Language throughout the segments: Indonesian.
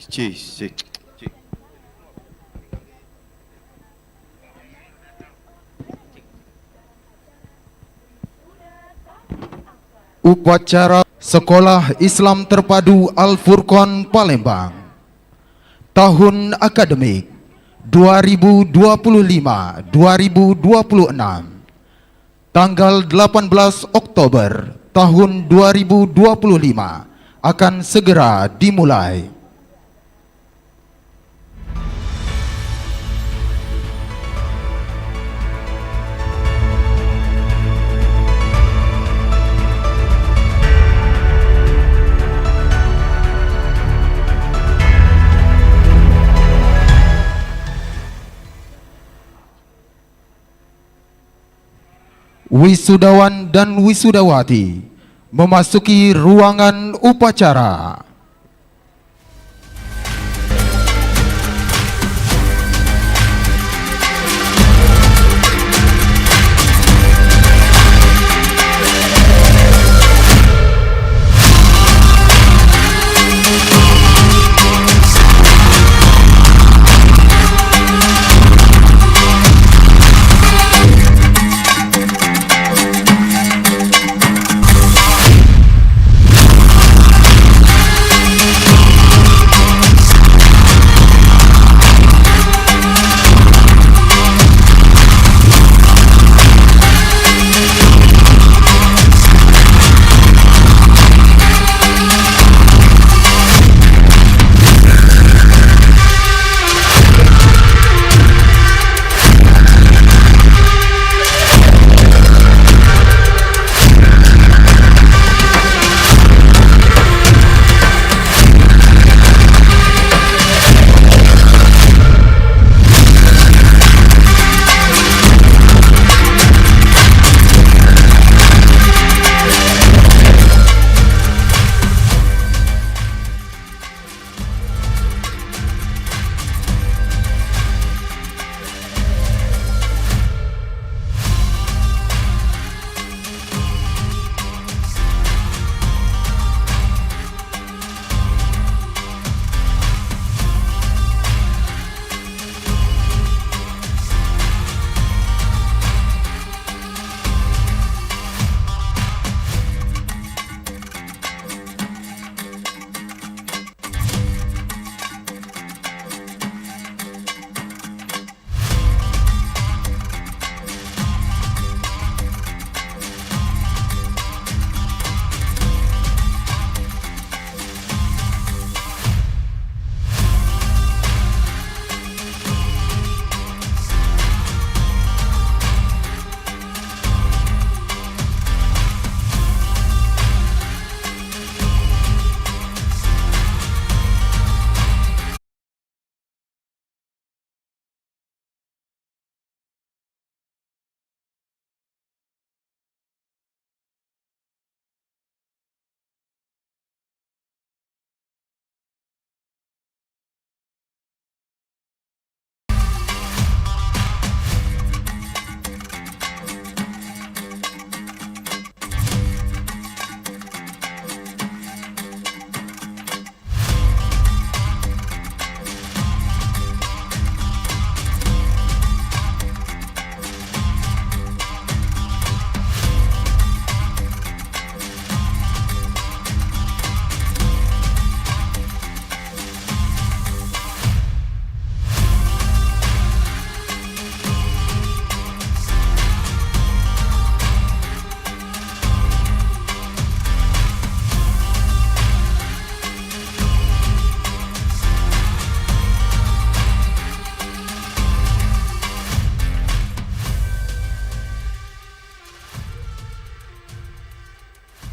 Cik, cik, cik. Upacara Sekolah Islam Terpadu Al-Furqan Palembang tahun akademik 2025-2026 tanggal 18 Oktober tahun 2025 akan segera dimulai. Wisudawan dan wisudawati memasuki ruangan upacara.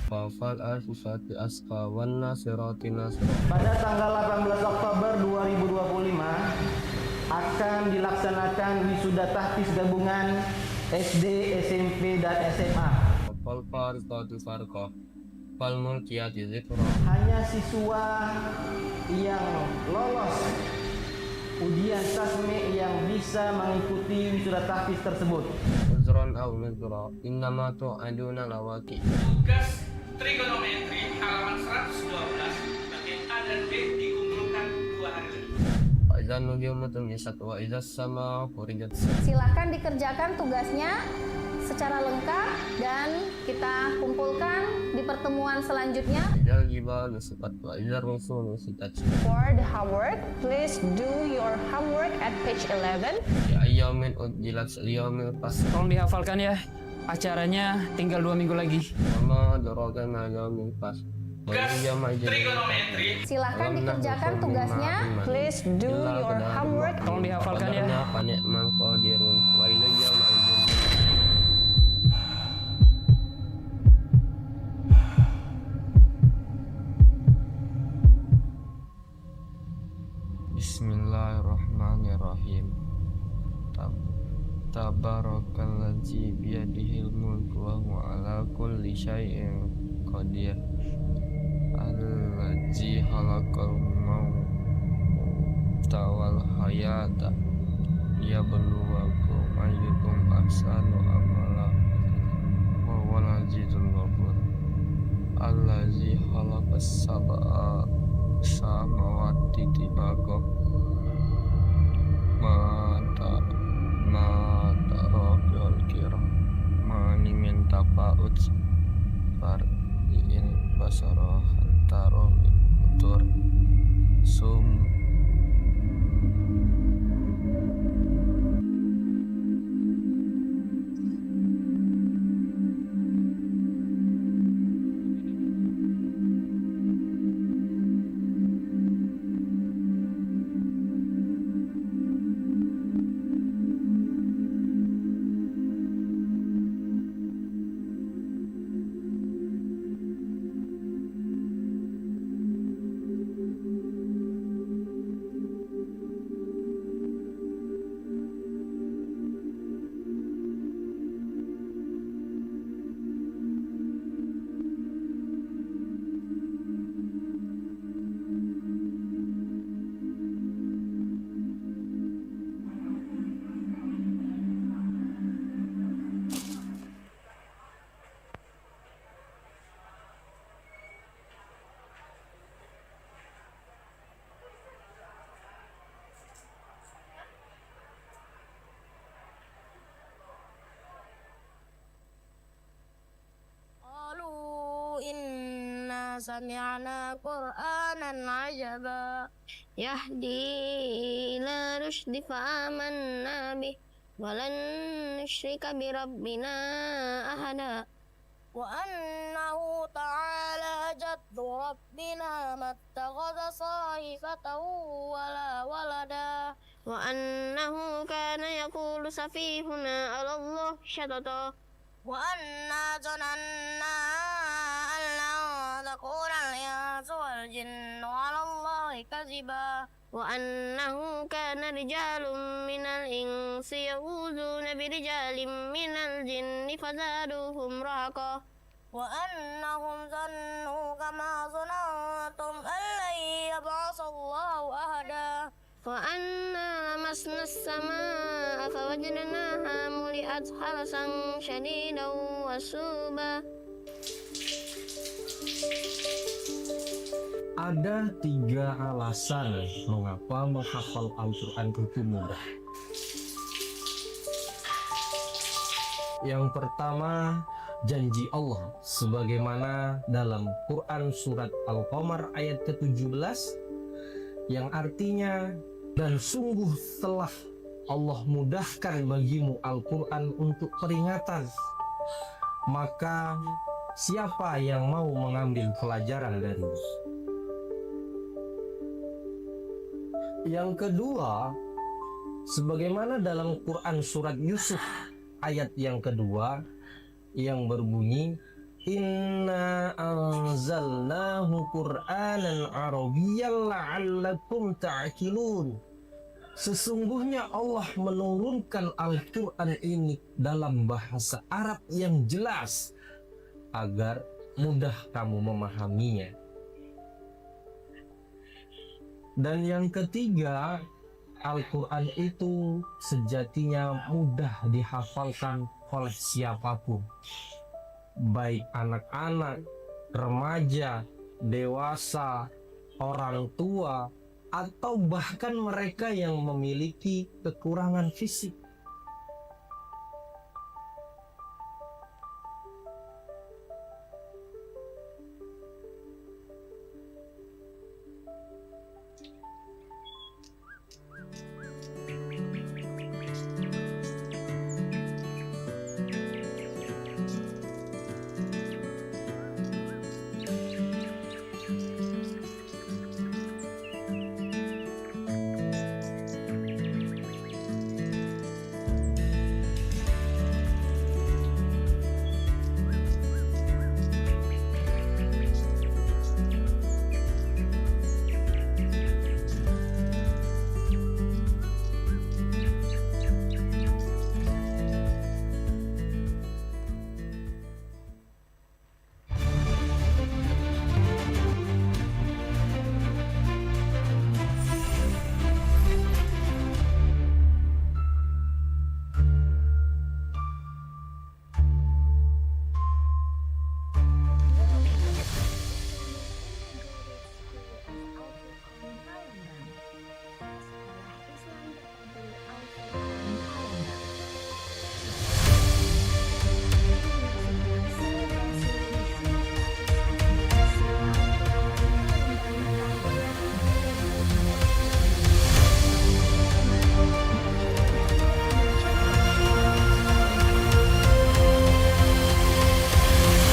Wafal al-Fusati Asqa wan Nasirati Nasir. Pada tanggal 18 Oktober 2025 akan dilaksanakan wisuda tahfiz gabungan SD, SMP, dan SMA. Wafal Faridati Farqah Wal Mulkiyati Zikra. Hanya siswa yang lolos ujian tasmi yang bisa mengikuti wisuda tahfiz tersebut. Uzron au nuzra innama tu'aduna lawaki. Tugas trigonometri halaman 112 bagian A dan B dikumpulkan 2 Iza nujumu tumisat wa iza sama furijat. Silakan dikerjakan tugasnya secara lengkap dan kita kumpulkan di pertemuan selanjutnya. Iza jibalu sifat wa iza rusulu sitat. For the homework, please do your homework at page 11. Ya ayyamin ujjilat liyamil pas. Tolong dihafalkan ya. Acaranya tinggal 2 minggu lagi. Mama doroga ma yamil pas. Silakan dikerjakan tugasnya. Please do your homework. Tolong dihafalkan ya. Bismillahirrahmanirrahim. Tabarakalladzi biyadihil mulku wa huwa ala kulli syai'in qadir. Alladzi khalaqal mauta wal hayata liyabluwakum ayyukum ahsanu amala wa huwal azizul ghafur. Alladzi khalaqas sab'a samawati tibaqa mata rafil kiram mani min tafaut far'in basarah antara mutur sum Inna sami'na Qur'anan ajaba yahdi ila rusydi fa'amanna bih walan nusyrika bi rabbina ahada wa annahu ta'ala jaddu rabbina mattakhadha sahibatan wala walada wa annahu kana yaqulu safihuna 'ala Allah syatata wa anna zananna an lan takuna al-insu wal jinnu 'ala Allahi kadziba wa annahu kana rijalun minal insi ya'udzuuna bi rijalin minal jinni fazaduhum rahaqa wa annahum zannu kama zanantum an lan yab'atsa Allahu ahada wa anna lamasna as-samaa'a fawajadnaha muli'at harasan syadidan wa suba. Ada 3 alasan mengapa menghafal Al-Quran itu mudah. Yang pertama, janji Allah sebagaimana dalam Quran surat Al-Qamar ayat ke-17 yang artinya, dan sungguh telah Allah mudahkan bagimu Al-Quran untuk peringatan, maka siapa yang mau mengambil pelajaran darinya? Yang kedua, sebagaimana dalam Quran surat Yusuf ayat yang kedua yang berbunyi, Inna anzalnahu Qur'anan Arabiyyan la'allakum ta'qilun. Sesungguhnya Allah menurunkan Al-Quran ini dalam bahasa Arab yang jelas agar mudah kamu memahaminya. Dan yang ketiga, Al-Quran itu sejatinya mudah dihafalkan oleh siapapun, baik anak-anak, remaja, dewasa, orang tua, atau bahkan mereka yang memiliki kekurangan fisik.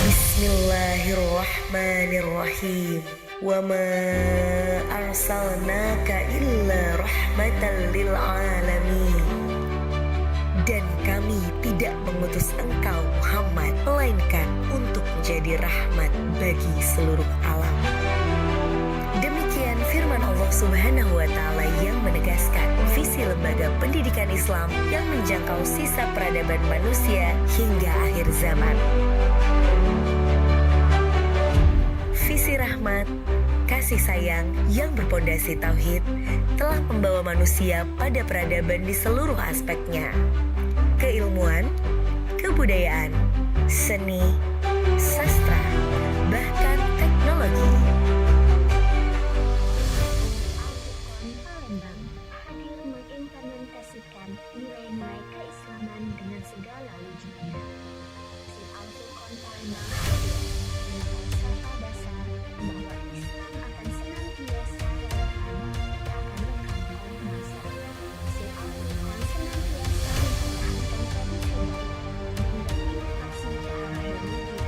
Bismillahirrahmanirrahim. Wa ma arsalnaka illa rahmatan lil alamin. Dan kami tidak mengutus engkau Muhammad melainkan untuk menjadi rahmat bagi seluruh alam. Demikian firman Allah Subhanahu wa taala yang menegaskan visi lembaga pendidikan Islam yang menjangkau sisa peradaban manusia hingga akhir zaman. Visi rahmat, kasih sayang yang berpondasi tauhid telah membawa manusia pada peradaban di seluruh aspeknya. Keilmuan, kebudayaan, seni, sastra, bahkan teknologi. Palembang hadir mengimplementasikan nilai-nilai keislaman dengan segala wujudnya. Al-Furqan Palembang hadir dengan dasar bahwa Islam akan senantiasa relevan dan akan lekang oleh masa. Al-Furqan senantiasa mempertahankan tradisi baik dan inovasi cara berpikir.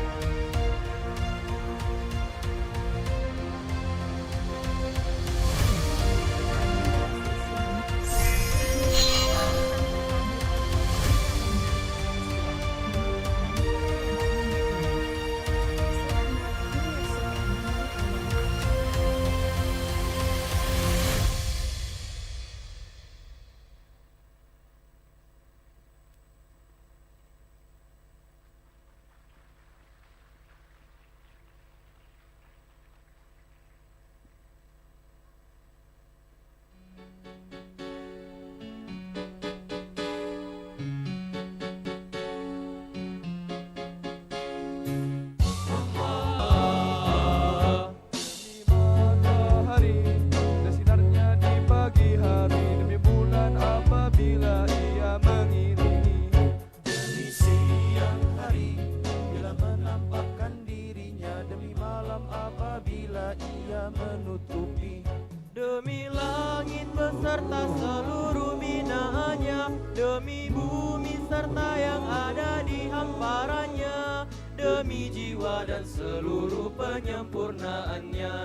Demi langit beserta seluruh binaannya, demi bumi serta yang ada di hamparannya, demi jiwa dan seluruh penyempurnaannya.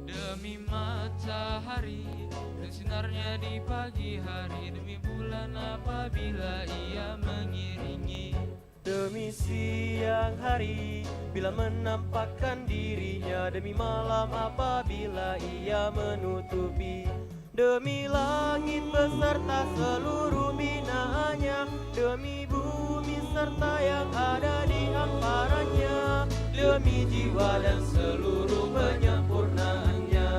Demi matahari dan sinarnya di pagi hari, demi bulan apabila ia mengiringi. Demi siang hari bila menampakkan dirinya, demi malam apabila ia menutupi. Demi langit beserta seluruh binaannya, demi bumi serta yang ada di hamparannya, demi jiwa dan seluruh penyempurnaannya.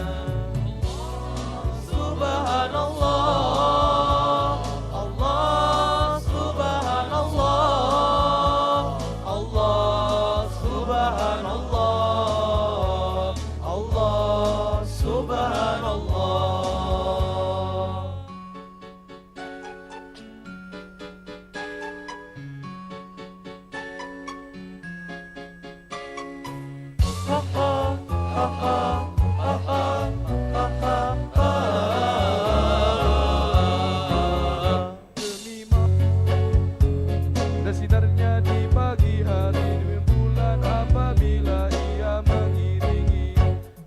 Subhanallah, Allah Subhanallah, Allah Subhanallah, Allah Subhanallah. ha ha ha ha ha ha ha ha. Demi dan sinarnya di pagi hari, demi bulan apabila ia mengiringi,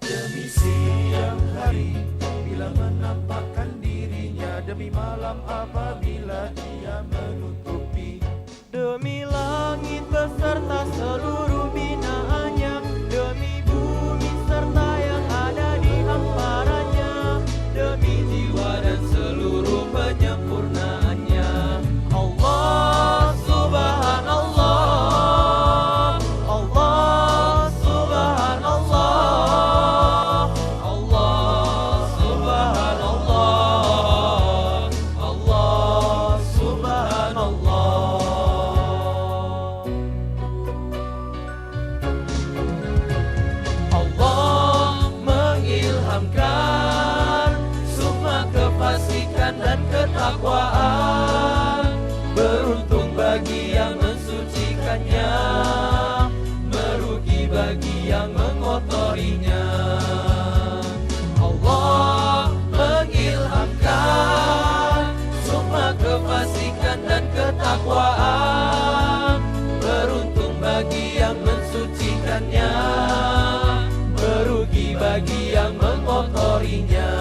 demi siang hari bila menampakkan dirinya, demi malam apabila ia menutupi, demi langit beserta seluruh binaannya, demi bumi serta yang ada di hamparannya, demi jiwa dan seluruh penyempurnaannya. Allah subhanallah, Allah subhanallah, Allah subhanallah, Allah subhanallah. Allah mengilhamkan sukma kefasikan dan ketakwaan. Beruntung bagi yang mensucikannya, merugi bagi yang mengotorinya. Allah mengilhamkan sukma kefasikan dan ketakwaan. Beruntung bagi yang mensucikannya, merugi bagi yang mengotorinya.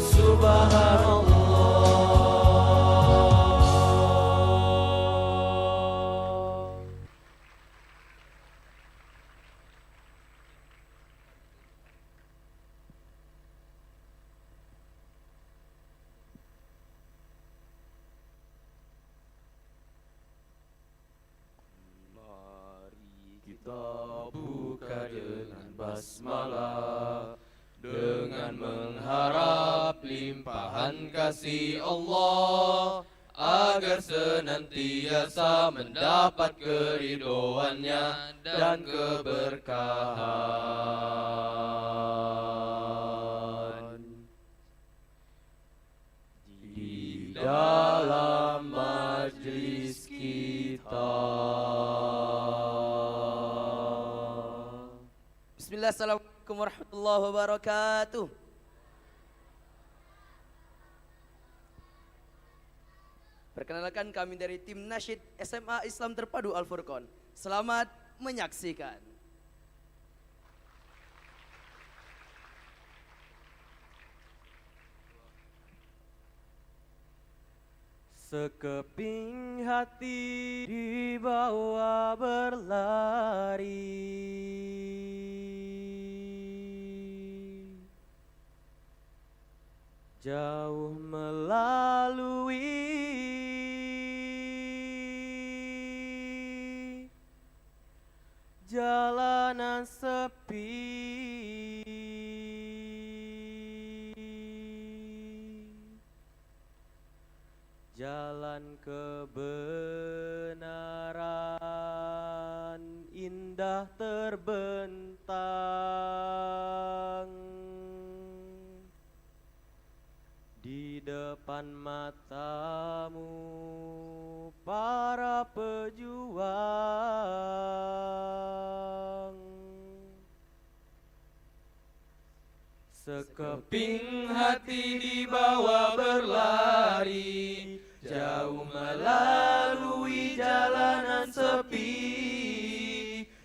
Subhanallah. Mari kita buka dengan basmalah, dengan mengharap limpahan kasih Allah, agar senantiasa mendapat keridhoannya dan keberkahan. Di dalam majlis kita. Bismillah, assalamualaikum warahmatullahi wabarakatuh. Perkenalkan, kami dari tim Nasyid SMA Islam Terpadu Al-Furqon. Selamat menyaksikan. Sekeping hati dibawa berlari, jauh melalui jalanan sepi, jalan kebenaran indah terbentang di depan matamu para pejuang. Sekeping hati dibawa berlari, jauh melalui jalanan sepi,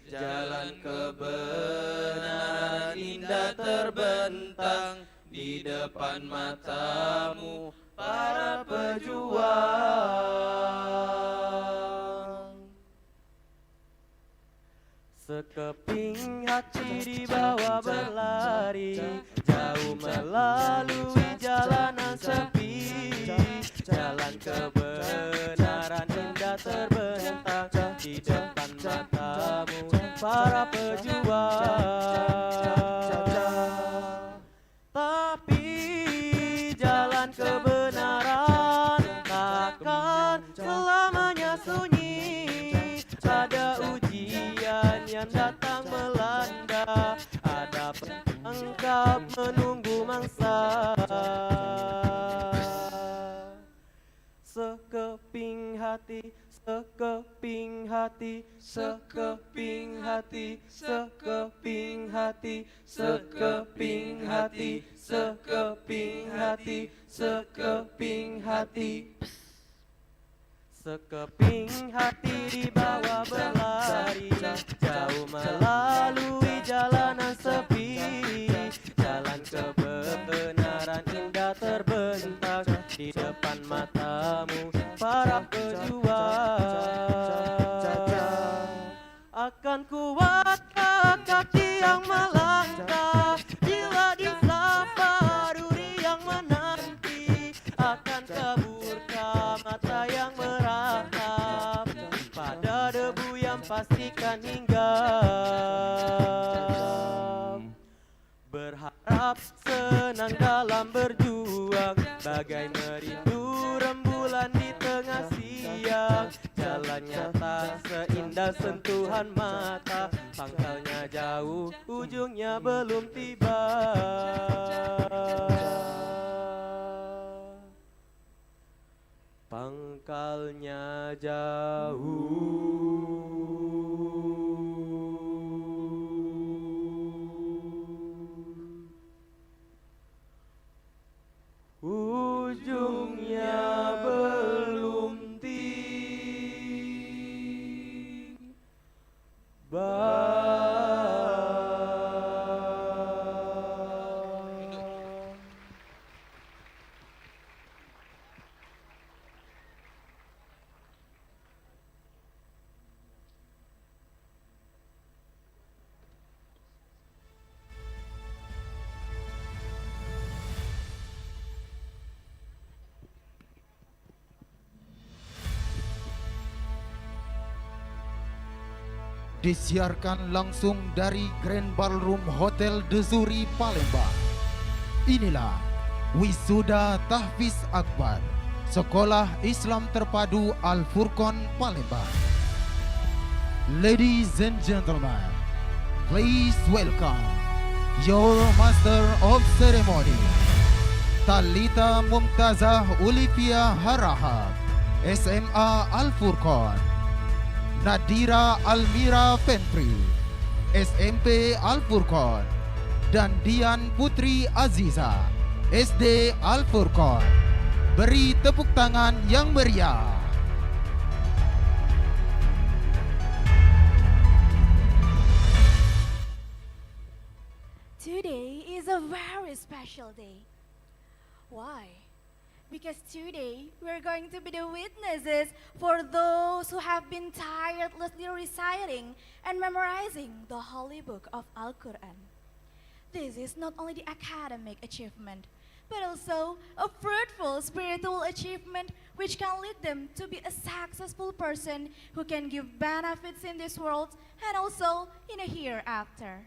jalan kebenaran indah terbentang di depan matamu para pejuang. Sekeping hati dibawa berlari, jauh melalui jalanan sepi, jalan kebenaran indah terbentang di depan matamu para pejuang. Tapi jalan kebenaran takkan selamanya sunyi, ada ujian yang datang melanda, ada perangkap menunggu mangsa. Sekeping hati, sekeping hati, sekeping hati, sekeping hati, sekeping hati, sekeping hati, sekeping hati. Sekeping hati dibawa berlari jauh melalui jalanan sepi. Jalan kebenaran indah terbentang di depan matamu para pejuang. Akan kuatkah kaki yang melangkah bila disapa duri yang menanti? Akan keburkah mata yang meratap pada debu yang pastikan hinggap? Berharap senang dalam berjuang, bagai merindu rembulan di tengah siang. Jalannya tak seindah sentuhan mata, pangkalnya jauh, ujungnya belum tiba. Pangkalnya jauh, ujungnya belum tiba. Disiarkan langsung dari Grand Ballroom Hotel The Zuri Palembang. Inilah Wisuda Tahfiz Akbar Sekolah Islam Terpadu Al-Furqan Palembang. Ladies and gentlemen, please welcome your Master of Ceremony, Talita Mumtazah Olivia Harahap, SMA Al-Furqan. Nadira Almira Fenfri, SMP Al-Furqan, dan Dian Putri Aziza, SD Al-Furqan. Beri tepuk tangan yang meriah. Today is a very special day. Why? Because today we're going to be the witnesses for those who have been tirelessly reciting and memorizing the holy book of Al-Quran. This is not only the academic achievement, but also a fruitful spiritual achievement which can lead them to be a successful person who can give benefits in this world and also in a hereafter.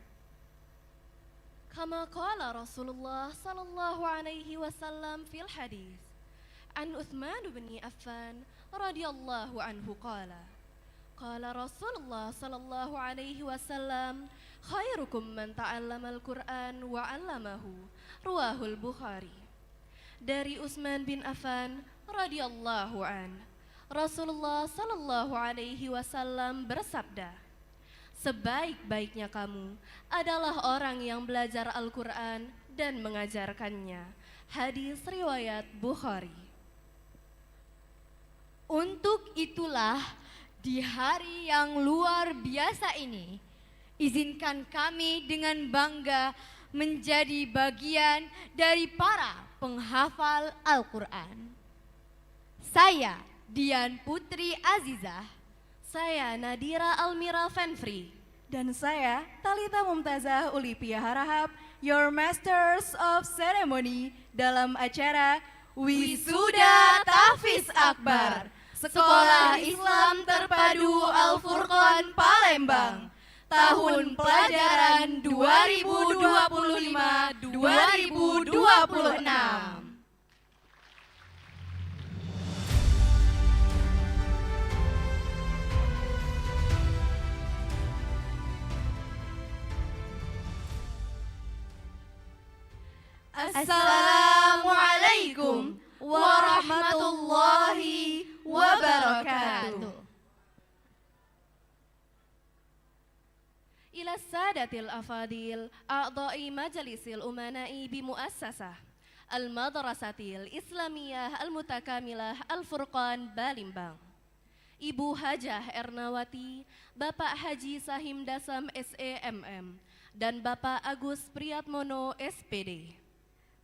كما قال رسول الله صلى الله عليه وسلم في الحديث عن عثمان بن عفان رضي الله عنه قال رسول الله صلى الله عليه وسلم خيركم من تعلم القرآن وعلمه رواه البخاري. Dari Utsman bin Affan radhiyallahu an, Rasulullah sallallahu alaihi wasallam bersabda, sebaik-baiknya kamu adalah orang yang belajar Al-Quran dan mengajarkannya. Hadis riwayat Bukhari. Untuk itulah di hari yang luar biasa ini, izinkan kami dengan bangga menjadi bagian dari para penghafal Al-Quran. Saya Dian Putri Azizah. Saya Nadira Almira Fenfri. Dan saya Talita Mumtazah Olivia Harahap, your Masters of Ceremony dalam acara Wisuda Tahfiz Akbar Sekolah Islam Terpadu Al-Furqan Palembang, tahun pelajaran 2025-2026. Assalamualaikum warahmatullahi wabarakatuh. Sadatil Afadil, A'dha'i Majalisil Umana'i Bimuassasah Al-Madrasatil Islamiyah Al-Mutakamilah Al-Furqan Balimbang. Ibu Hajah Ernawati, Bapak Haji Sahim Dasam SEMM, dan Bapak Agus Priyatmono SPD.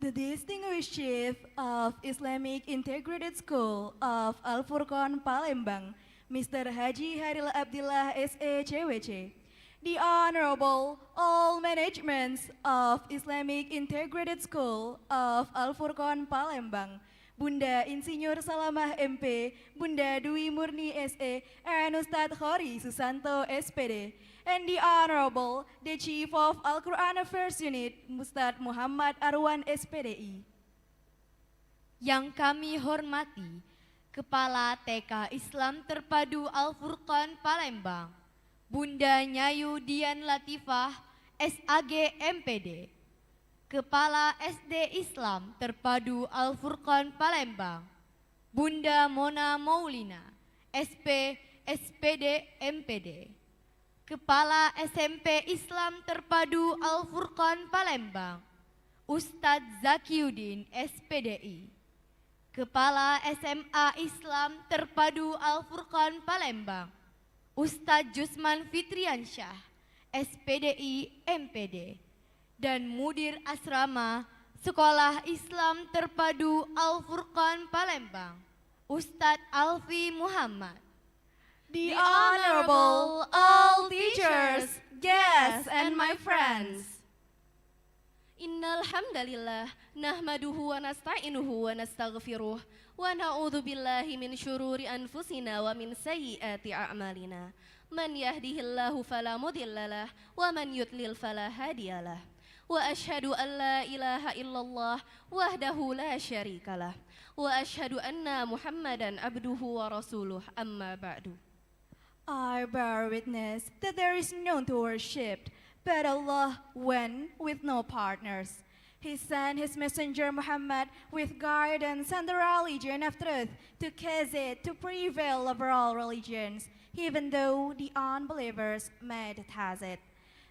The distinguished chief of Islamic Integrated School of Al-Furqan Palembang, Mr. Haji Haril Abdillah SECWC. The Honorable all managements of Islamic Integrated School of Al-Furqan Palembang, Bunda Insinyur Salamah MP, Bunda Dwi Murni SE, and Ustadz Khori Susanto SPD, and the Honorable the Chief of Al-Quran Affairs Unit, Ustadz Muhammad Arwan SPDI. Yang kami hormati, Kepala TK Islam Terpadu Al-Furqan Palembang, Bunda Nyayu Dian Latifah, SAG MPD, Kepala SD Islam Terpadu Al-Furqan Palembang, Bunda Mona Maulina, SP SPD MPD, Kepala SMP Islam Terpadu Al-Furqan Palembang, Ustadz Zakiuddin SPDI, Kepala SMA Islam Terpadu Al-Furqan Palembang, Ustadz Jusman Fitriansyah, SPDI MPD, dan Mudir Asrama Sekolah Islam Terpadu Al-Furqan Palembang, Ustadz Alfi Muhammad. The Honorable all teachers, guests, and my friends. Innal hamdalillah nahmaduhu wa nasta'inuhu wa nastaghfiruh wa na'udzu billahi min syururi anfusina wa min sayyiati a'malina. Man yahdihillahu fala mudhillalah wa man yudlil fala hadiyalah. Wa asyhadu an la ilaha illallah wahdahu la syarikalah. Wa asyhadu anna Muhammadan abduhu wa rasuluh, amma ba'du. I bear witness that there is none to worship but Allah, when with no partners. He sent his messenger Muhammad with guidance and the religion of truth to cause it to prevail over all religions, even though the unbelievers may detest it.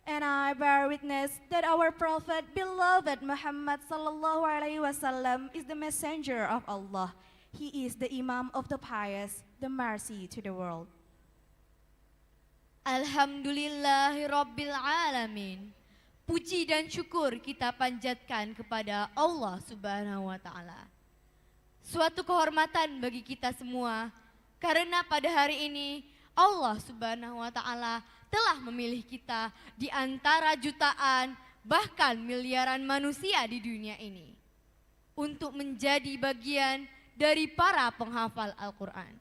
And I bear witness that our Prophet, beloved Muhammad sallallahu alaihi wasallam, is the messenger of Allah. He is the Imam of the pious, the mercy to the world. Alhamdulillahi Rabbil Alamin. Puji dan syukur kita panjatkan kepada Allah Subhanahu wa Ta'ala. Suatu kehormatan bagi kita semua, karena pada hari ini Allah Subhanahu wa Ta'ala telah memilih kita di antara jutaan, bahkan miliaran manusia di dunia ini, untuk menjadi bagian dari para penghafal Al-Quran.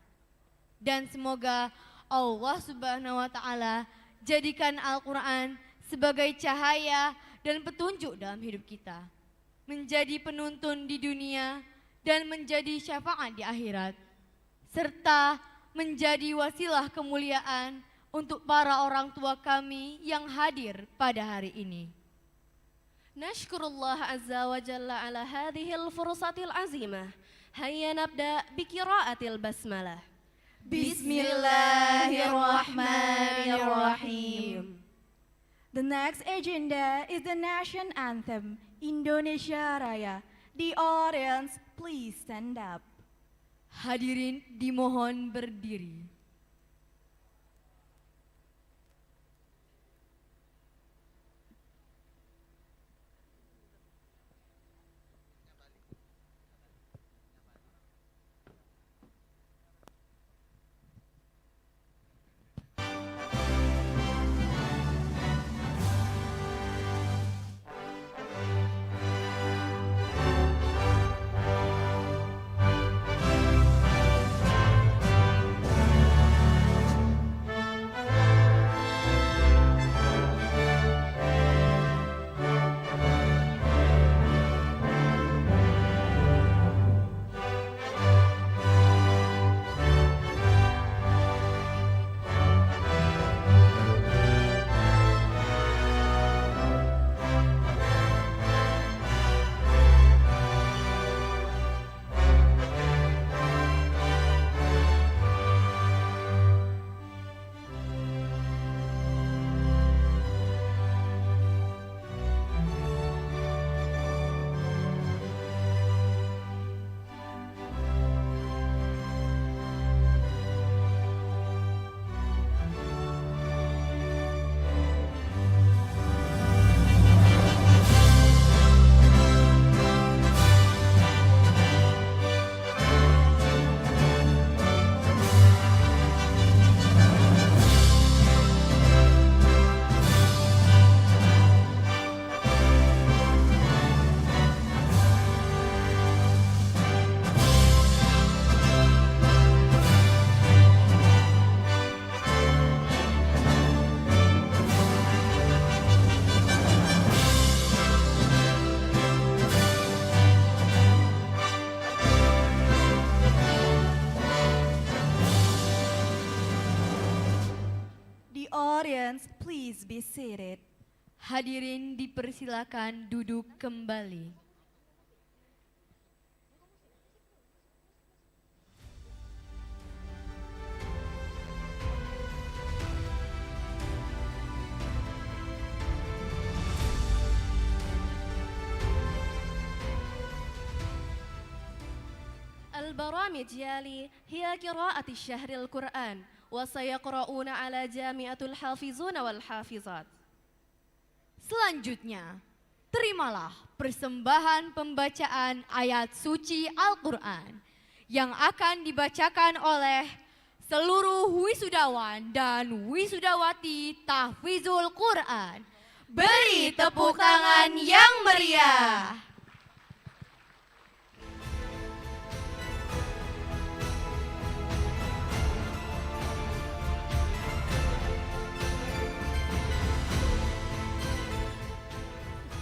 Dan semoga Allah Subhanahu wa Ta'ala jadikan Al-Quran sebagai cahaya dan petunjuk dalam hidup kita, menjadi penuntun di dunia dan menjadi syafaat di akhirat, serta menjadi wasilah kemuliaan untuk para orang tua kami yang hadir pada hari ini. Nashkurullah azza wa jalla ala hadhil fursatil azimah. Hayya nabda bi qiraatil basmalah. Bismillahirrahmanirrahim. The next agenda is the Nation Anthem, Indonesia Raya. The audience, please stand up. Hadirin dimohon berdiri. Audience, please be seated. Hadirin dipersilakan duduk kembali. البرامج يالي هي قراءة الشهر القرآن وسيقرؤون على جامعة الحافظون والحافظات. Selanjutnya, terimalah persembahan pembacaan ayat suci Al-Quran yang akan dibacakan oleh seluruh wisudawan dan wisudawati Tahfizul Quran. Beri tepuk tangan yang meriah.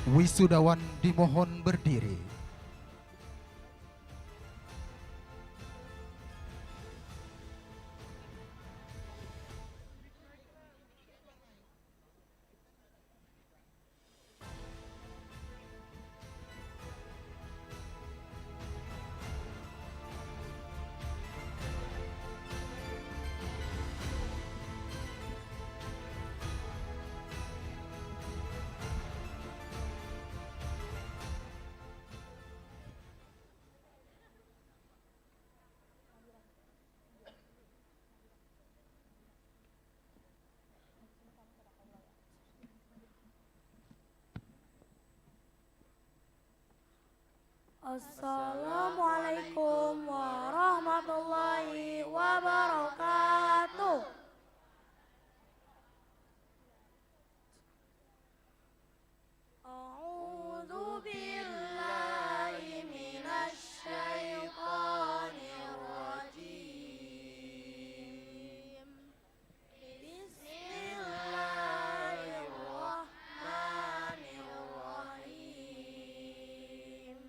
Wisudawan dimohon berdiri. Assalamualaikum warahmatullahi wabarakatuh. A'udzu billahi minasy syaithanir rajim. Bismillahirrahmanirrahim.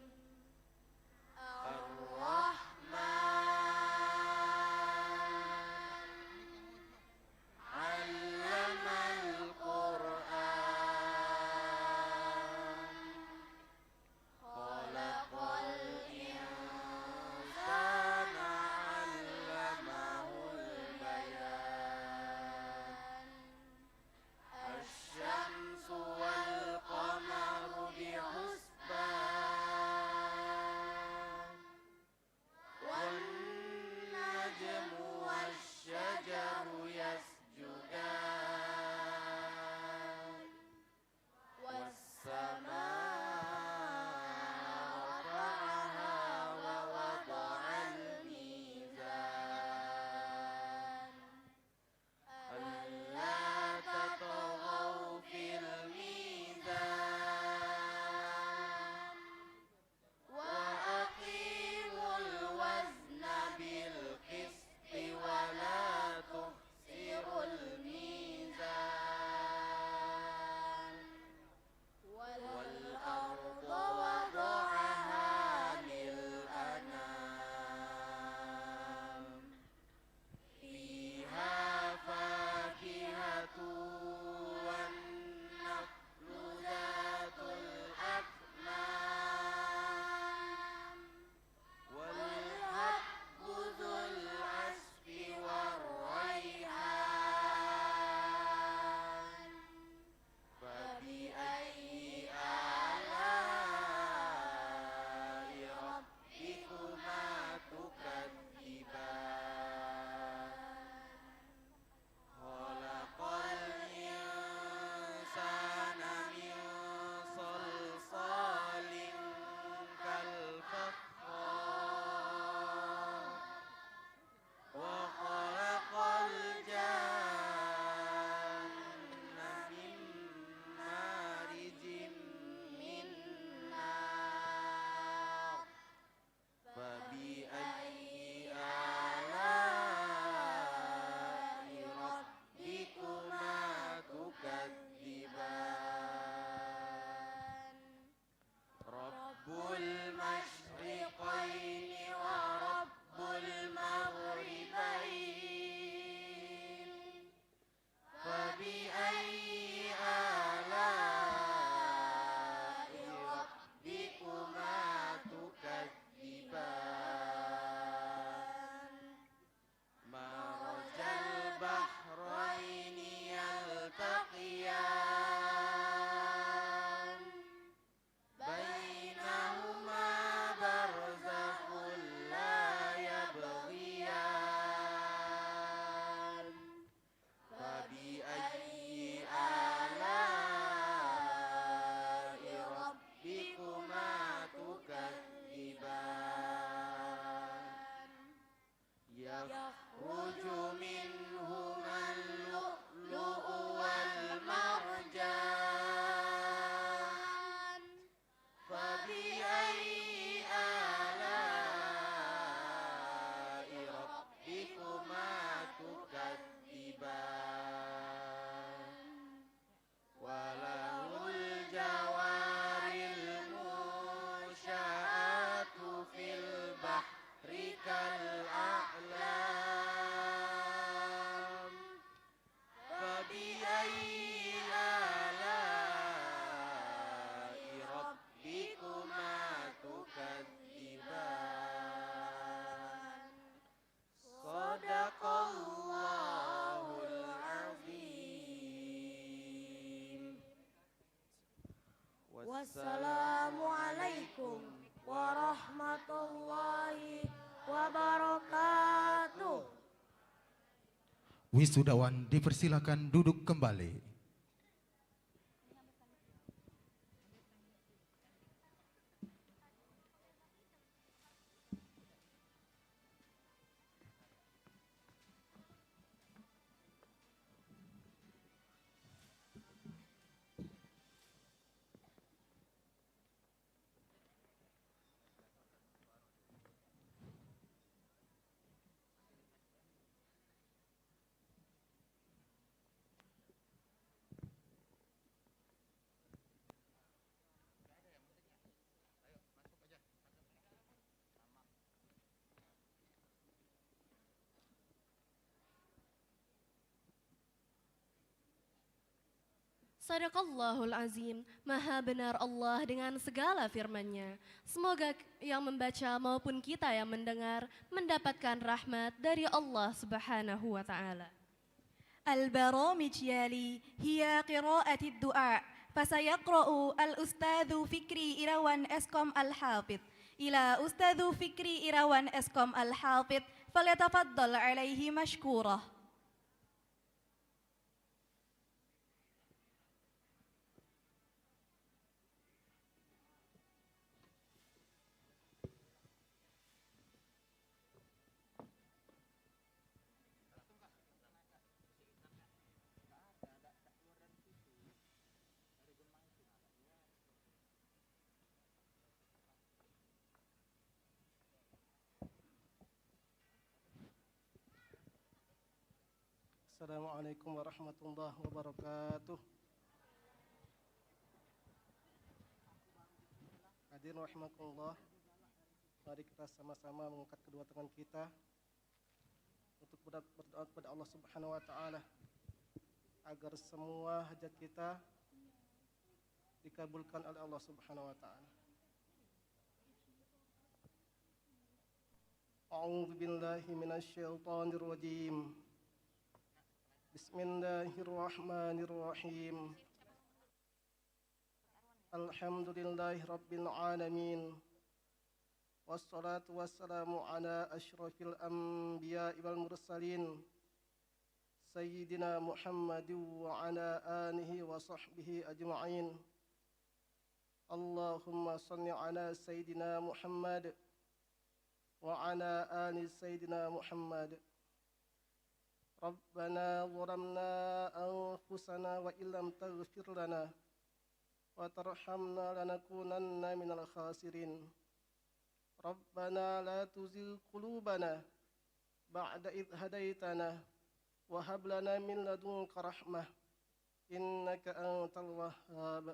Assalamualaikum warahmatullahi wabarakatuh. Wisudawan dipersilakan duduk kembali. Sadaqallahul azim, maha benar Allah dengan segala firman-Nya. Semoga yang membaca maupun kita yang mendengar mendapatkan rahmat dari Allah Subhanahu wa taala. البرامج يالي هي قراءة الدعاء فسيقرأ الأستاذ فكري إروان أسكم الحافظ إلى أستاذ فكري إروان أسكم الحافظ فليتفضل عليه مشكورا. Assalamualaikum warahmatullahi wabarakatuh. Hadirin rahimakumullah, mari kita sama-sama mengangkat kedua tangan kita untuk berdoa kepada Allah Subhanahu wa taala agar semua hajat kita dikabulkan oleh Allah Subhanahu wa taala. A'udzu billahi minasyaitonir rajim. Bismillahirrahmanirrahim. Alhamdulillahi rabbil alamin. Wassalatu wassalamu ala asyrafil anbiya'i wal mursalin Sayyidina Muhammadin wa ala alihi wa sahbihi ajma'in. Allahumma salli ala Sayyidina Muhammad wa ala ali Sayyidina Muhammad. Rabbana zalamna anfusana wa illam taghfir lana wa tarhamna lanakunanna minal khasirin. Rabbana la tuzigh qulubana ba'da idh hadaitana wa hab lana min ladunka rahmah innaka antal wahhab.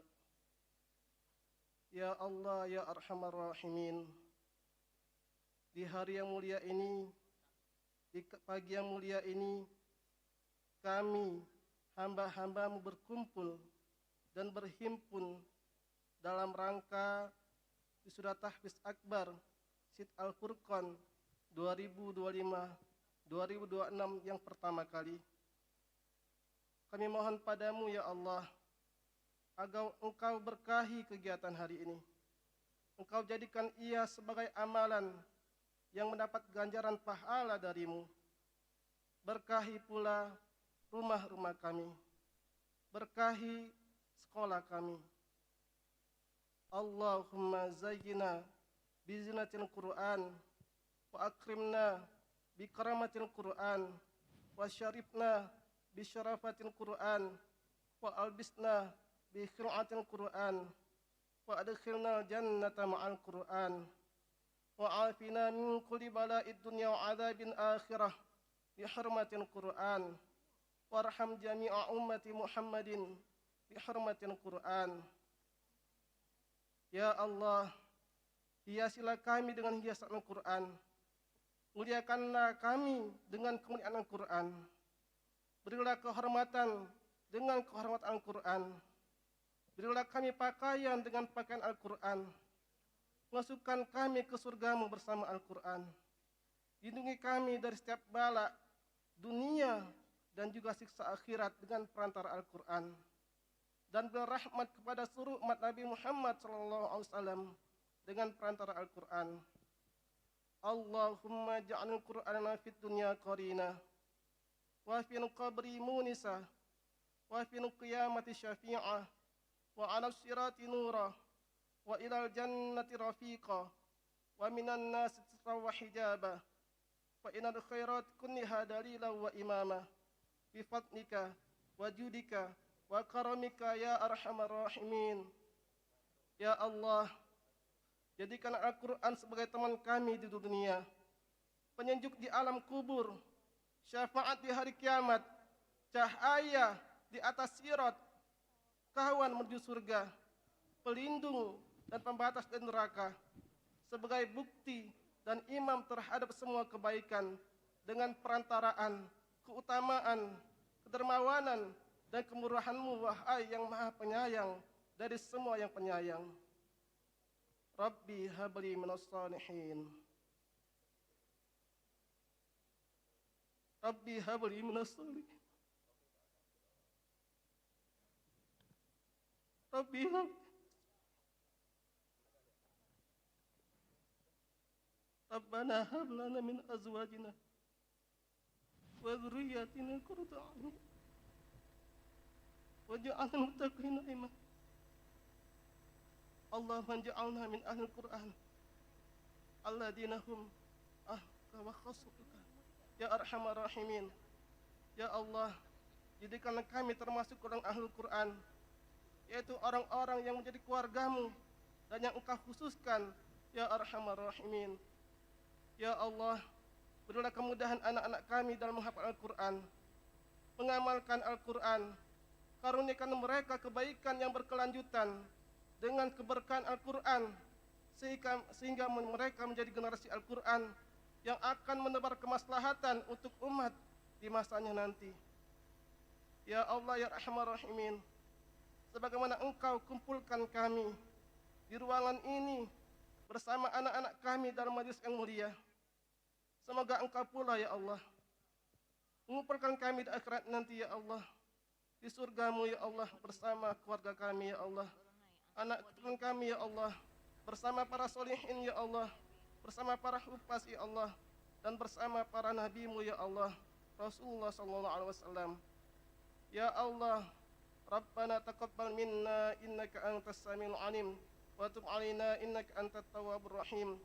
Ya Allah, ya Arhamar Rahimin, di hari yang mulia ini, di pagi yang mulia ini, kami hamba-hambamu berkumpul dan berhimpun dalam rangka wisuda tahfiz akbar Sid Al-Furqan 2025-2026 yang pertama kali. Kami mohon padamu ya Allah, agar Engkau berkahi kegiatan hari ini. Engkau jadikan ia sebagai amalan yang mendapat ganjaran pahala darimu. Berkahi pula rumah-rumah kami. Berkahi sekolah kami. Allahumma zayyina bizinatil Qur'an wa akrimna bi karamatil Qur'an wa syarifna bi syarafatil Qur'an wa albisna bi khil'atil Qur'an wa adkhilna jannata ma'al Qur'an. وعافنا من كل بلاء الدنيا وعذاب الآخرة بحرمة القرآن وارحم جميع أمة محمد بحرمة القرآن. Ya Allah, hiasilah kami dengan hiasan Al-Quran. Muliakanlah kami dengan kemuliaan Al-Quran. Berilah kehormatan dengan kehormatan Al-Quran. Berilah kami pakaian dengan pakaian Al-Quran. Masukkan kami ke surgamu bersama Al-Quran. Lindungi kami dari setiap bala dunia dan juga siksa akhirat dengan perantara Al-Quran. dan berrahmat kepada seluruh umat Nabi Muhammad SAW dengan perantara Al-Quran. Allahumma ja'alil Qur'ana fid dunya qarina wa fil qabri munisa wa fil qiyamati syafi'a wa 'ala sirati nura wa ilal jannati rafiqa wa minan nasi sitra wa hijaba wa inal khairat kunniha dalila wa imama bi fadlika wa judika wa karamika ya arhamar rahimin. Ya Allah, jadikan Al-Quran sebagai teman kami di dunia, penyejuk di alam kubur, syafaat di hari kiamat, cahaya di atas sirat, kawan menuju surga, pelindung dan pembatas dari neraka, sebagai bukti dan imam terhadap semua kebaikan dengan perantaraan, keutamaan, kedermawanan, dan kemurahan-Mu, wahai yang maha penyayang dari semua yang penyayang. Rabbi habli minas salihin. Rabbi habli minas salihin. Rabbi habli. Rabbana hab lana min azwajina wa dhurriyyatina qurrata a'yun waj'alna muttaqina imama. Allahumma ja'alna min ahli al-Qur'an alladzina hum ahka wa khassuka ya arhamar rahimin. Ya Allah, jadikanlah kami termasuk orang ahli Al-Quran, yaitu orang-orang yang menjadi keluarga-Mu dan yang Engkau khususkan ya arhamar rahimin. Ya Allah, berilah kemudahan anak-anak kami dalam menghafal Al-Quran, mengamalkan Al-Quran. Karuniakan mereka kebaikan yang berkelanjutan dengan keberkahan Al-Quran, sehingga mereka menjadi generasi Al-Quran yang akan menebar kemaslahatan untuk umat di masanya nanti. Ya Allah, ya Arhamar Rahimin, sebagaimana Engkau kumpulkan kami di ruangan ini bersama anak-anak kami dalam majelis yang mulia, semoga Engkau pula ya Allah mengumpulkan kami di akhirat nanti ya Allah, di surga-Mu ya Allah, bersama keluarga kami ya Allah, anak keturunan kami ya Allah, bersama para solihin ya Allah, bersama para hufaz ya Allah, dan bersama para nabi-Mu ya Allah, Rasulullah sallallahu alaihi wasallam. Ya Allah, Rabbana taqabbal minna innaka antas samiul alim wa tub alaina innaka antat tawwabur rahim.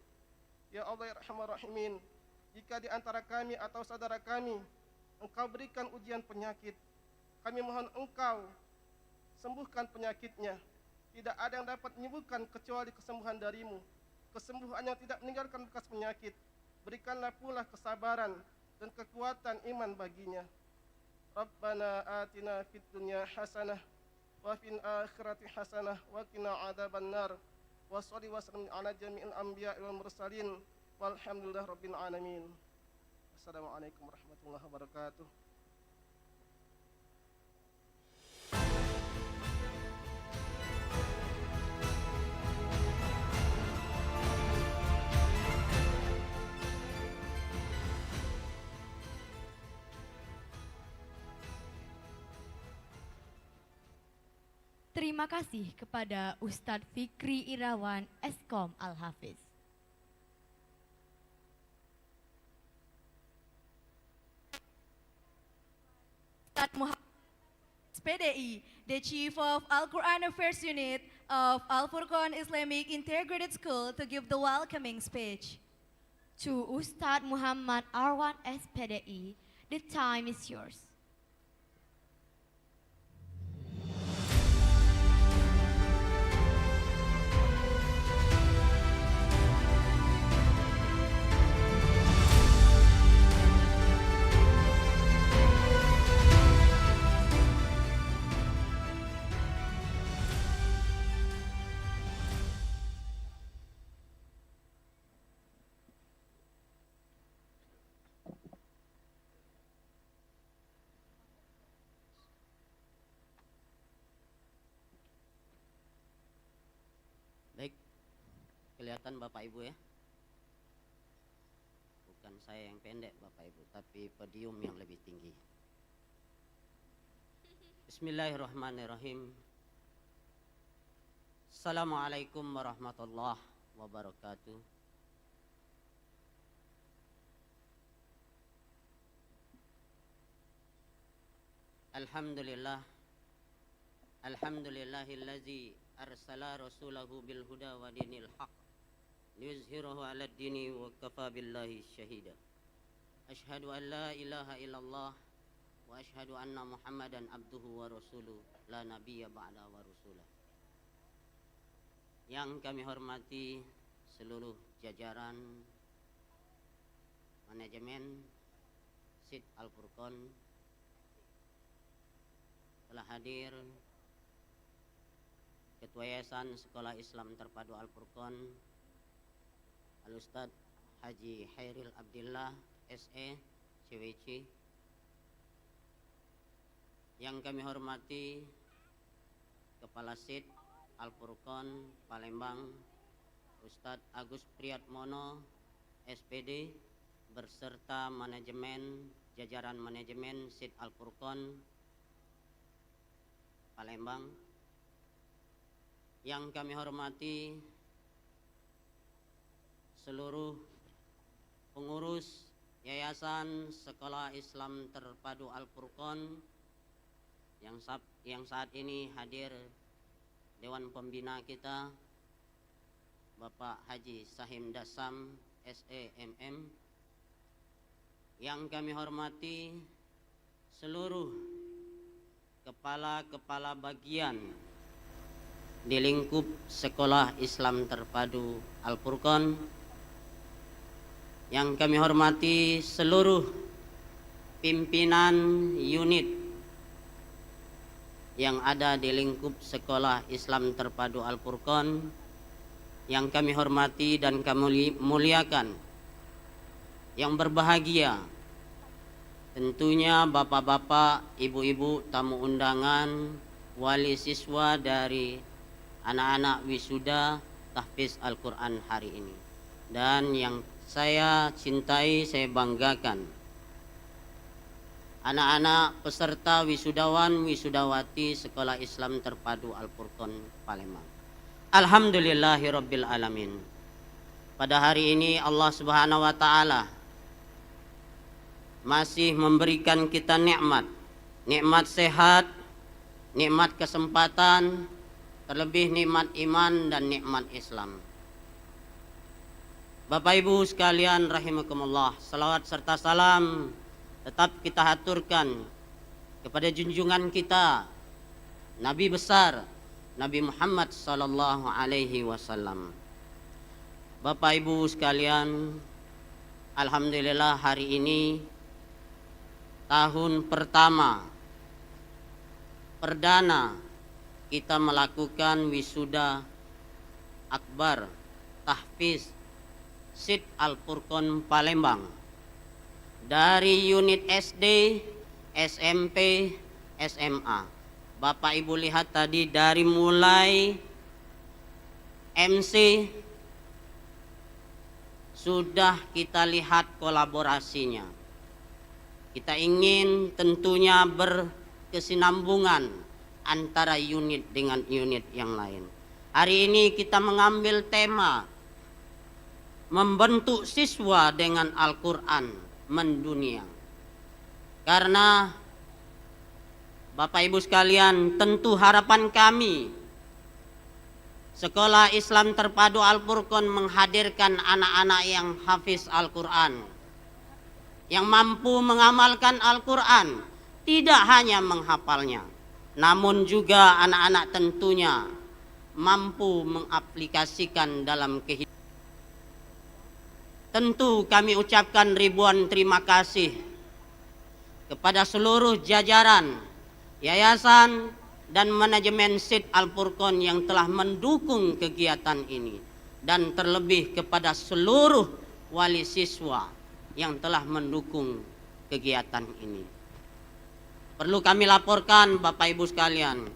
Ya Allah, ya Arhamar Rahimin, jika di antara kami atau saudara kami Engkau berikan ujian penyakit, kami mohon Engkau sembuhkan penyakitnya. Tidak ada yang dapat menyembuhkan kecuali kesembuhan dari-Mu, kesembuhan yang tidak meninggalkan bekas penyakit. Berikanlah pula kesabaran dan kekuatan iman baginya. Rabbana atina fid dunya hasanah wa fil akhirati hasanah wa qina adzabannar. Wa shalli wa sallim ala jami'il anbiya'i wal mursalin walhamdulillahi rabbil alamin. Assalamualaikum warahmatullahi wabarakatuh. Terima kasih kepada Ustadz Fikri Irawan Eskom Al-Hafiz. Ustadz Muhammad PDI, the Chief of Al-Quran Affairs Unit of Al-Furqan Islamic Integrated School, to give the welcoming speech. To Ustadz Muhammad Arwan SPDI, the time is yours. Baik, kelihatan Bapak Ibu ya. Bukan saya yang pendek Bapak Ibu, tapi podium yang lebih tinggi. Bismillahirrahmanirrahim. Assalamualaikum warahmatullahi wabarakatuh. Alhamdulillah. Alhamdulillahillazi arsala rasulahu bil huda wa dinil haq liyuzhirahu 'alad dini wa kafa billahi syahida. Asyhadu an la ilaha illallah wa asyhadu anna Muhammadan abduhu wa rasuluh la nabiyya ba'da wa rasulah. Yang kami hormati seluruh jajaran manajemen SID Al-Furqon, telah hadir Ketua Yayasan Sekolah Islam Terpadu Al-Furqon Al-Ustadz Haji Khairil Abdillah SE CWC. Yang kami hormati Kepala SID Al-Furqon Palembang Ustadz Agus Priyatmono SPD berserta jajaran manajemen SID Al-Furqon Palembang. Yang kami hormati seluruh pengurus Yayasan Sekolah Islam Terpadu Al-Furqon yang saat ini hadir Dewan Pembina kita Bapak Haji Sahim Dasam SEMM. Yang kami hormati seluruh kepala bagian di lingkup Sekolah Islam Terpadu Al-Furqon. Yang kami hormati seluruh pimpinan unit yang ada di lingkup Sekolah Islam Terpadu Al-Furqon. Yang kami hormati dan kami muliakan, yang berbahagia tentunya bapak-bapak, ibu-ibu, tamu undangan, wali siswa dari anak-anak wisuda tahfiz Al-Quran hari ini. Dan yang saya cintai, saya banggakan, anak-anak peserta wisudawan, wisudawati Sekolah Islam Terpadu Al-Furqon Palembang. Alhamdulillahirabbil alamin. Pada hari ini Allah Subhanahu wa taala masih memberikan kita nikmat sehat, nikmat kesempatan, terlebih nikmat iman dan nikmat Islam. Bapak Ibu sekalian rahimakumullah, salawat serta salam tetap kita haturkan kepada junjungan kita Nabi besar Nabi Muhammad sallallahu alaihi wasallam. Bapak Ibu sekalian, alhamdulillah hari ini tahun pertama perdana kita melakukan wisuda akbar tahfiz SID Al-Furqon Palembang dari unit SD, SMP, SMA. Bapak Ibu lihat tadi dari mulai MC sudah kita lihat kolaborasinya. Kita ingin tentunya berkesinambungan antara unit dengan unit yang lain. Hari ini kita mengambil tema membentuk siswa dengan Al-Quran mendunia. Karena Bapak Ibu sekalian, tentu harapan kami Sekolah Islam Terpadu Al-Furqon menghadirkan anak-anak yang hafiz Al-Quran, yang mampu mengamalkan Al-Quran, tidak hanya menghafalnya, namun juga anak-anak tentunya mampu mengaplikasikan dalam kehidupan. Tentu kami ucapkan ribuan terima kasih kepada seluruh jajaran yayasan dan manajemen SID Al-Furqon yang telah mendukung kegiatan ini, dan terlebih kepada seluruh wali siswa yang telah mendukung kegiatan ini. Perlu kami laporkan Bapak Ibu sekalian,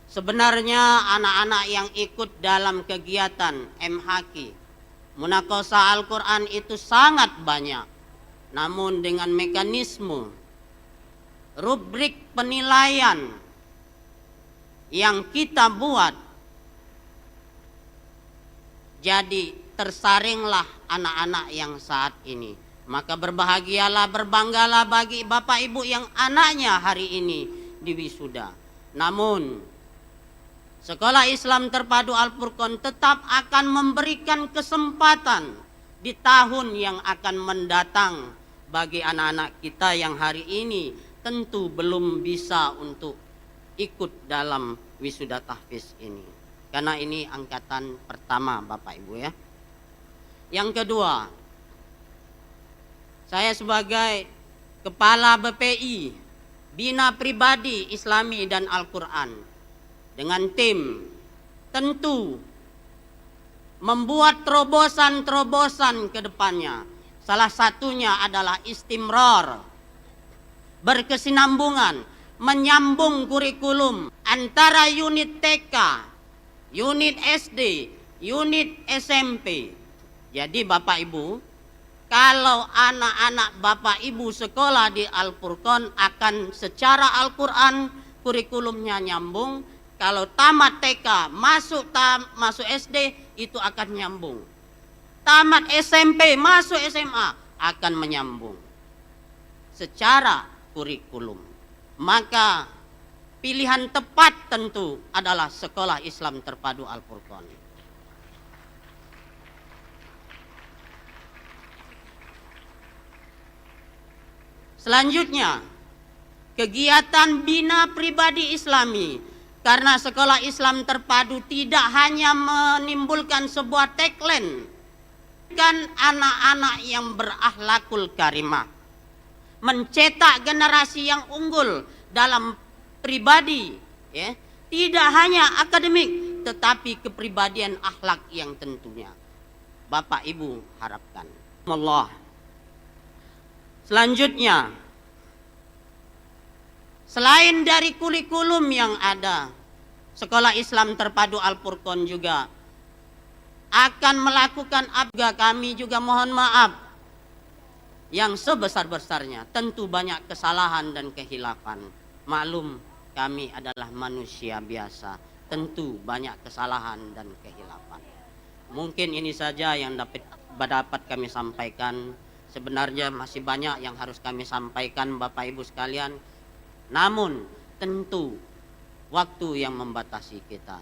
sebenarnya anak-anak yang ikut dalam kegiatan MHQ Munaqashah Al-Quran itu sangat banyak, namun dengan mekanisme rubrik penilaian yang kita buat Jadi tersaringlah anak-anak yang saat ini. Maka berbahagialah, berbanggalah bagi Bapak Ibu yang anaknya hari ini diwisuda. Namun Sekolah Islam Terpadu Al-Furqon tetap akan memberikan kesempatan di tahun yang akan mendatang bagi anak-anak kita yang hari ini tentu belum bisa untuk ikut dalam wisuda tahfiz ini. Karena ini angkatan pertama Bapak Ibu ya. Yang kedua, saya sebagai Kepala BPI, Bina Pribadi Islami dan Al-Quran, dengan tim tentu membuat terobosan-terobosan ke depannya. Salah satunya adalah istimrar, berkesinambungan, menyambung kurikulum antara unit TK, unit SD, unit SMP. Jadi Bapak Ibu, kalau anak-anak Bapak Ibu sekolah di Al-Furqon akan secara Al-Quran kurikulumnya nyambung. Kalau tamat TK masuk SD itu akan nyambung. Tamat SMP masuk SMA akan menyambung secara kurikulum. Maka pilihan tepat tentu adalah Sekolah Islam Terpadu Al-Furqon. Selanjutnya, kegiatan bina pribadi Islami. Karena Sekolah Islam Terpadu tidak hanya menimbulkan sebuah tagline, kan anak-anak yang berakhlakul karimah, mencetak generasi yang unggul dalam pribadi, ya, tidak hanya akademik, tetapi kepribadian akhlak yang tentunya Bapak Ibu harapkan. Allah. Selanjutnya, selain dari kurikulum yang ada, Sekolah Islam Terpadu Al-Furqon juga akan melakukan abga. Kami juga mohon maaf yang sebesar-besarnya. Tentu banyak kesalahan dan kehilafan. Maklum, kami adalah manusia biasa. Tentu banyak kesalahan dan kehilafan. Mungkin ini saja yang dapat kami sampaikan. Sebenarnya masih banyak yang harus kami sampaikan Bapak Ibu sekalian. Namun tentu waktu yang membatasi kita.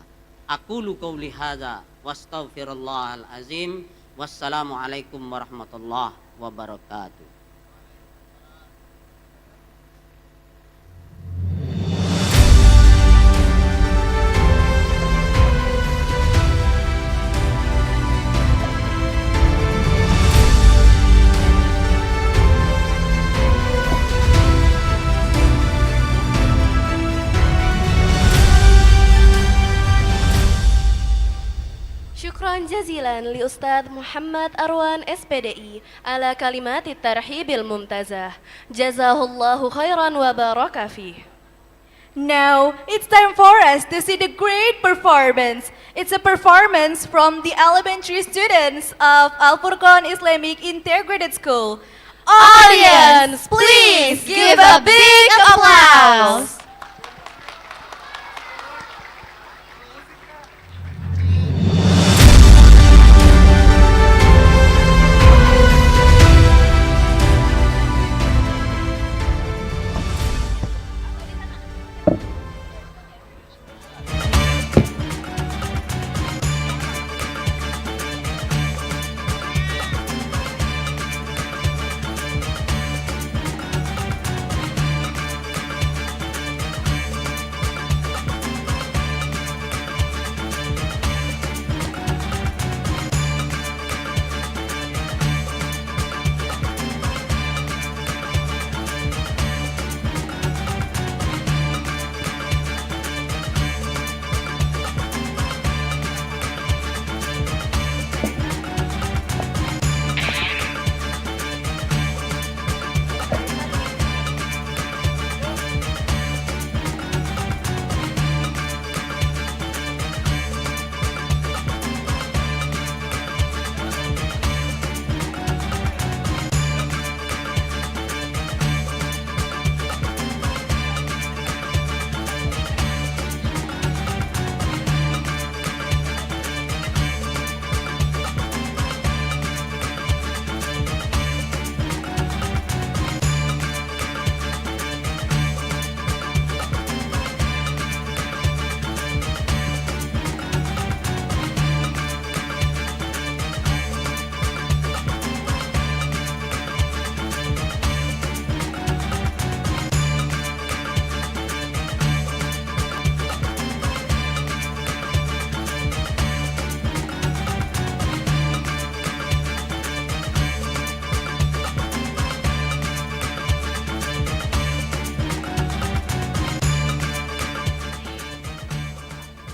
Aqulu qauli hadza wastaghfirullahal azim. Wassalamualaikum warahmatullahi wabarakatuh. Syukran jazilan li Ustadz Muhammad Arwan SPDI ala kalimat tarhibil mumtazah. Jazahullahu khairan wa baraka fih. Now, it's time for us to see the great performance. It's a performance from the elementary students of Al-Furqon Islamic Integrated School. Audience, please give a big applause.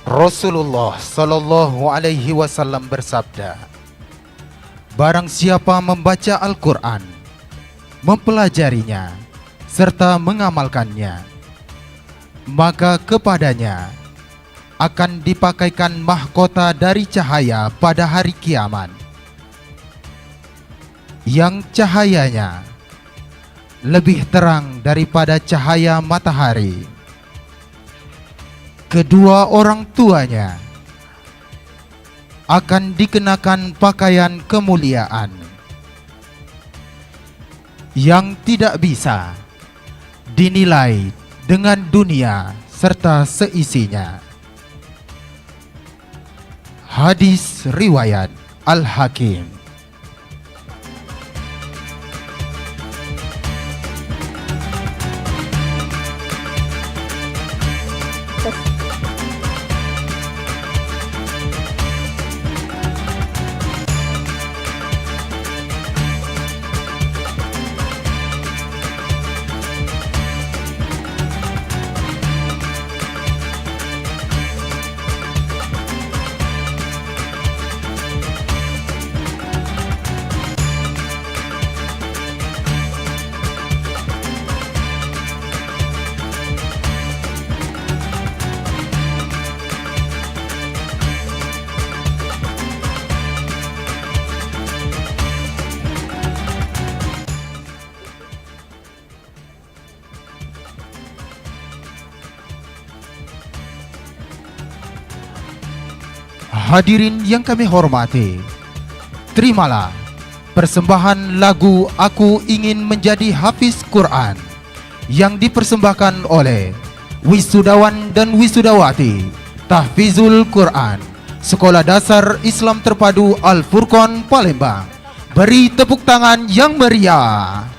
Rasulullah Sallallahu Alaihi Wasallam bersabda, barang siapa membaca Al-Quran, mempelajarinya, serta mengamalkannya, maka kepadanya akan dipakaikan mahkota dari cahaya pada hari kiamat, yang cahayanya lebih terang daripada cahaya matahari. Kedua orang tuanya akan dikenakan pakaian kemuliaan yang tidak bisa dinilai dengan dunia serta seisinya. Hadis riwayat Al-Hakim. Hadirin yang kami hormati, terimalah persembahan lagu Aku Ingin Menjadi Hafiz Quran yang dipersembahkan oleh wisudawan dan wisudawati Tahfizul Quran Sekolah Dasar Islam Terpadu Al-Furqon Palembang. Beri tepuk tangan yang meriah.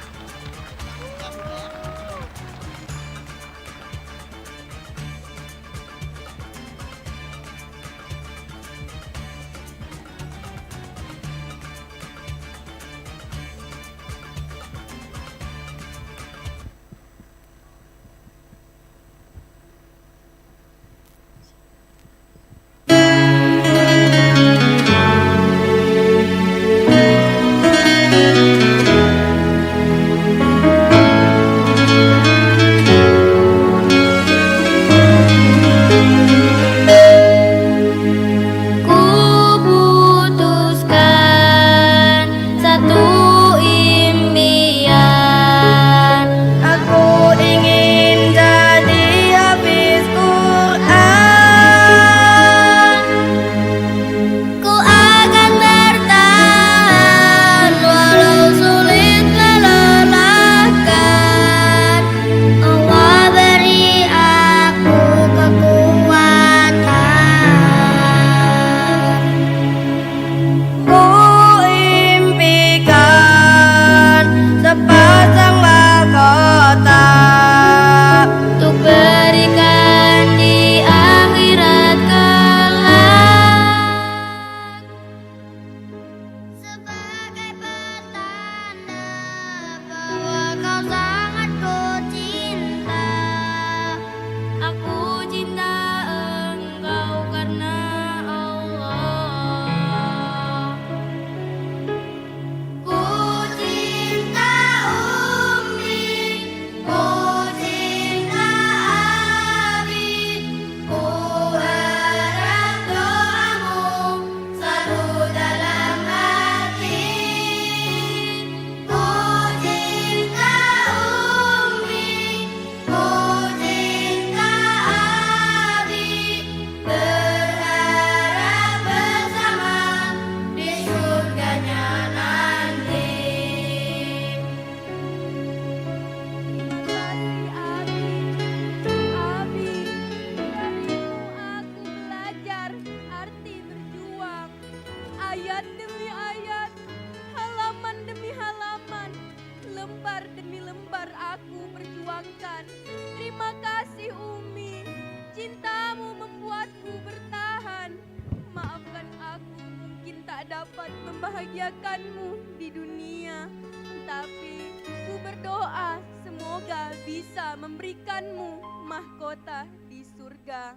dapat membahagiakanmu di dunia, tapi ku berdoa semoga bisa memberikanmu mahkota di surga.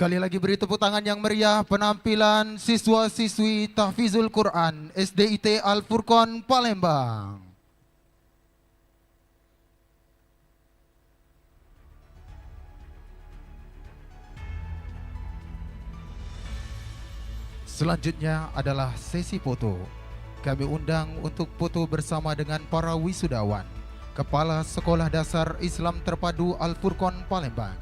Sekali lagi beri tepuk tangan yang meriah penampilan siswa-siswi Tahfizul Quran SDIT Al-Furqon Palembang. Selanjutnya adalah sesi foto. Kami undang untuk foto bersama dengan para wisudawan, Kepala Sekolah Dasar Islam Terpadu Al-Furqon Palembang,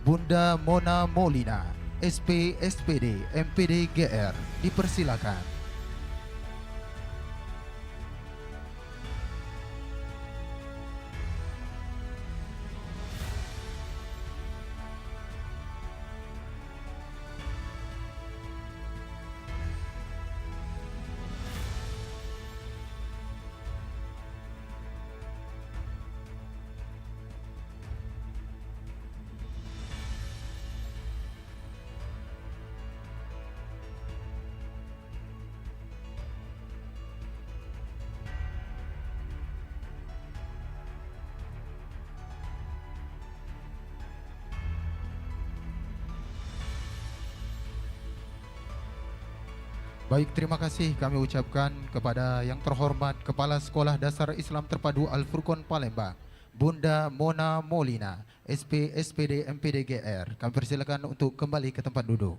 Bunda Mona Molina, SP, SPD, MPD, GR, dipersilakan. Baik, terima kasih kami ucapkan kepada yang terhormat Kepala Sekolah Dasar Islam Terpadu Al-Furqon Palembang, Bunda Mona Molina, SP, SPD, MPD, GR. Kami persilakan untuk kembali ke tempat duduk.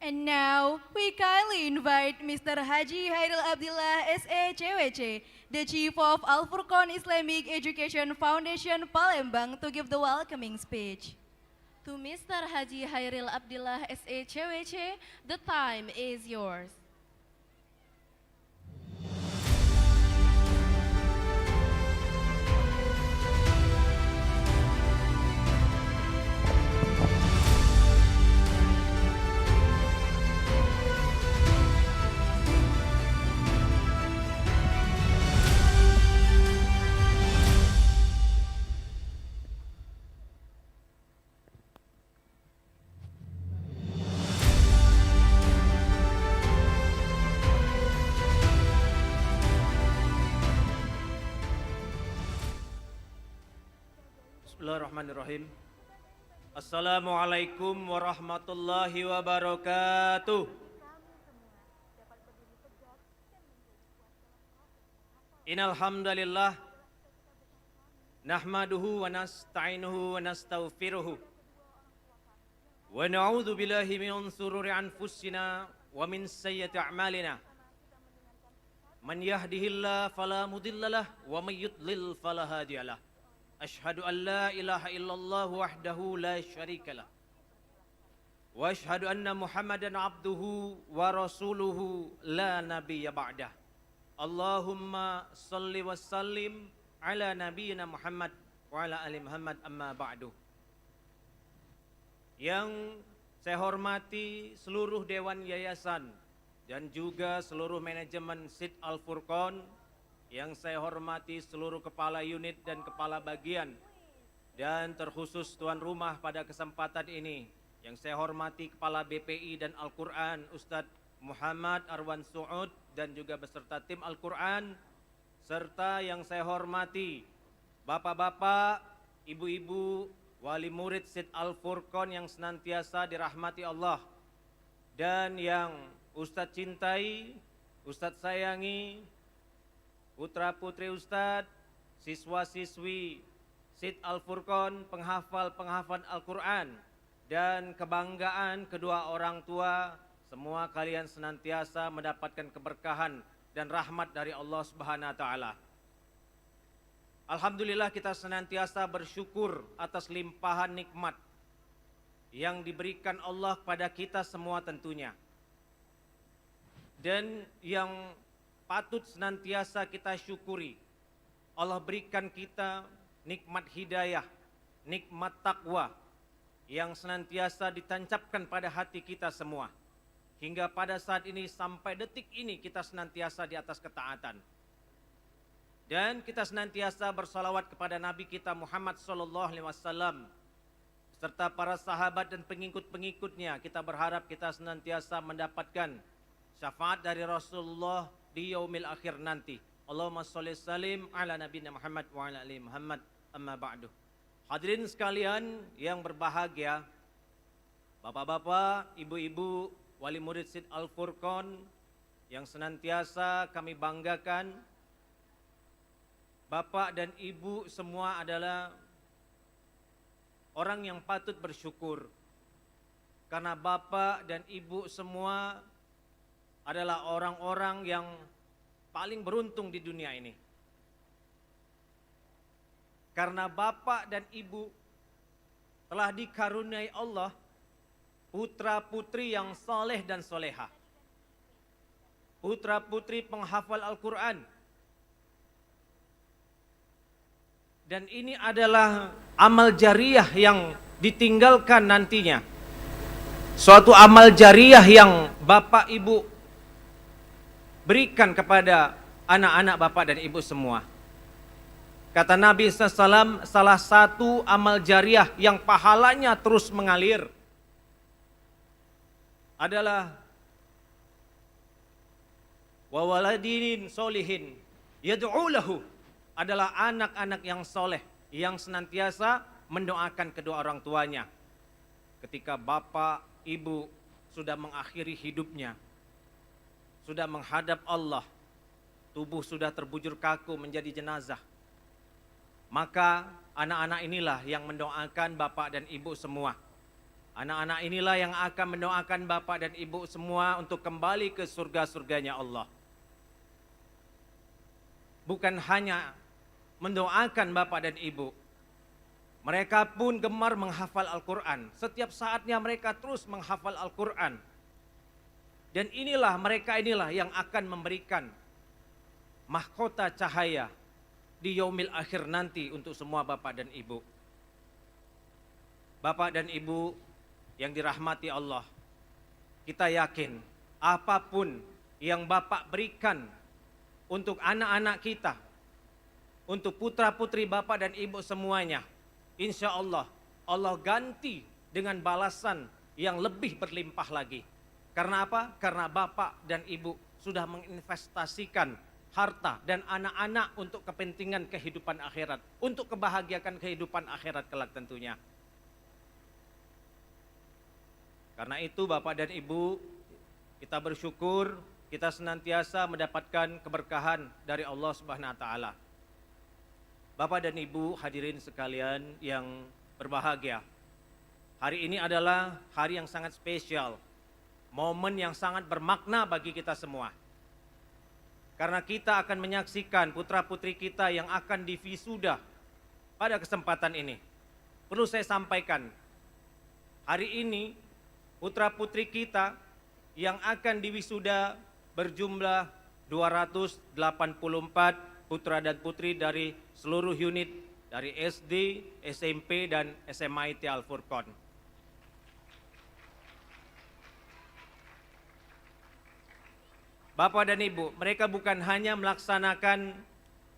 And now, we kindly invite Mr. Haji Hairil Abdillah SECWC, the Chief of Al-Furqan Islamic Education Foundation Palembang, to give the welcoming speech. To Mr. Haji Hairil Abdillah SECWC, the time is yours. Bismillahirrahmanirrahim. Assalamualaikum warahmatullahi wabarakatuh. Innal hamdalillah nahmaduhu wa nasta'inuhu wa nastaghfiruhu wa na'udzu billahi min shururi anfusina wa min sayyiati a'malina. Man yahdihillahu fala mudhillalah wa may yudlil fala hadiyalah. Ashhadu an la ilaha illallah wahdahu la syarikalah wa ashhadu anna Muhammadan abduhu wa rasuluhu la nabiyya ba'dah. Allahumma salli wa sallim ala nabiyyina Muhammad wa ala ali Muhammad, amma ba'du. Yang saya hormati seluruh dewan yayasan dan juga seluruh manajemen SID Al-Furqan, yang saya hormati seluruh kepala unit dan kepala bagian, dan terkhusus tuan rumah pada kesempatan ini, yang saya hormati Kepala BPI dan Al-Quran Ustadz Muhammad Arwan Suud dan juga beserta tim Al-Quran, serta yang saya hormati bapak-bapak, ibu-ibu, wali murid SID Al-Furqan yang senantiasa dirahmati Allah, dan yang Ustadz cintai, Ustadz sayangi, putra-putri Ustadz, siswa-siswi SID Al-Furqan, penghafal-penghafal Al-Quran, dan kebanggaan kedua orang tua, semua kalian senantiasa mendapatkan keberkahan dan rahmat dari Allah Subhanahu wa Ta'ala. Alhamdulillah, kita senantiasa bersyukur atas limpahan nikmat yang diberikan Allah kepada kita semua tentunya, dan yang patut senantiasa kita syukuri. Allah berikan kita nikmat hidayah, nikmat takwa yang senantiasa ditancapkan pada hati kita semua. Hingga pada saat ini sampai detik ini kita senantiasa di atas ketaatan. Dan kita senantiasa bersalawat kepada Nabi kita Muhammad SAW serta para sahabat dan pengikut-pengikutnya. Kita berharap kita senantiasa mendapatkan syafaat dari Rasulullah di yaumil akhir nanti. Allahumma sholli salim ala nabiyina Muhammad wa ala ali Muhammad, amma ba'du. Hadirin sekalian yang berbahagia, bapak-bapak, ibu-ibu, wali murid SID Al-Furqan yang senantiasa kami banggakan, bapak dan ibu semua adalah orang yang patut bersyukur, karena bapak dan ibu semua adalah orang-orang yang paling beruntung di dunia ini. Karena bapak dan ibu telah dikaruniai Allah putra-putri yang soleh dan soleha, putra-putri penghafal Al-Quran. Dan ini adalah amal jariah yang ditinggalkan nantinya, suatu amal jariah yang bapak ibu berikan kepada anak-anak bapak dan ibu semua. Kata Nabi SAW, salah satu amal jariah yang pahalanya terus mengalir adalah wawaladinin solihin yad'u lahu, adalah anak-anak yang soleh yang senantiasa mendoakan kedua orang tuanya ketika bapak ibu sudah mengakhiri hidupnya, sudah menghadap Allah, tubuh sudah terbujur kaku menjadi jenazah. Maka anak-anak inilah yang mendoakan bapak dan ibu semua. Anak-anak inilah yang akan mendoakan Bapak dan Ibu semua untuk kembali ke surga-surganya Allah. Bukan hanya mendoakan Bapak dan Ibu, mereka pun gemar menghafal Al-Quran. Setiap saatnya mereka terus menghafal Al-Quran. Dan mereka inilah yang akan memberikan mahkota cahaya di yaumil akhir nanti untuk semua Bapak dan Ibu. Bapak dan Ibu yang dirahmati Allah, kita yakin apapun yang Bapak berikan untuk anak-anak kita, untuk putra-putri Bapak dan Ibu semuanya, insya Allah, Allah ganti dengan balasan yang lebih berlimpah lagi. Karena apa? Karena Bapak dan Ibu sudah menginvestasikan harta dan anak-anak untuk kepentingan kehidupan akhirat, untuk kebahagiaan kehidupan akhirat kelak tentunya. Karena itu Bapak dan Ibu, kita bersyukur kita senantiasa mendapatkan keberkahan dari Allah Subhanahu wa taala. Bapak dan Ibu hadirin sekalian yang berbahagia. Hari ini adalah hari yang sangat spesial, momen yang sangat bermakna bagi kita semua. Karena kita akan menyaksikan putra-putri kita yang akan divisuda pada kesempatan ini. Perlu saya sampaikan, hari ini putra-putri kita yang akan diwisuda berjumlah 284 putra dan putri dari seluruh unit dari SD, SMP, dan SMA IT Al-Furqon. Bapak dan Ibu, mereka bukan hanya melaksanakan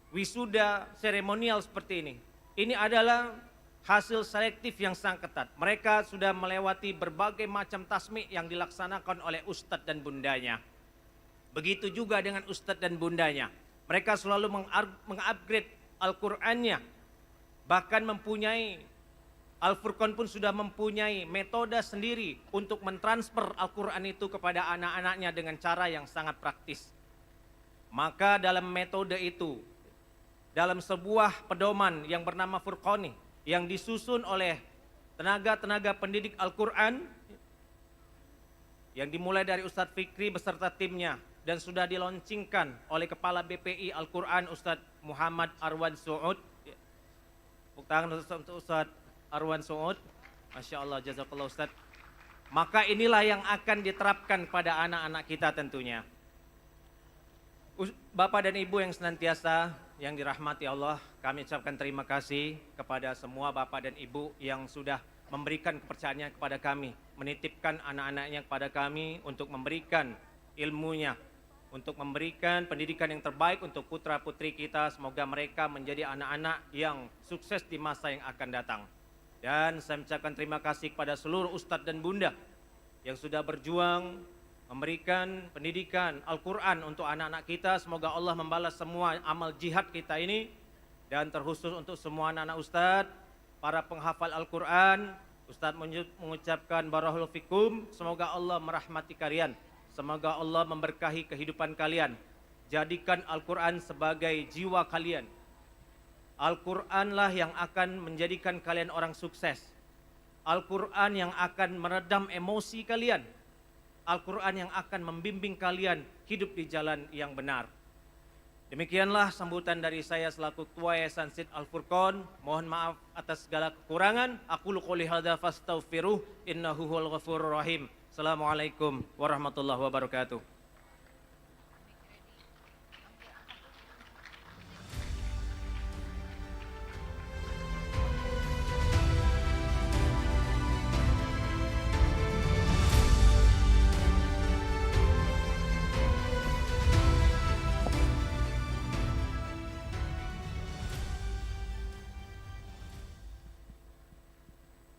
wisuda seremonial seperti ini. Ini adalah hasil selektif yang sangat ketat. Mereka sudah melewati berbagai macam tasmik yang dilaksanakan oleh ustadz dan bundanya. Begitu juga dengan ustadz dan bundanya. Mereka selalu mengupgrade Al-Qur'annya. Bahkan mempunyai, Al-Furqon pun sudah mempunyai metode sendiri untuk mentransfer Al-Qur'an itu kepada anak-anaknya dengan cara yang sangat praktis. Maka dalam metode itu, dalam sebuah pedoman yang bernama Furqoni, yang disusun oleh tenaga-tenaga pendidik Al-Quran, yang dimulai dari Ustadz Fikri beserta timnya, dan sudah dilaunchingkan oleh Kepala BPI Al-Quran Ustadz Muhammad Arwan Suud. Tepuk tangan untuk Ustadz Arwan Suud. Masya Allah, jazakallah Ustadz. Maka inilah yang akan diterapkan pada anak-anak kita tentunya. Bapak dan Ibu yang senantiasa yang dirahmati Allah, kami ucapkan terima kasih kepada semua Bapak dan Ibu yang sudah memberikan kepercayaannya kepada kami, menitipkan anak-anaknya kepada kami untuk memberikan ilmunya, untuk memberikan pendidikan yang terbaik untuk putra-putri kita. Semoga mereka menjadi anak-anak yang sukses di masa yang akan datang. Dan saya ucapkan terima kasih kepada seluruh ustadz dan bunda yang sudah berjuang memberikan pendidikan Al-Quran untuk anak-anak kita. Semoga Allah membalas semua amal jihad kita ini. Dan terkhusus untuk semua anak-anak ustadz, para penghafal Al-Quran, ustadz mengucapkan barakallahu fikum. Semoga Allah merahmati kalian, semoga Allah memberkahi kehidupan kalian. Jadikan Al-Quran sebagai jiwa kalian. Al-Quranlah yang akan menjadikan kalian orang sukses. Al-Quran yang akan meredam emosi kalian. Al-Quran yang akan membimbing kalian hidup di jalan yang benar. Demikianlah sambutan dari saya selaku Ketua Yayasan Sid Al-Furqon. Mohon maaf atas segala kekurangan. Aqulu qouli hadza fastaghfiruh innahu huwal ghafurur rahim. Assalamualaikum warahmatullahi wabarakatuh.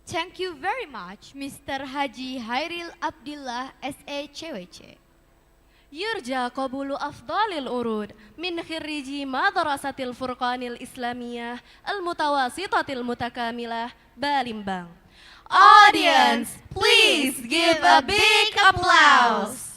Thank you very much, Mr. Haji Hairil Abdillah, SE CWC. Yurja qabulu afdalil urud min khirriji madrasatil furqanil islamiyah al-mutawasitatil mutakamilah Balimbang. Audience, please give a big applause.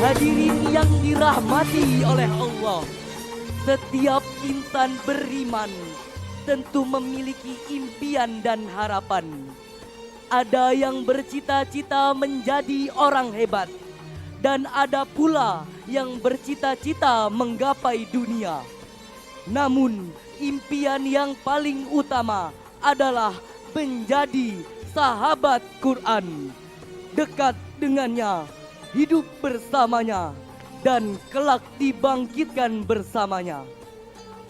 Hadirin yang dirahmati oleh Allah, setiap insan beriman tentu memiliki impian dan harapan. Ada yang bercita-cita menjadi orang hebat, dan ada pula yang bercita-cita menggapai dunia. Namun, impian yang paling utama adalah menjadi sahabat Quran, dekat dengannya, hidup bersamanya, dan kelak dibangkitkan bersamanya.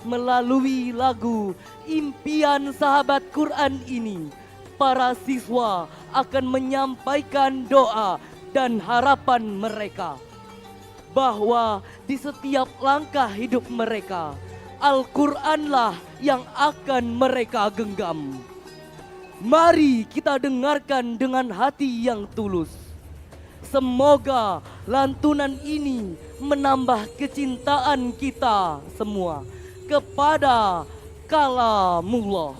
Melalui lagu Impian Sahabat Quran ini, para siswa akan menyampaikan doa dan harapan mereka bahwa di setiap langkah hidup mereka, Al-Quranlah yang akan mereka genggam. Mari kita dengarkan dengan hati yang tulus. Semoga lantunan ini menambah kecintaan kita semua kepada kalamullah.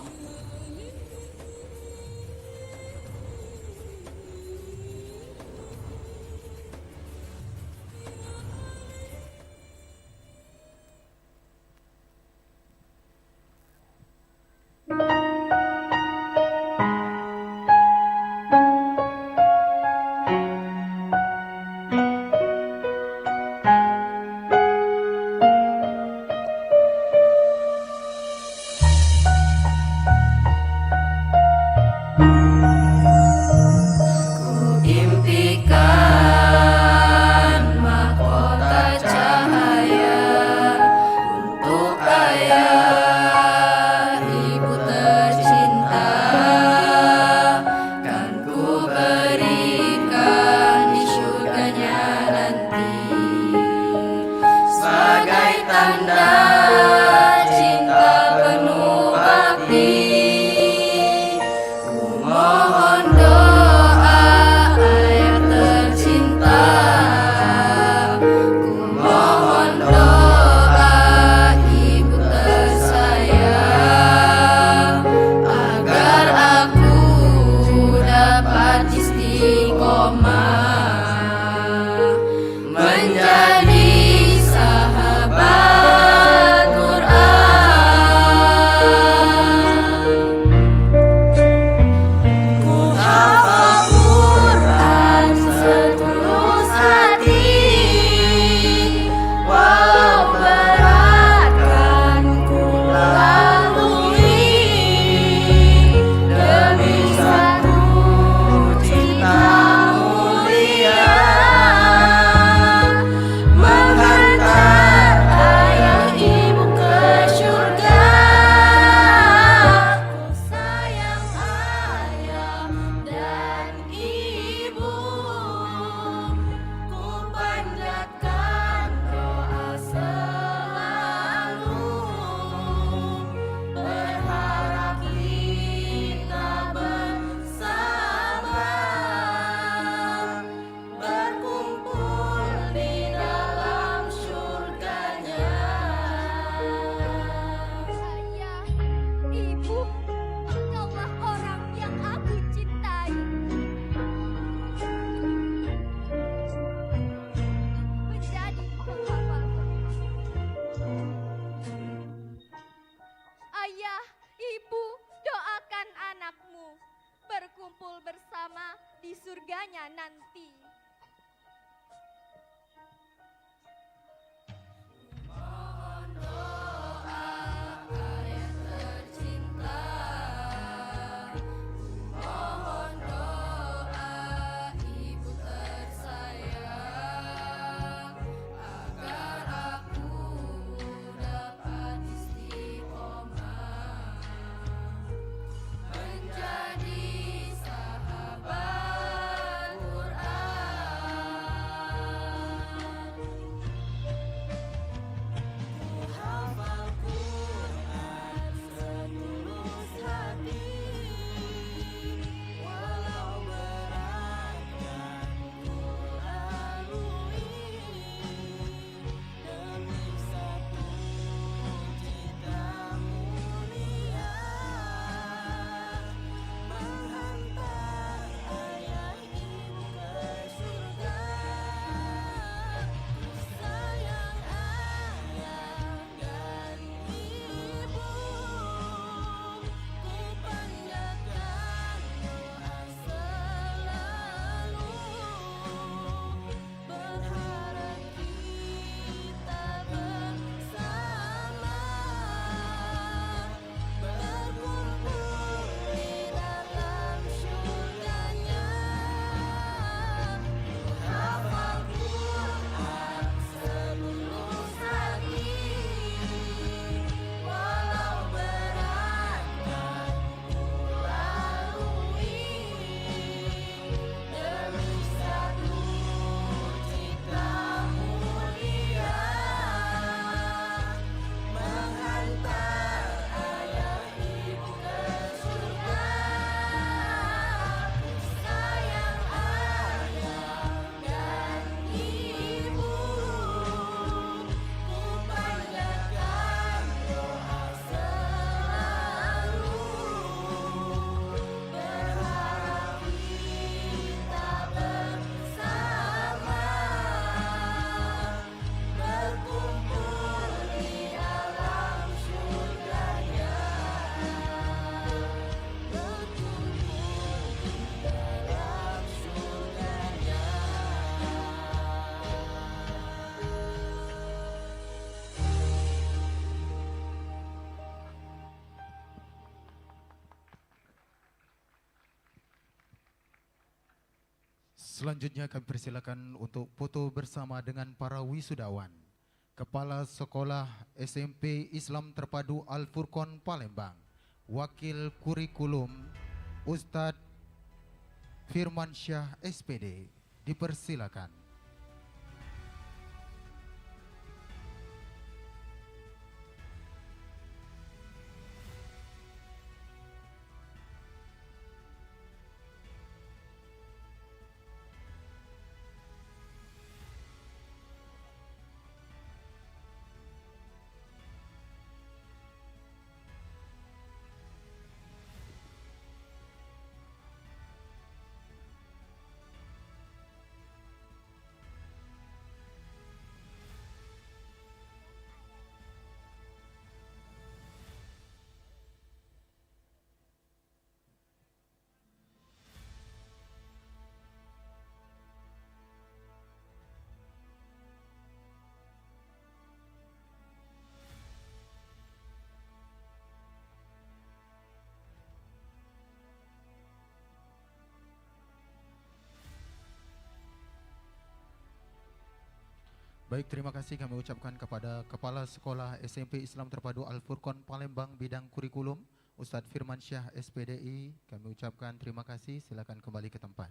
di surganya nanti. Menjadi sahabat Quran. Selanjutnya kami persilakan untuk foto bersama dengan para wisudawan. Kepala Sekolah SMP Islam Terpadu Al-Furqon Palembang, Wakil Kurikulum Ustadz Firmansyah SPD, dipersilakan. Baik, terima kasih kami ucapkan kepada Kepala Sekolah SMP Islam Terpadu Al-Furqon Palembang bidang kurikulum, Ustadz Firmansyah SPDI. Kami ucapkan terima kasih, silakan kembali ke tempat.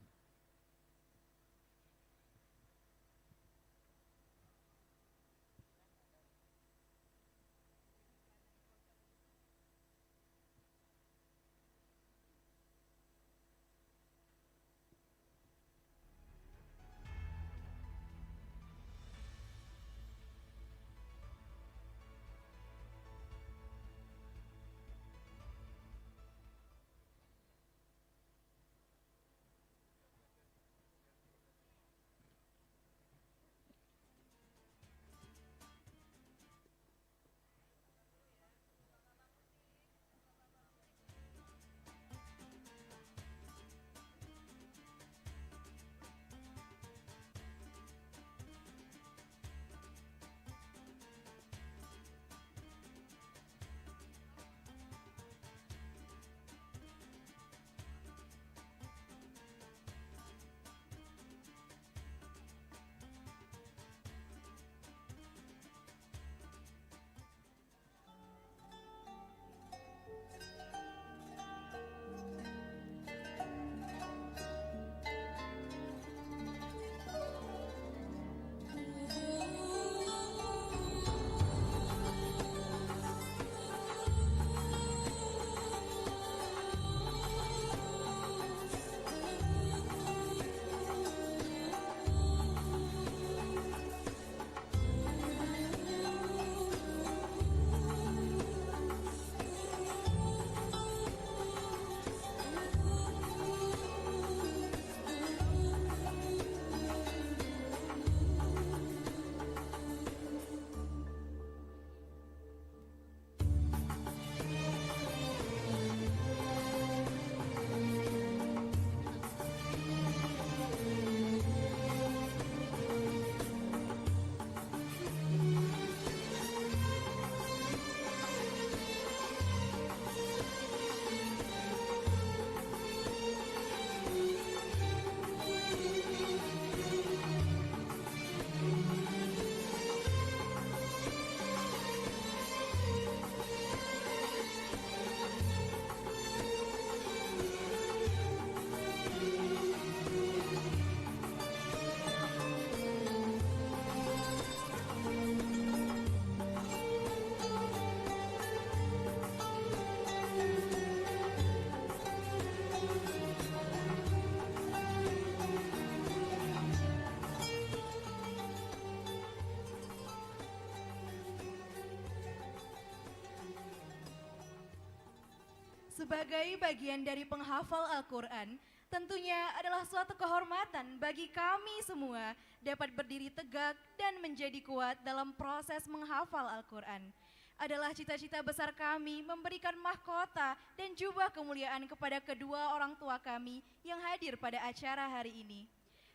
Sebagai bagian dari penghafal Al-Quran, tentunya adalah suatu kehormatan bagi kami semua dapat berdiri tegak dan menjadi kuat dalam proses menghafal Al-Quran. Adalah cita-cita besar kami memberikan mahkota dan jubah kemuliaan kepada kedua orang tua kami yang hadir pada acara hari ini.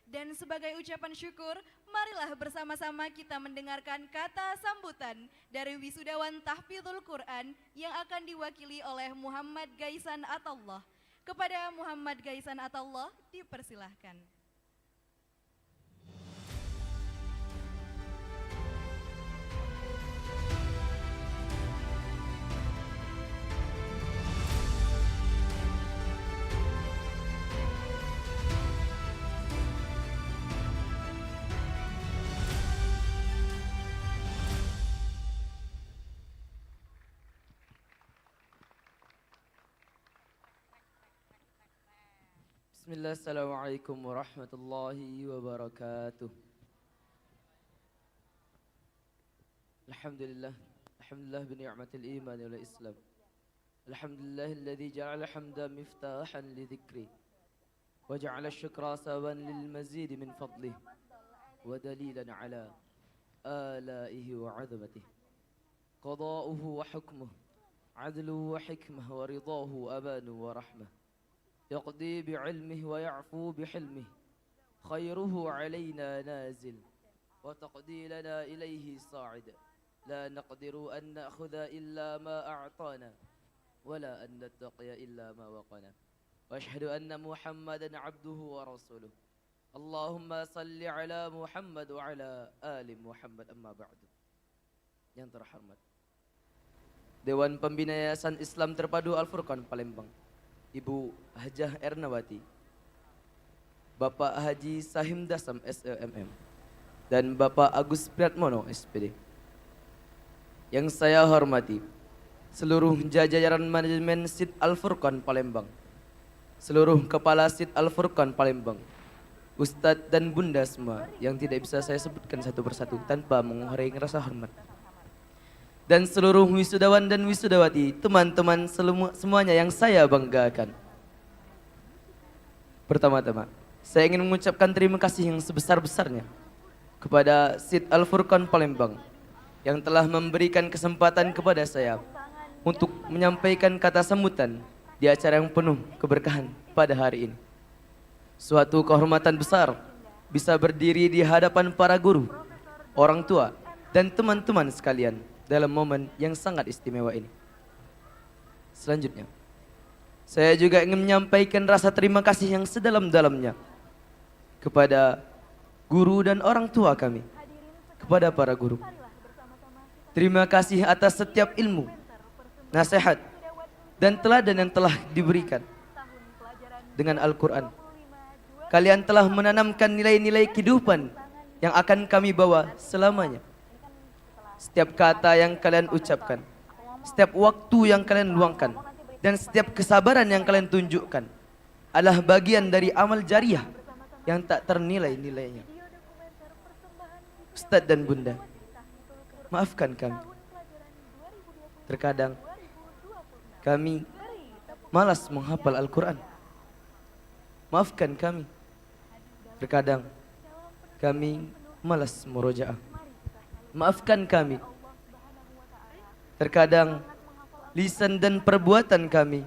Dan sebagai ucapan syukur, marilah bersama-sama kita mendengarkan kata sambutan dari wisudawan tahfidzul Quran yang akan diwakili oleh Muhammad Gaisan Atallah. Kepada Muhammad Gaisan Atallah dipersilahkan. Bismillah, assalamualaikum warahmatullahi wabarakatuh. Alhamdulillah, alhamdulillah bini'matil iman wal islam. Alhamdulillah alladhi ja'ala hamda miftahan li dhikri wa ja'ala syukra saban lil mazid min fadlih wa dalilan ala alaihi wa 'azamatihi. Qada'uhu wa hukmuhu, 'adluhu wa hikmah wa ridahu abanu wa rahmah. يقضي بعلمه ويعفو بحلمه خيره علينا نازل وتقضي لنا إليه صاعد لا نقدر أن نأخذ إلا ما أعطانا ولا أن نتقي إلا ما وقنا وأشهد أن محمدا عبده ورسوله اللهم صل على محمد وعلى آل محمد أما بعد. Yang terhormat Dewan Pembina Yayasan Islam Terpadu Al-Furqan Palembang, Ibu Hajah Ernawati, Bapak Haji Sahim Dasam SEMM, dan Bapak Agus Priatmono SPD. Yang saya hormati seluruh jajaran manajemen SID Al-Furqan Palembang, seluruh kepala SID Al-Furqan Palembang, Ustadz dan Bunda semua yang tidak bisa saya sebutkan satu persatu tanpa mengurangi rasa hormat, dan seluruh wisudawan dan wisudawati, teman-teman semuanya yang saya banggakan. Pertama-tama, saya ingin mengucapkan terima kasih yang sebesar-besarnya kepada SID Al-Furqan Palembang yang telah memberikan kesempatan kepada saya untuk menyampaikan kata sambutan di acara yang penuh keberkahan pada hari ini. Suatu kehormatan besar bisa berdiri di hadapan para guru, orang tua, dan teman-teman sekalian dalam momen yang sangat istimewa ini. Selanjutnya, saya juga ingin menyampaikan rasa terima kasih yang sedalam-dalamnya kepada guru dan orang tua kami, kepada para guru. Terima kasih atas setiap ilmu, nasihat, dan teladan yang telah diberikan dengan Al-Quran. Kalian telah menanamkan nilai-nilai kehidupan yang akan kami bawa selamanya. Setiap kata yang kalian ucapkan, setiap waktu yang kalian luangkan, dan setiap kesabaran yang kalian tunjukkan adalah bagian dari amal jariah yang tak ternilai-nilainya. Ustadz dan Bunda, maafkan kami. Terkadang kami malas menghafal Al-Quran. Maafkan kami. Terkadang kami malas murojaah. Maafkan kami. Terkadang lisan dan perbuatan kami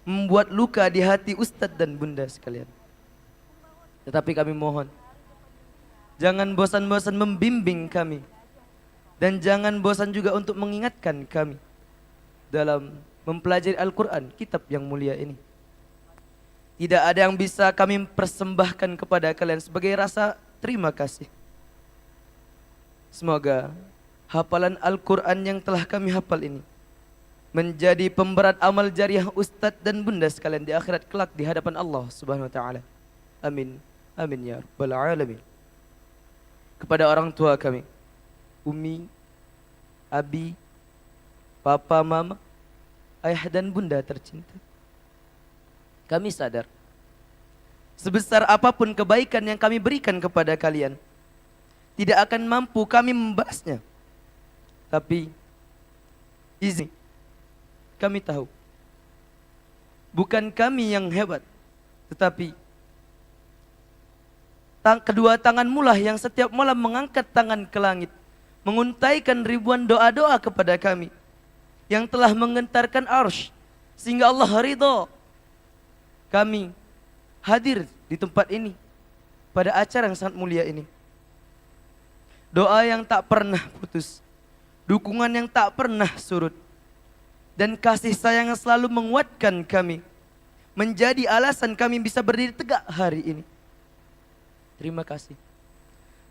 membuat luka di hati Ustadz dan Bunda sekalian. Tetapi kami mohon, jangan bosan-bosan membimbing kami, dan jangan bosan juga untuk mengingatkan kami dalam mempelajari Al-Quran, kitab yang mulia ini. Tidak ada yang bisa kami persembahkan kepada kalian sebagai rasa terima kasih. Semoga hafalan Al-Quran yang telah kami hafal ini menjadi pemberat amal jariah Ustadz dan Bunda sekalian di akhirat kelak di hadapan Allah Subhanahu wa taala. Amin. Amin ya rabbal alamin. Kepada orang tua kami, Umi, Abi, Papa, Mama, Ayah dan Bunda tercinta, kami sadar sebesar apapun kebaikan yang kami berikan kepada kalian, tidak akan mampu kami membalasnya. Tapi izin, kami tahu bukan kami yang hebat, tetapi kedua tanganmu lah yang setiap malam mengangkat tangan ke langit, menguntaikan ribuan doa-doa kepada kami, yang telah menggentarkan arsy sehingga Allah ridha kami hadir di tempat ini pada acara yang sangat mulia ini. Doa yang tak pernah putus, dukungan yang tak pernah surut, dan kasih sayang yang selalu menguatkan kami, menjadi alasan kami bisa berdiri tegak hari ini. Terima kasih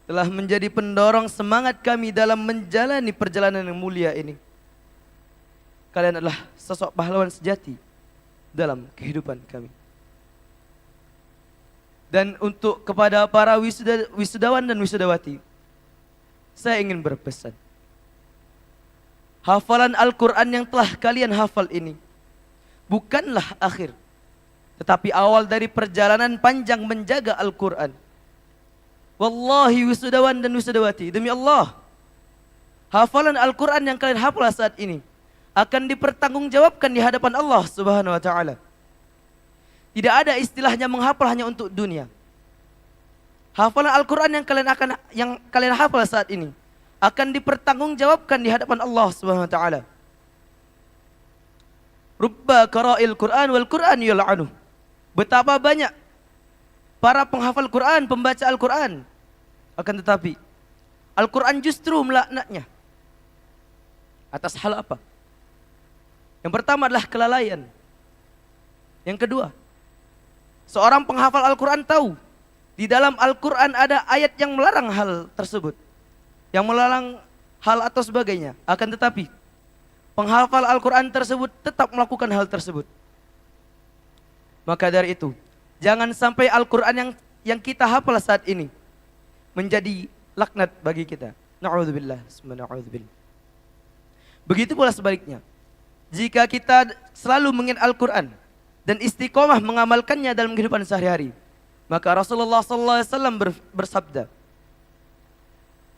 telah menjadi pendorong semangat kami dalam menjalani perjalanan yang mulia ini. Kalian adalah sosok pahlawan sejati dalam kehidupan kami. Dan untuk kepada para wisudawan dan wisudawati, saya ingin berpesan, hafalan Al-Quran yang telah kalian hafal ini bukanlah akhir, tetapi awal dari perjalanan panjang menjaga Al-Quran. Wallahi wisudawan dan wisudawati, demi Allah, hafalan Al-Quran yang kalian hafal saat ini akan dipertanggungjawabkan di hadapan Allah Subhanahu wa Ta'ala. Tidak ada istilahnya menghafal hanya untuk dunia. Hafalan Al-Quran yang kalian hafal saat ini akan dipertanggungjawabkan di hadapan Allah Subhanahu wa Ta'ala. Rubba qara'il Quran wal Quran yal'anu. Betapa banyak para penghafal Quran, pembaca Al-Quran, akan tetapi Al-Quran justru melaknatnya. Atas hal apa? Yang pertama adalah kelalaian. Yang kedua, seorang penghafal Al-Quran tahu di dalam Al-Quran ada ayat yang melarang hal tersebut, yang melarang hal atau sebagainya. Akan tetapi penghafal Al-Quran tersebut tetap melakukan hal tersebut. Maka dari itu, jangan sampai Al-Quran yang kita hafal saat ini menjadi laknat bagi kita. Na'udzubillah. Na'udzubillah. Begitu pula sebaliknya. Jika kita selalu mengingat Al-Quran dan istiqomah mengamalkannya dalam kehidupan sehari-hari, maka Rasulullah SAW bersabda,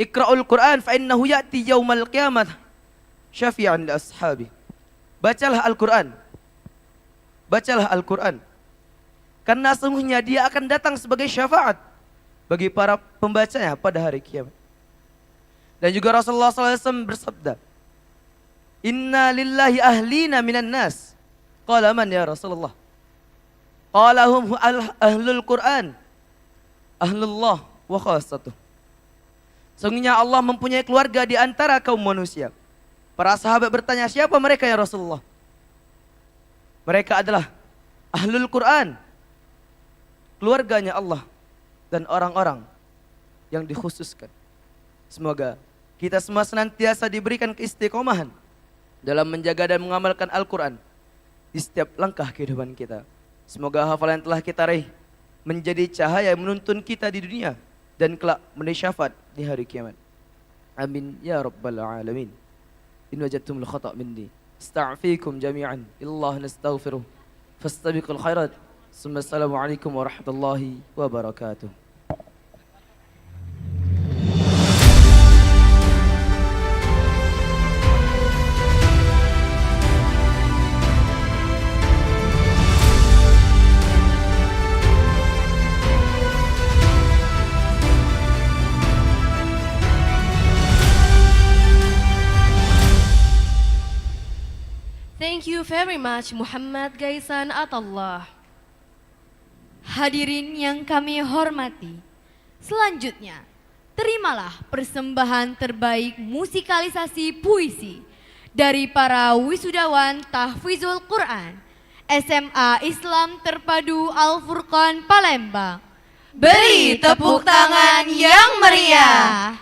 Iqra'ul Quran fa innahu ya'ti yaumal qiyamah syafi'an li ashabi. Bacalah Al-Quran. Bacalah Al-Quran. Karena sungguhnya dia akan datang sebagai syafaat bagi para pembacanya pada hari kiamat. Dan juga Rasulullah SAW bersabda, Inna lillahi ahlina minan nas. Qala man ya Rasulullah? Qala hum ahlul Quran, ahlullah wa khassatuh. Sungguhnya Allah mempunyai keluarga di antara kaum manusia. Para sahabat bertanya, siapa mereka ya Rasulullah? Mereka adalah ahlul Quran, keluarganya Allah dan orang-orang yang dikhususkan. Semoga kita semua senantiasa diberikan keistiqomahan dalam menjaga dan mengamalkan Al-Quran di setiap langkah kehidupan kita. Semoga hafalan yang telah kita raih menjadi cahaya yang menuntun kita di dunia dan kelak menjadi syafaat di hari kiamat. Amin ya rabbal alamin. In wajadtum al-khata' minni astaghfirukum jami'an illallah nastaghfiruh fastabiqul khairat. Assalamualaikum warahmatullahi wabarakatuh. Thank you very much Muhammad Gaisan Atallah. Hadirin yang kami hormati, selanjutnya terimalah persembahan terbaik musikalisasi puisi dari para wisudawan Tahfizul Quran SMA Islam Terpadu Al-Furqan Palembang. Beri tepuk tangan yang meriah.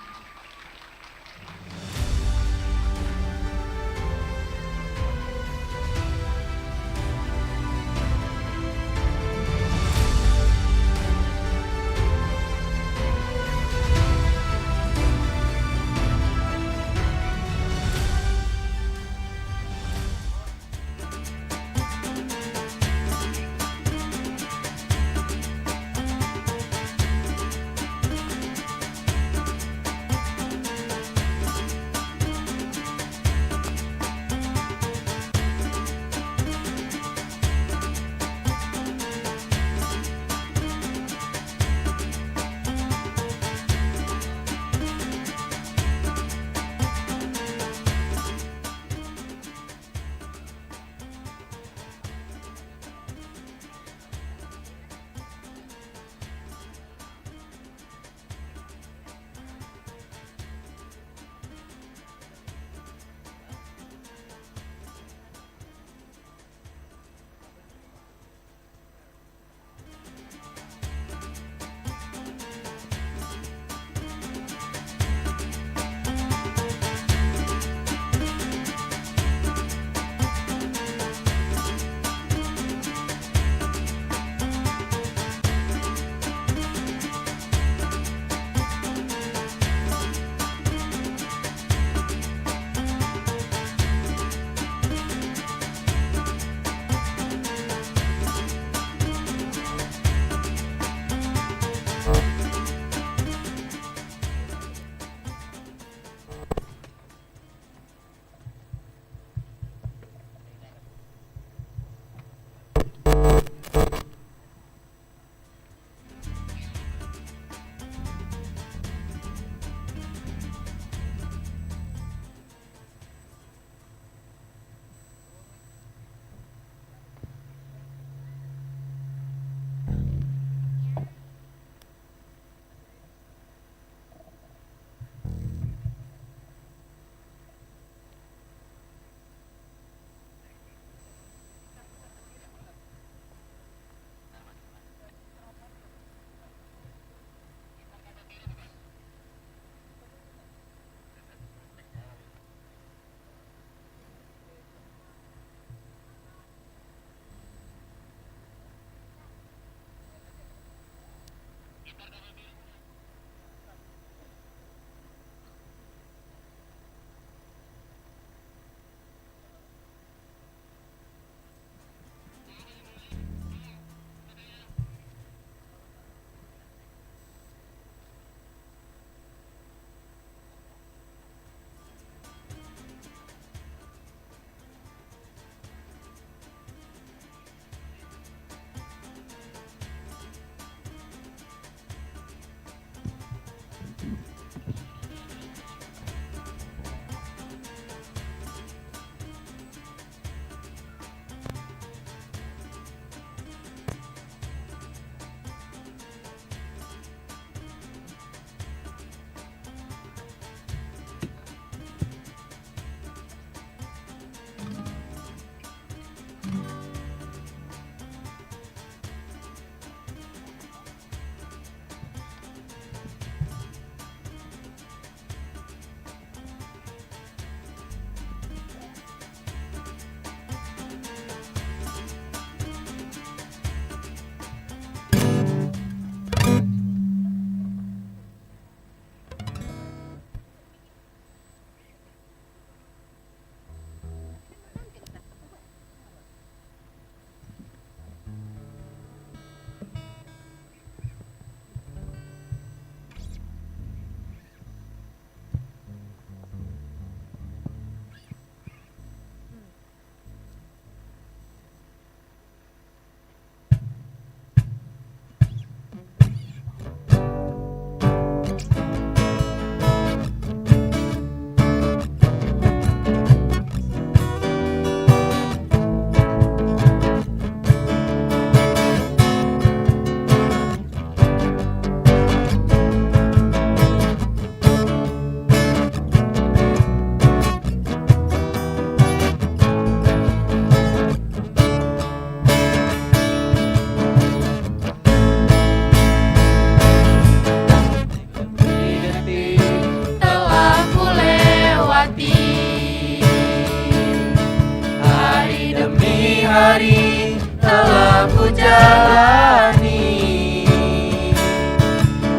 hari telah ku jalani.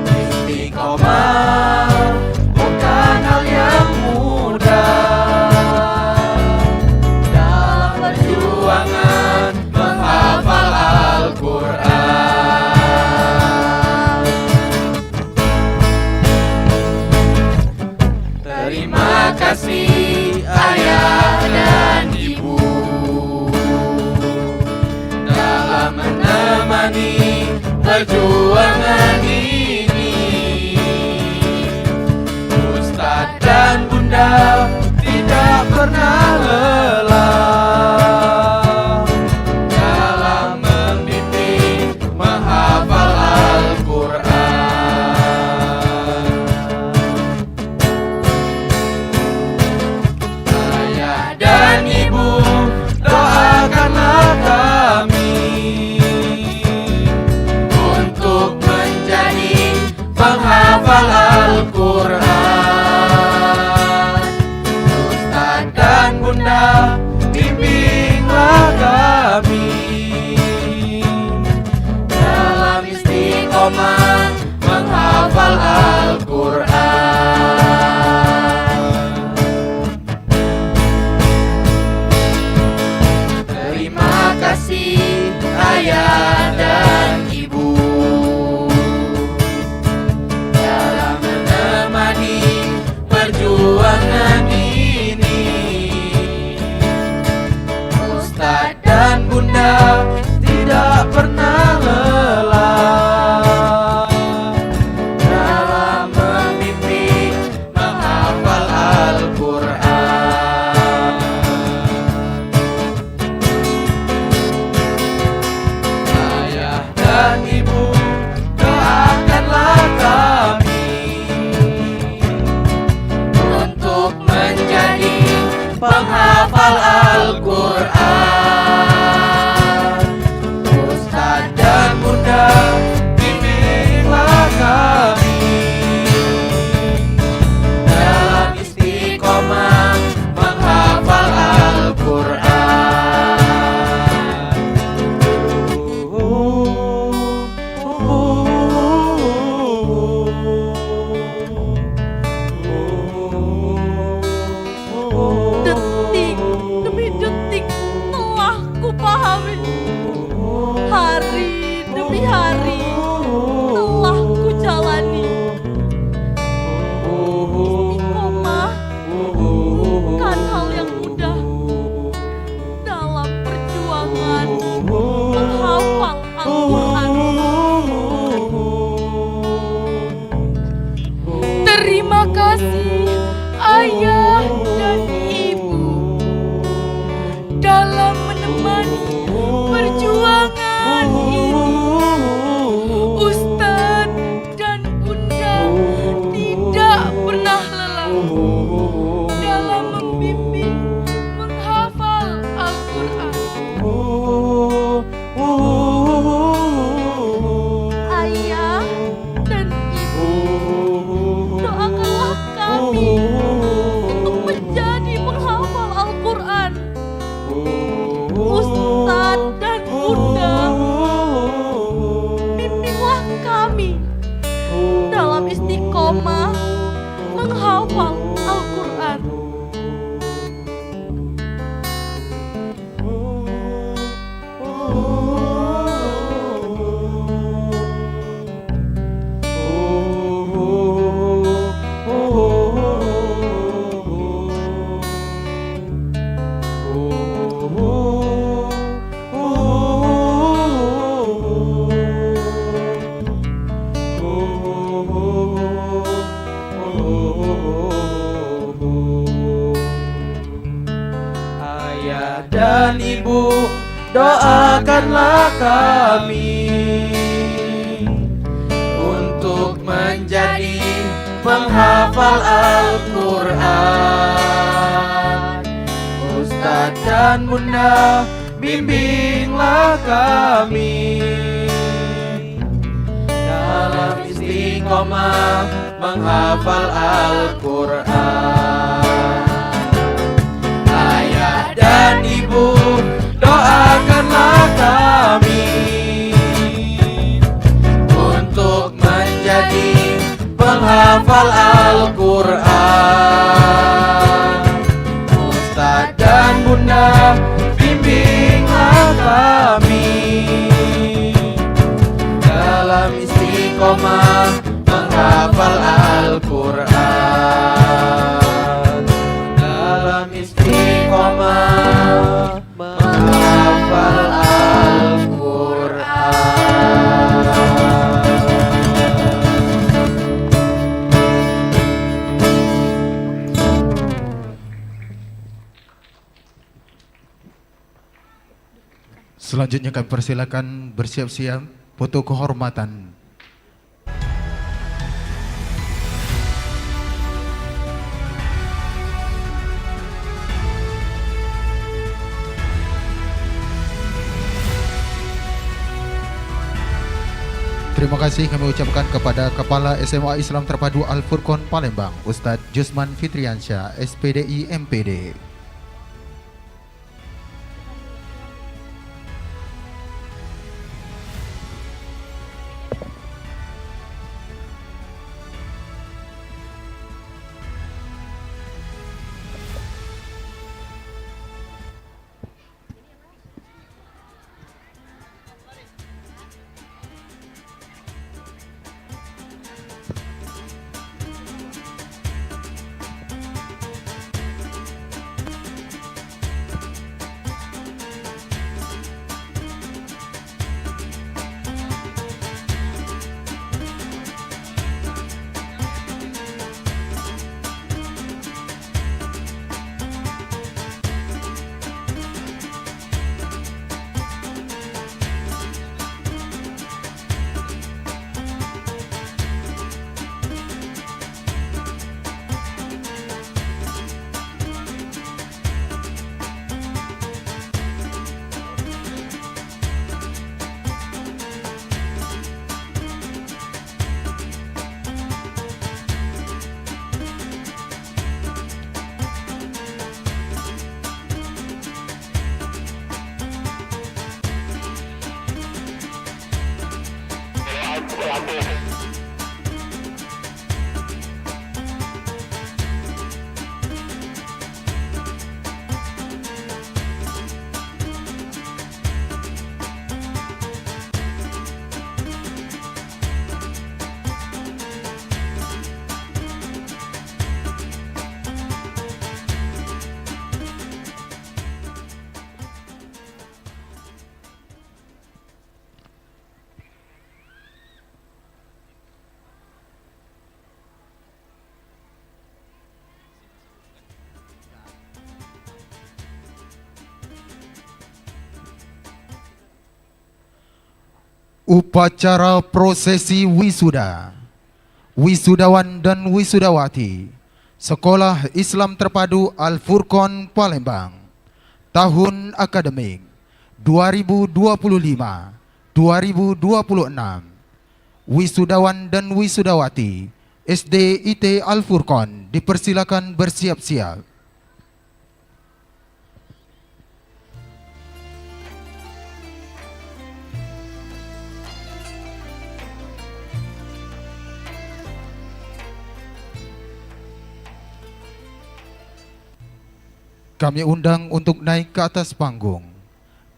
Istiqomah bukan hal yang mudah dalam perjuangan menghafal Al-Quran. Terima kasih ayah dan ibu dalam menemani perjuangan ini. Ustadz dan bunda tidak pernah lelah dalam membimbing menghafal Al-Quran. Ayah dan ibu, doakanlah kami untuk menjadi penghafal Al-Quran. Ustadz dan bunda, bimbinglah kami dalam istiqomah menghafal Al-Quran. Terima kasih ayah dan ibu dalam menemani perjuangan ini. Ustadz dan bunda tidak pernah lelah dalam membimbing menghafal Al-Quran. Ayah dan ibu, doakanlah kami untuk menjadi penghafal Al-Quran. Ustadz dan bunda, bimbinglah kami dalam istiqomah menghafal Al-Quran. Terima kasih ayah dan ibu dalam menemani perjuangan ini. Ustadz dan Bunda tidak pernah lelah dalam membimbing menghafal Al-Quran. Ayah dan ibu, doakanlah kami untuk menjadi penghafal Al-Quran. Ustadz dan Bunda, bimbinglah kami dalam istiqomah menghafal Al-Quran. Ayah dan ibu, doakanlah kami untuk menjadi penghafal Al-Quran. Ustadz dan Bunda, bimbinglah kami dalam istiqomah menghafal Al-Quran. Ayah dan ibu, doakanlah kami untuk menjadi penghafal Al-Quran. Ustadz dan Bunda, bimbinglah kami dalam istiqomah menghafal Al-Quran. Dalam istiqomah menghafal Al-Quran. Selanjutnya kami persilakan bersiap-siap foto kehormatan. Terima kasih kami ucapkan kepada Kepala SMA Islam Terpadu Al-Furqon Palembang, Ustadz Jusman Fitriansyah, SPDI MPD. Upacara prosesi wisuda. Wisudawan dan wisudawati Sekolah Islam Terpadu Al-Furqon Palembang, tahun akademik 2025-2026. Wisudawan dan wisudawati SDIT Al-Furqon dipersilakan bersiap-siap. Kami undang untuk naik ke atas panggung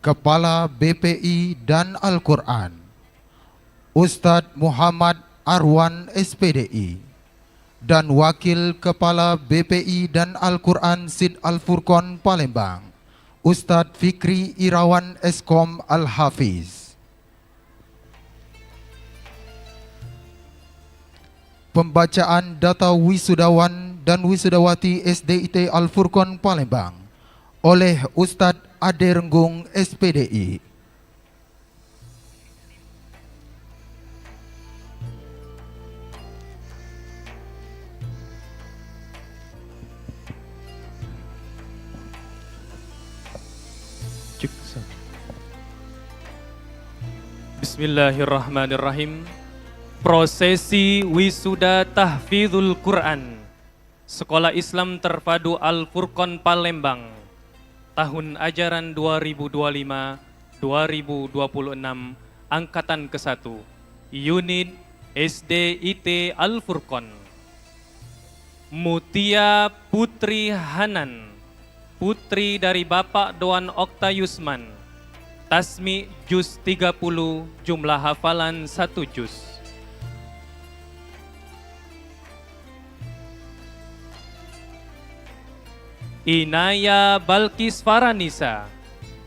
Kepala BPI dan Al-Quran, Ustadz Muhammad Arwan SPDI, dan Wakil Kepala BPI dan Al-Quran SID Al-Furqon Palembang, Ustadz Fikri Irawan Eskom Al-Hafiz. Pembacaan data wisudawan dan wisudawati SDIT Al-Furqon Palembang oleh Ustadz Ade Renggung SPDI. Bismillahirrahmanirrahim. Prosesi wisuda tahfidzul Quran Sekolah Islam Terpadu Al-Furqon Palembang, tahun ajaran 2025-2026, angkatan ke-1, unit SDIT Al-Furqon. Mutia Putri Hanan, putri dari Bapak Doan Okta Yusman, tasmi juz 30, jumlah hafalan 1 juz. Inaya Balkis Faranisa,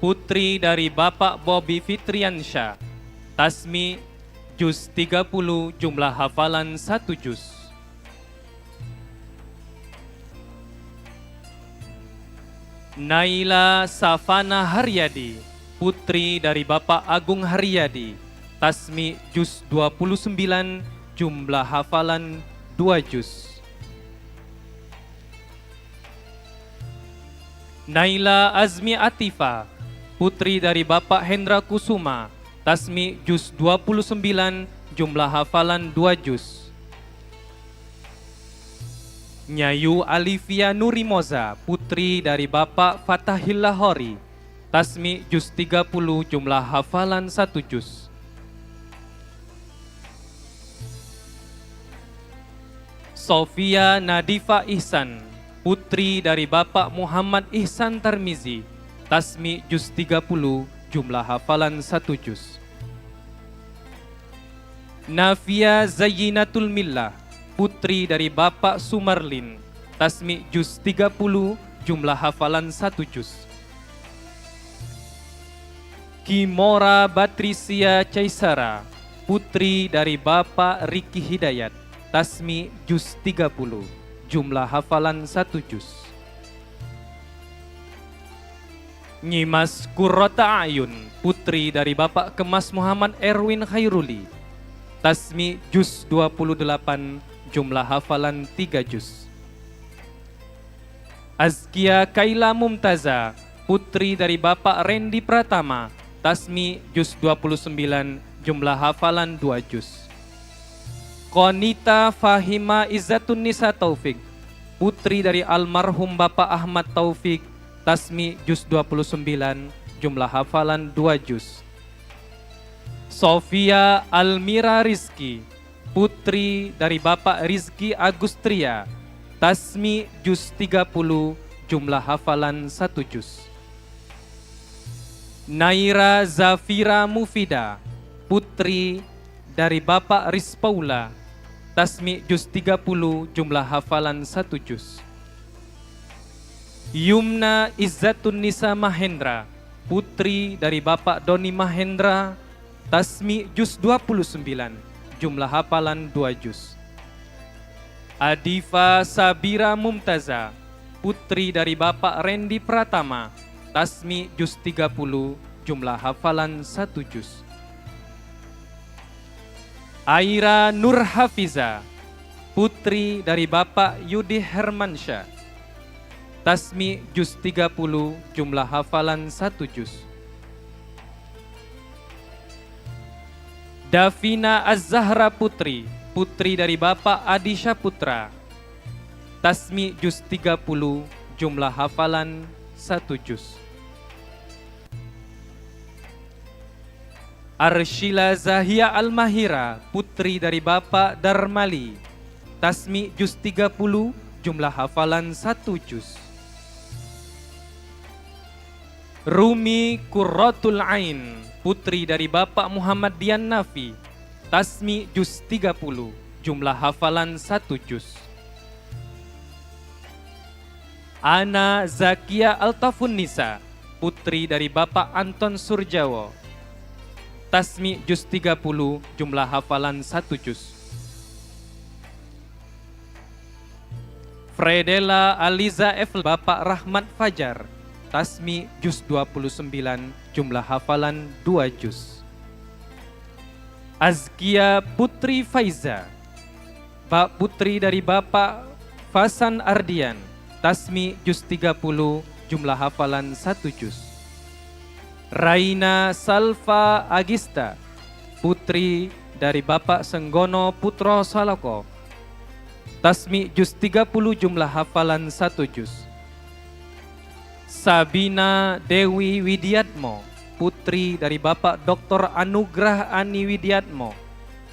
putri dari Bapak Bobi Fitriansyah, tasmi juz 30, jumlah hafalan 1 juz. Naila Safana Haryadi, putri dari Bapak Agung Haryadi, tasmi juz 29, jumlah hafalan 2 juz. Naila Azmi Atifa, putri dari Bapak Hendra Kusuma, tasmi juz 29, jumlah hafalan 2 juz. Nyayu Alivia Nurimoza, putri dari Bapak Fatahil Lahori, tasmi juz 30, jumlah hafalan 1 juz. Sofia Nadifa Ihsan, putri dari Bapak Muhammad Ihsan Tarmizi, tasmi juz 30, jumlah hafalan 1 juz. Nafia Zayyinatul Millah, putri dari Bapak Sumarlin, tasmi juz 30, jumlah hafalan 1 juz. Kimora Batrisia Caisara, putri dari Bapak Riki Hidayat, tasmi juz 30, jumlah hafalan 1 juz. Nyimas Qurrata Ayun, putri dari Bapak Kemas Muhammad Erwin Khairuli, tasmi juz 28, jumlah hafalan 3 juz. Azkia Kaila Mumtaza, putri dari Bapak Randy Pratama, tasmi juz 29, jumlah hafalan 2 juz. Konita Fahima Izzatun Nisa Taufik, putri dari almarhum Bapak Ahmad Taufik, tasmi juz 29, jumlah hafalan 2 juz. Sofia Almira Rizki, putri dari Bapak Rizki Agustria, tasmi juz 30, jumlah hafalan 1 juz. Naira Zafira Mufida, putri dari Bapak Rizpaula, tasmi juz 30, jumlah hafalan 1 juz. Yumna Izzatun Nisa Mahendra, putri dari Bapak Doni Mahendra, tasmi juz 29, jumlah hafalan 2 juz. Adifa Sabira Mumtaza, putri dari Bapak Randy Pratama, tasmi juz 30, jumlah hafalan 1 juz. Aira Nur Hafiza, putri dari Bapak Yudi Hermansyah. Tasmi juz 30, jumlah hafalan 1 juz. Davina Az-Zahra putri, putri dari Bapak Adi Syaputra. Tasmi juz 30, jumlah hafalan 1 juz. Arshila Zahia Al-Mahira, putri dari Bapak Darmali. Tasmi juz 30, jumlah hafalan 1 juz. Rumi Qurratul Ain, putri dari Bapak Muhammad Dian Nafi. Tasmi juz 30, jumlah hafalan 1 juz. Ana Zakia Altafun Nisa, putri dari Bapak Anton Surjawo. Tasmi juz 30, jumlah hafalan 1 juz. Fredela Aliza F. Bapak Rahmat Fajar. Tasmi juz 29, jumlah hafalan 2 juz. Azkia Putri Faiza, putri dari Bapak Fasan Ardian. Tasmi juz 30, jumlah hafalan 1 juz. Raina Salva Agista, putri dari Bapak Senggono Putro Saloko. Tasmi juz 30, jumlah hafalan 1 juz. Sabina Dewi Widiatmo, putri dari Bapak Dr. Anugrah Ani Widiatmo.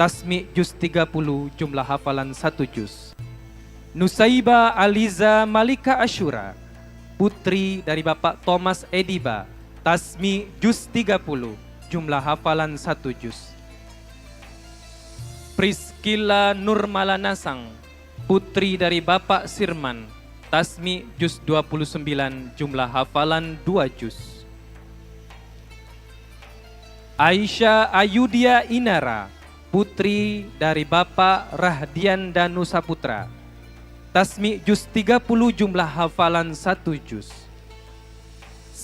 Tasmi juz 30, jumlah hafalan 1 juz. Nusaiba Aliza Malika Asyura, putri dari Bapak Thomas Ediba. Tasmi juz 30, jumlah hafalan 1 juz. Priscilla Nurmala Nasang, putri dari Bapak Sirman. Tasmi juz 29, jumlah hafalan 2 juz. Aisyah Ayudia Inara, putri dari Bapak Rahdian Danu Saputra. Tasmi juz 30, jumlah hafalan 1 juz.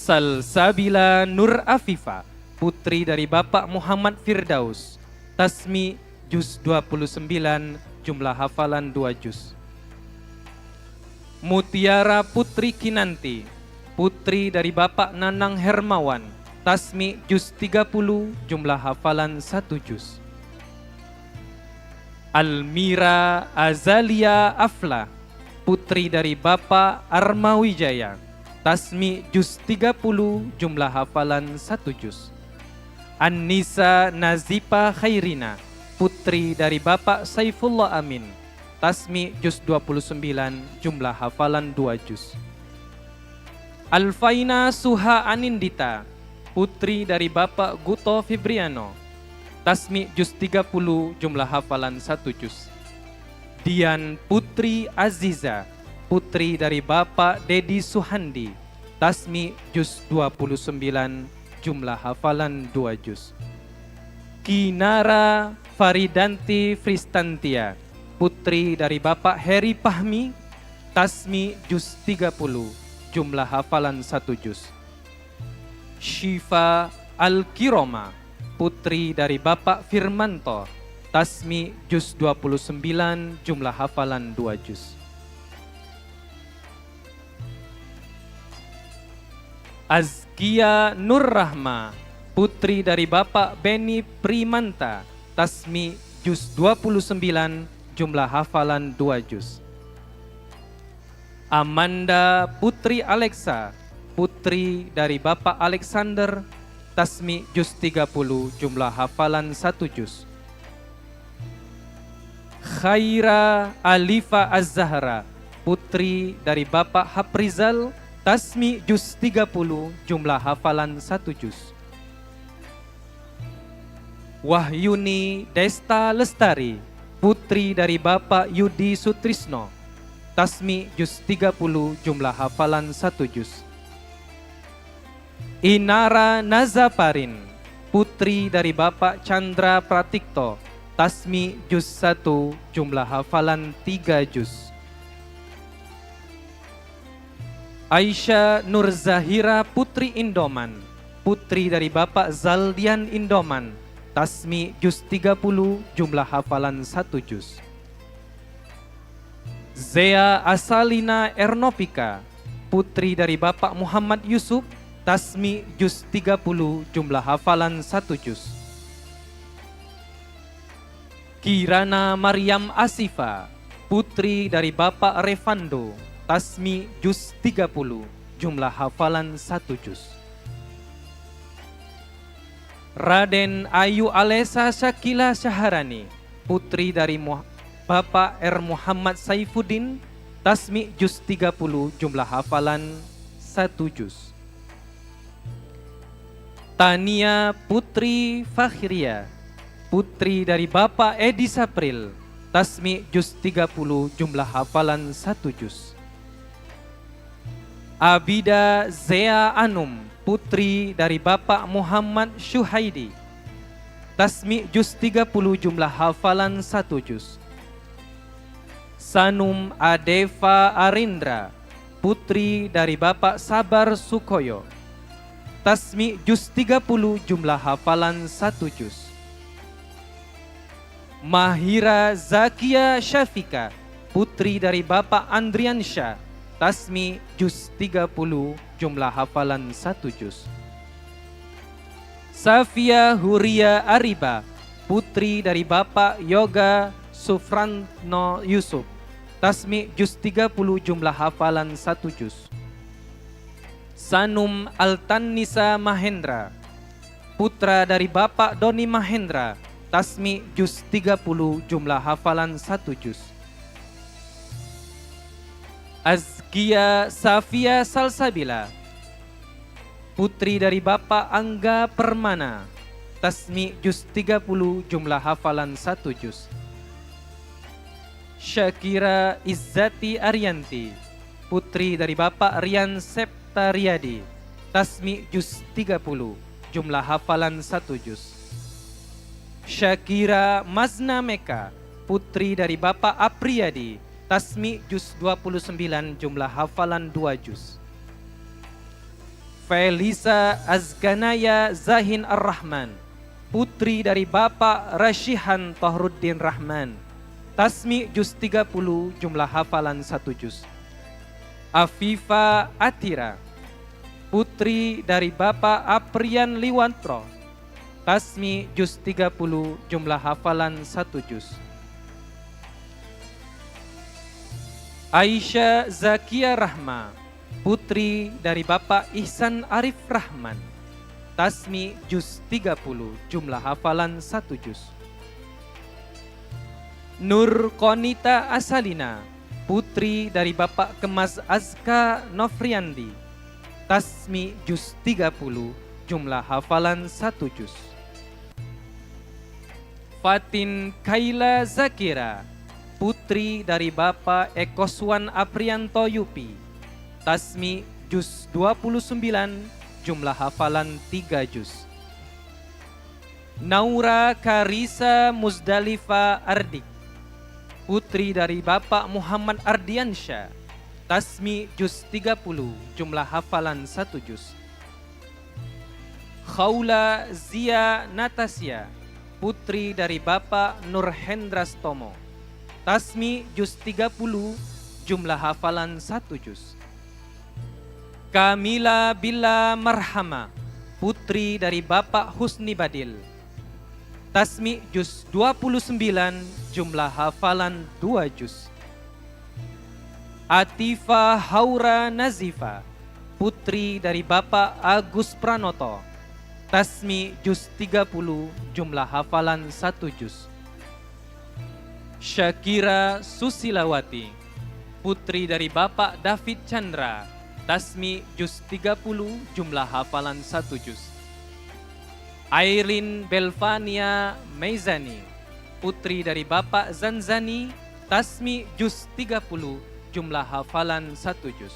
Salsabila Nur Afifa, putri dari Bapak Muhammad Firdaus. Tasmi juz 29, jumlah hafalan 2 juz. Mutiara Putri Kinanti, putri dari Bapak Nanang Hermawan. Tasmi juz 30, jumlah hafalan 1 juz. Almira Azalia Afla, putri dari Bapak Armawijaya. Tasmi juz 30, jumlah hafalan 1 juz. An-Nisa Nazipa Khairina, putri dari Bapak Saifullah Amin. Tasmi juz 29, jumlah hafalan 2 juz. Alfaina Suha Anindita, putri dari Bapak Guto Fibriano. Tasmi juz 30, jumlah hafalan 1 juz. Dian Putri Aziza, putri dari Bapak Dedi Suhandi. Tasmi juz 29, jumlah hafalan 2 juz. Kinara Faridanti Fristantia, putri dari Bapak Heri Pahmi. Tasmi juz 30, jumlah hafalan 1 juz. Syifa Al-Kiroma, putri dari Bapak Firmanto. Tasmi juz 29, jumlah hafalan 2 juz. Azkia Nur Rahma, putri dari Bapak Beni Primanta. Tasmi juz 29, jumlah hafalan 2 juz. Amanda Putri Alexa, putri dari Bapak Alexander. Tasmi juz 30, jumlah hafalan 1 juz. Khaira Alifa Az-Zahra, putri dari Bapak Haprizal. Tasmi juz 30, jumlah hafalan 1 juz. Wahyuni Desta Lestari, putri dari Bapak Yudi Sutrisno. Tasmi juz 30, jumlah hafalan 1 juz. Inara Nazaparin, putri dari Bapak Chandra Pratikto. Tasmi juz 1, jumlah hafalan 3 juz. Aisyah Nur Zahira Putri Indoman, putri dari Bapak Zaldian Indoman. Tasmi juz 30, jumlah hafalan 1 juz. Zea Asalina Ernopika, putri dari Bapak Muhammad Yusuf, Tasmi juz 30, jumlah hafalan 1 juz. Kirana Maryam Asifa, putri dari Bapak Revando, Tasmi juz 30, jumlah hafalan 1 juz. Raden Ayu Alesa Syakila Syaharani, putri dari Bapak R. Muhammad Saifuddin, Tasmi juz 30, jumlah hafalan 1 juz. Tania Putri Fakhiria, putri dari Bapak Edi Sapril, Tasmi juz 30, jumlah hafalan 1 juz. Abida Zea Anum, putri dari Bapak Muhammad Syuhaidi, Tasmi juz 30, jumlah hafalan 1 juz. Sanum Adeva Arindra, putri dari Bapak Sabar Sukoyo, Tasmi juz 30, jumlah hafalan 1 juz. Mahira Zakia Syafika, putri dari Bapak Andriansyah, Tasmi juz 30, jumlah hafalan 1 juz. Safia Huria Ariba, putri dari Bapak Yoga Sufrantno Yusuf, Tasmi juz 30, jumlah hafalan 1 juz. Sanum Altannisa Mahendra, putra dari Bapak Doni Mahendra, Tasmi juz 30, jumlah hafalan 1 juz. Azkia Safia Salsabila, putri dari Bapak Angga Permana, Tasmi juz 30, jumlah hafalan 1 juz. Syakira Izzati Arianti, putri dari Bapak Rian Septa Riyadi, Tasmi juz 30, jumlah hafalan 1 juz. Syakira Mazna Meka, putri dari Bapak Apriyadi, Tasmi juz 29, jumlah hafalan 2 juz. Felisa Azganaya Zahin Ar-Rahman, putri dari Bapak Rashihan Tohruddin Rahman, Tasmi juz 30, jumlah hafalan 1 juz. Afifa Atira, putri dari Bapak Aprian Liwantro, Tasmi juz 30, jumlah hafalan 1 juz. Aisyah Zakia Rahma, putri dari Bapak Ihsan Arif Rahman, Tasmi juz 30, jumlah hafalan 1 juz. Nur Konita Asalina, putri dari Bapak Kemas Azka Nofriandi, Tasmi juz 30, jumlah hafalan 1 juz. Fatin Kaila Zakira, putri dari Bapak Ekoswan Aprianto Yupi, Tasmi juz 29, jumlah hafalan 3 juz. Naura Karisa Muzdalifa Ardik, putri dari Bapak Muhammad Ardiansyah, Tasmi juz 30, jumlah hafalan 1 juz. Khawla Zia Natasya, putri dari Bapak Nur Hendrastomo, Tasmi juz 30, jumlah hafalan 1 juz. Kamila Bila Marhama, putri dari Bapak Husni Badil, Tasmi juz 29, jumlah hafalan 2 juz. Atifa Haura Nazifa, putri dari Bapak Agus Pranoto, Tasmi juz 30, jumlah hafalan 1 juz. Syakira Susilawati, putri dari Bapak David Chandra, Tasmi juz 30, jumlah hafalan 1 juz. Airin Belvania Meizani, putri dari Bapak Zanzani, Tasmi juz 30, jumlah hafalan 1 juz.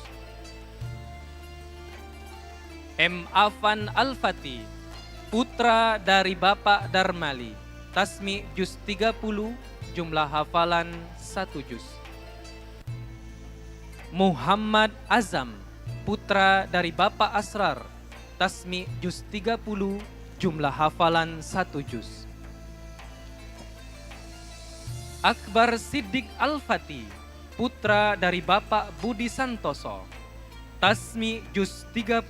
M. Afan Al-Fati, putra dari Bapak Darmali, Tasmi juz 30, jumlah hafalan 1 juz. Muhammad Azam, putra dari Bapak Asrar, Tasmi juz 30, jumlah hafalan 1 juz. Akbar Siddiq Al-Fati, putra dari Bapak Budi Santoso. Tasmi juz 30,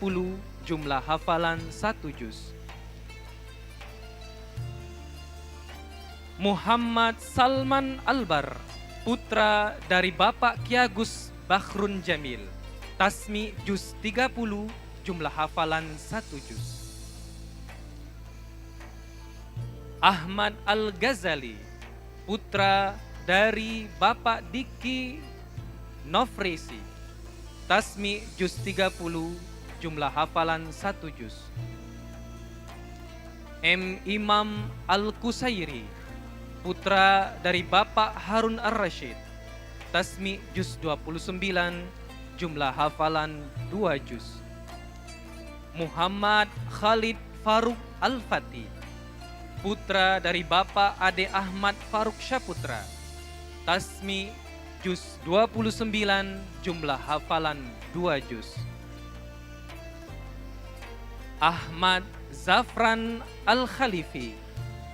jumlah hafalan 1 juz. Muhammad Salman Albar, putra dari Bapak Ki Agus Bakhrun Jamil. Tasmi juz 30, jumlah hafalan 1 juz. Ahmad Al-Ghazali, putra dari Bapak Diki Nofresi. Tasmi juz 30, jumlah hafalan 1 juz. M. Imam Al-Qusairi, putra dari Bapak Harun Ar-Rasyid. Tasmi juz 29, jumlah hafalan 2 juz. Muhammad Khalid Faruk Al-Fatih, putra dari Bapak Ade Ahmad Faruk Syaputra. Tasmi juz 29, jumlah hafalan 2 juz. Ahmad Zafran Al-Khalifi,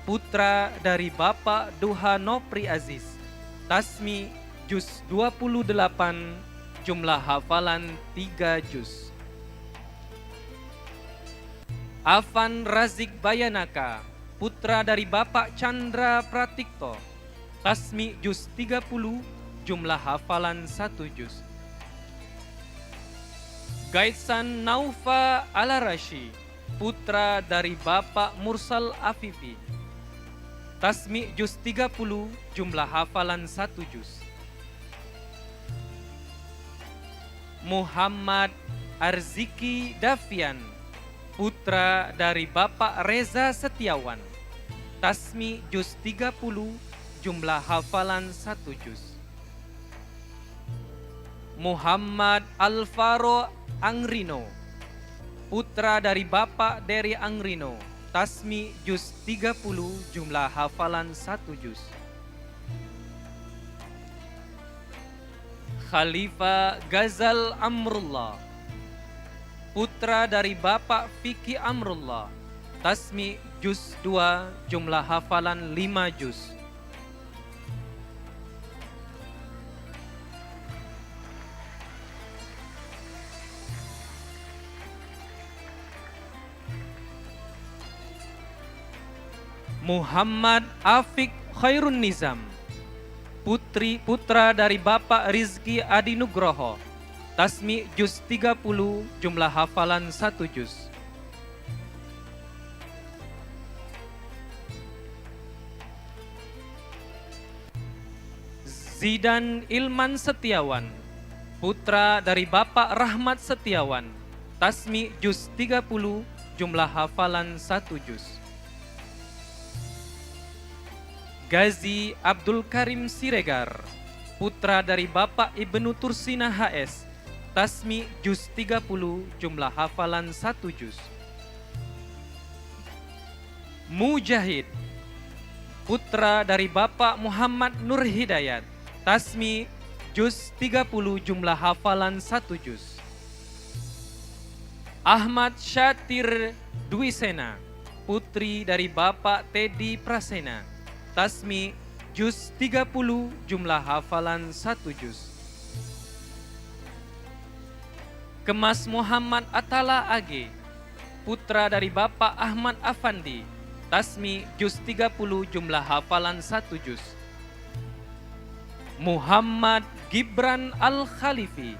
putra dari Bapak Duha Nopri Aziz. Tasmi juz 28, jumlah hafalan 3 juz. Afan Razik Bayanaka, putra dari Bapak Chandra Pratikto. Tasmi juz 30, jumlah hafalan 1 juz. Gaitsan Naufa Al-Arashi, putra dari Bapak Mursal Afifi. Tasmi juz 30, jumlah hafalan 1 juz. Muhammad Arziki Dafian, putra dari Bapak Reza Setiawan. Tasmi juz 30, jumlah hafalan 1 juz. Muhammad Alvaro Angrino, putra dari Bapak Dery Angrino. Tasmi juz 30, jumlah hafalan 1 juz. Khalifah Ghazal Amrullah, putra dari Bapak Fikri Amrullah. Tasmi juz 2, jumlah hafalan 5 juz. Muhammad Afiq Khairun Nizam, putra dari Bapak Rizki Adi Nugroho. Tasmi juz 30, jumlah hafalan 1 juz. Zidan Ilman Setiawan, putra dari Bapak Rahmat Setiawan. Tasmi juz 30, jumlah hafalan 1 juz. Gazi Abdul Karim Siregar, putra dari Bapak Ibnu Tursina HS. Tasmi juz 30, jumlah hafalan 1 juz. Mujahid, putra dari Bapak Muhammad Nur Hidayat. Tasmi juz 30, jumlah hafalan 1 juz. Ahmad Syatir Dwisena, putri dari Bapak Teddy Prasena. Tasmi juz 30, jumlah hafalan 1 juz. Kemas Muhammad Atala AG, putra dari Bapak Ahmad Afandi. Tasmi juz 30, jumlah hafalan 1 juz. Muhammad Gibran Al-Khalifi,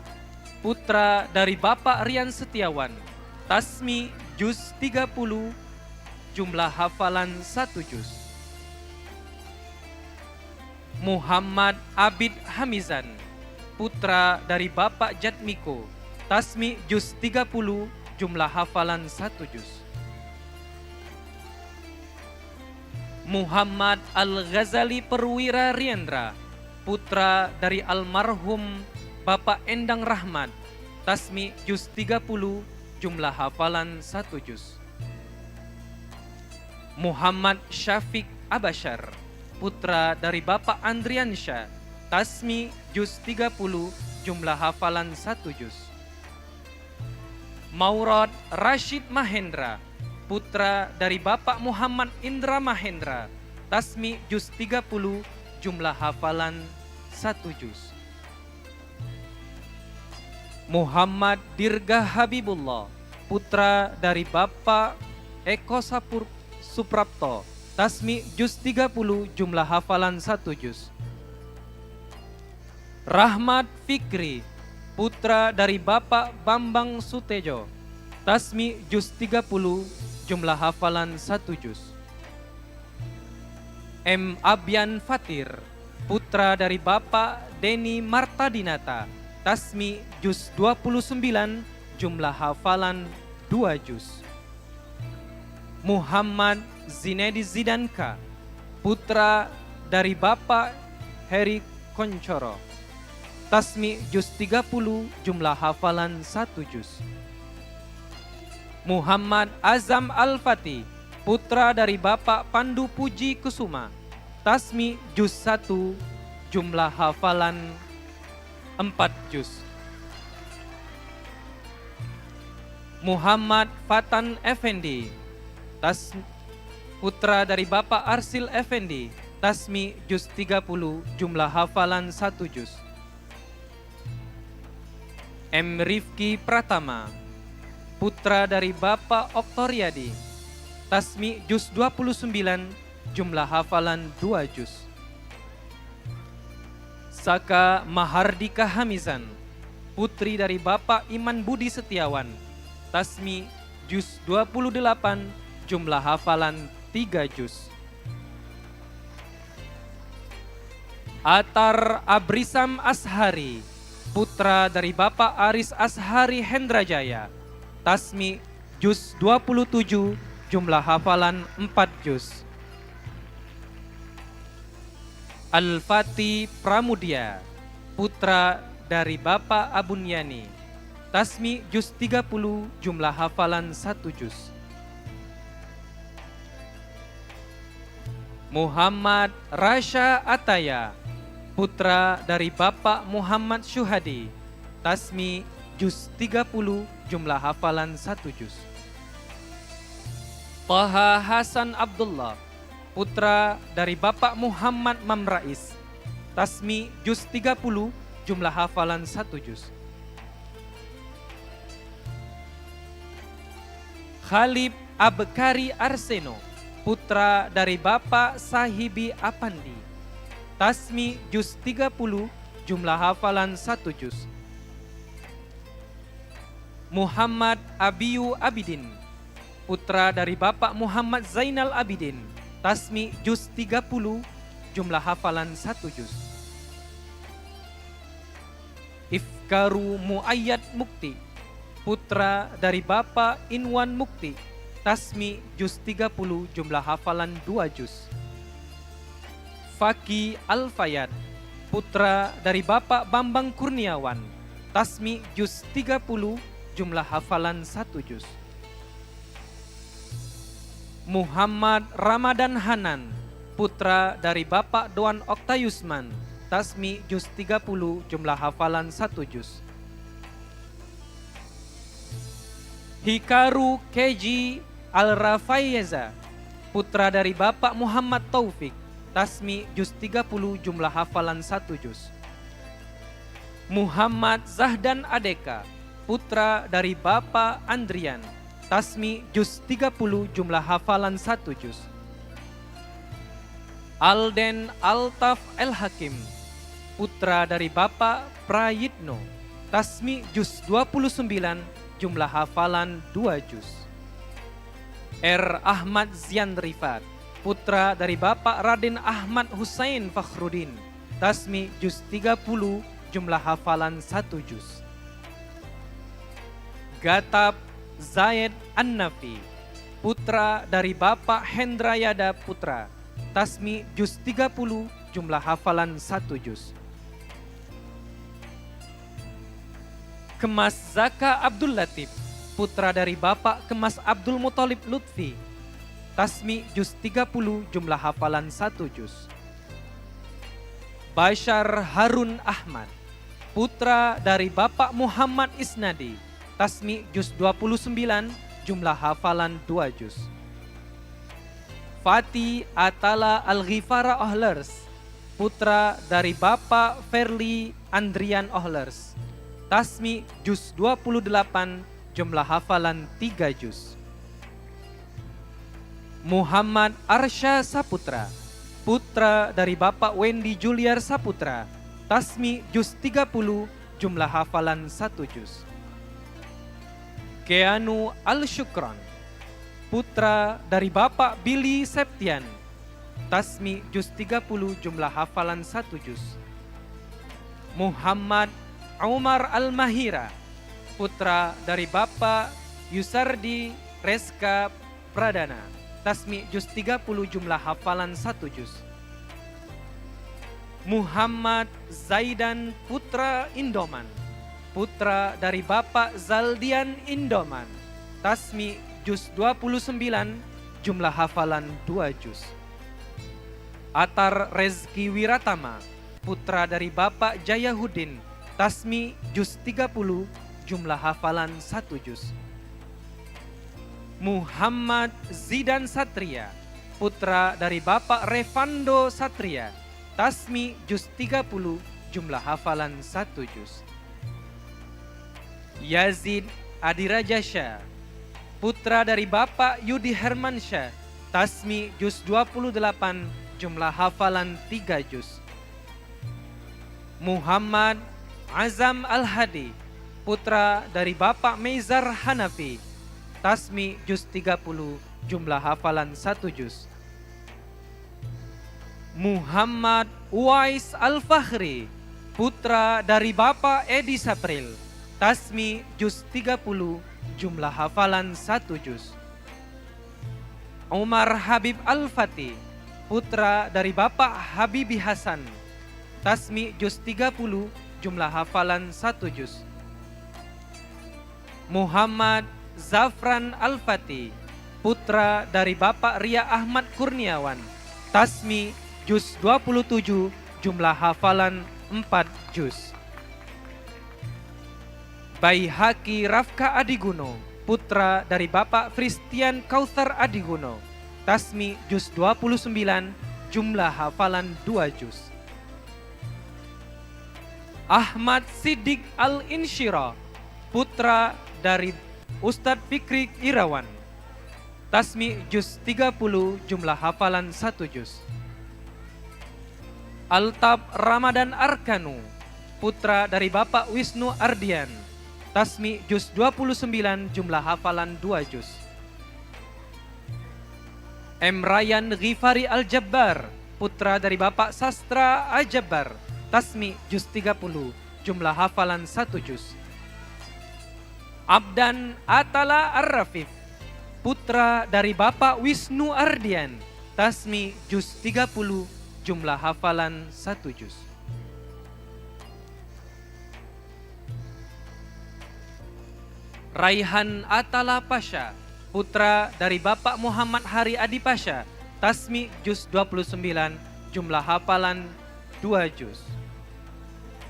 putra dari Bapak Rian Setiawan. Tasmi juz 30, jumlah hafalan 1 juz. Muhammad Abid Hamizan, putra dari Bapak Jatmiko. Tasmi juz 30, jumlah hafalan 1 juz. Muhammad Al-Ghazali Perwira Riendra, putra dari almarhum Bapak Endang Rahmat. Tasmi juz 30, jumlah hafalan 1 juz. Muhammad Syafiq Abashar, putra dari Bapak Andriansyah. Tasmi juz 30, jumlah hafalan 1 juz. Maurad Rashid Mahendra, putra dari Bapak Muhammad Indra Mahendra. Tasmi juz 30, jumlah hafalan 1 juz. Muhammad Dirga Habibullah, putra dari Bapak Eko Suprapto, tasmi juz 30, jumlah hafalan 1 juz. Rahmat Fikri, putra dari Bapak Bambang Sutejo, tasmi juz 30, jumlah hafalan 1 juz. M. Abyan Fatir, putra dari Bapak Deni Martadinata, tasmi juz 29, jumlah hafalan 2 juz. Muhammad Zinedi Zidanka, putra dari Bapak Heri Koncoro, tasmi juz 30, jumlah hafalan 1 juz. Muhammad Azam Al-Fatih, putra dari Bapak Pandu Puji Kusuma, tasmi juz 1, jumlah hafalan 4 juz. Muhammad Fatan Effendi, putra dari Bapak Arsil Effendi, tasmi juz 30, jumlah hafalan 1 juz. M. Rifki Pratama, putra dari Bapak Oktoriadi, tasmi juz 29, jumlah hafalan 2 juz. Saka Mahardika Hamizan, putri dari Bapak Iman Budi Setiawan, tasmi juz 28, jumlah hafalan 3 juz. Atar Abrisam Ashari, putra dari Bapak Aris Ashari Hendrajaya, tasmi juz 27, jumlah hafalan 4 juz. Al-Fatih Pramudia, putra dari Bapak Abunyani, tasmi juz 30, jumlah hafalan 1 juz. Muhammad Rasha Ataya, putra dari Bapak Muhammad Syuhadi, tasmi juz 30, jumlah hafalan 1 juz. Taha Hasan Abdullah, putra dari Bapak Muhammad Mamrais, tasmi juz 30, jumlah hafalan 1 juz. Khalib Abkari Arseno, putra dari Bapak Sahibi Apandi, tasmi juz 30, jumlah hafalan 1 juz. Muhammad Abiyu Abidin, putra dari Bapak Muhammad Zainal Abidin, tasmi juz 30, jumlah hafalan 1 juz. Ifkaru Muayyad Mukti, putra dari Bapak Inwan Mukti, tasmi juz 30, jumlah hafalan 2 juz. Faki Al-Fayad, putra dari Bapak Bambang Kurniawan, tasmi juz 30, jumlah hafalan 1 juz. Muhammad Ramadan Hanan, putra dari Bapak Doan Oktayusman, tasmi juz 30, jumlah hafalan 1 juz. Hikaru Keji Al-Rafayeza, putra dari Bapak Muhammad Taufik, tasmi juz 30, jumlah hafalan 1 juz. Muhammad Zahdan Adeka, putra dari Bapak Andrian, tasmi juz 30, jumlah hafalan 1 juz. Alden Altaf El Hakim, putra dari Bapak Prayitno, tasmi juz 29, jumlah hafalan 2 juz. R. Ahmad Zian Rifat, putra dari Bapak Raden Ahmad Husain Fakhruddin, tasmi juz 30, jumlah hafalan 1 juz. Gatab Zaid An-Nafi, putra dari Bapak Hendrayada Putra, tasmi juz 30, jumlah hafalan 1 juz. Kemas Zaka Abdul Latif, putra dari Bapak Kemas Abdul Muthalib Lutfi, tasmi juz 30, jumlah hafalan 1 juz. Bashar Harun Ahmad, putra dari Bapak Muhammad Isnadi, tasmi juz 29, jumlah hafalan 2 juz. Fatih Atala Al-Ghifara Ahlers, putra dari Bapak Verli Andrian Ohlers. Tasmi juz 28, jumlah hafalan 3 juz. Muhammad Arsya Saputra, putra dari Bapak Wendy Juliar Saputra. Tasmi juz 30, jumlah hafalan 1 juz. Keanu Al-Syukron, putra dari Bapak Billy Septian. Tasmi juz 30, jumlah hafalan 1 juz. Muhammad Umar Al-Mahira, putra dari Bapak Yusardi Reska Pradana. Tasmi juz 30, jumlah hafalan 1 juz. Muhammad Zaidan putra Indoman, putra dari Bapak Zaldian Indoman. Tasmi juz 29, jumlah hafalan 2 juz. Atar Rezki Wiratama, putra dari Bapak Jayahudin. Tasmi juz 30, jumlah hafalan 1 juz. Muhammad Zidan Satria, putra dari Bapak Revando Satria. Tasmi juz 30, jumlah hafalan 1 juz. Yazid Adirajasya, putra dari Bapak Yudi Hermansyah. Tasmi juz 28, jumlah hafalan 3 juz. Muhammad Azam Al-Hadi, putra dari Bapak Meizar Hanafi. Tasmi juz 30, jumlah hafalan 1 juz. Muhammad Uwais Al-Fakhri, putra dari Bapak Edi Sapril. Tasmi juz 30, jumlah hafalan 1 juz. Umar Habib Al-Fatih, putra dari Bapak Habibi Hasan. Tasmi juz 30, jumlah hafalan 1 juz. Muhammad Zafran Al-Fatih, putra dari Bapak Ria Ahmad Kurniawan. Tasmi juz 27, jumlah hafalan 4 juz. Baihaqi Rafka Adiguno, putra dari Bapak Fristian Kautsar Adiguno. Tasmi juz 29, jumlah hafalan 2 juz. Ahmad Siddiq Al-Insyirah, putra dari Ustadz Fikri Irawan. Tasmi juz 30, jumlah hafalan 1 juz. Altab Ramadan Arkanu, putra dari Bapak Wisnu Ardian. Tasmi juz 29, jumlah hafalan 2 juz. M. Ryan Ghifari Al-Jabbar, putra dari Bapak Sastra Al-Jabbar. Tasmi juz 30, jumlah hafalan 1 juz. Abdan Atala Ar-Rafif, putra dari Bapak Wisnu Ardian. Tasmi juz 30, jumlah hafalan 1 juz. Raihan Atala Pasha, putra dari Bapak Muhammad Hari Adi Pasha. Tasmi juz 29, jumlah hafalan 2 juz.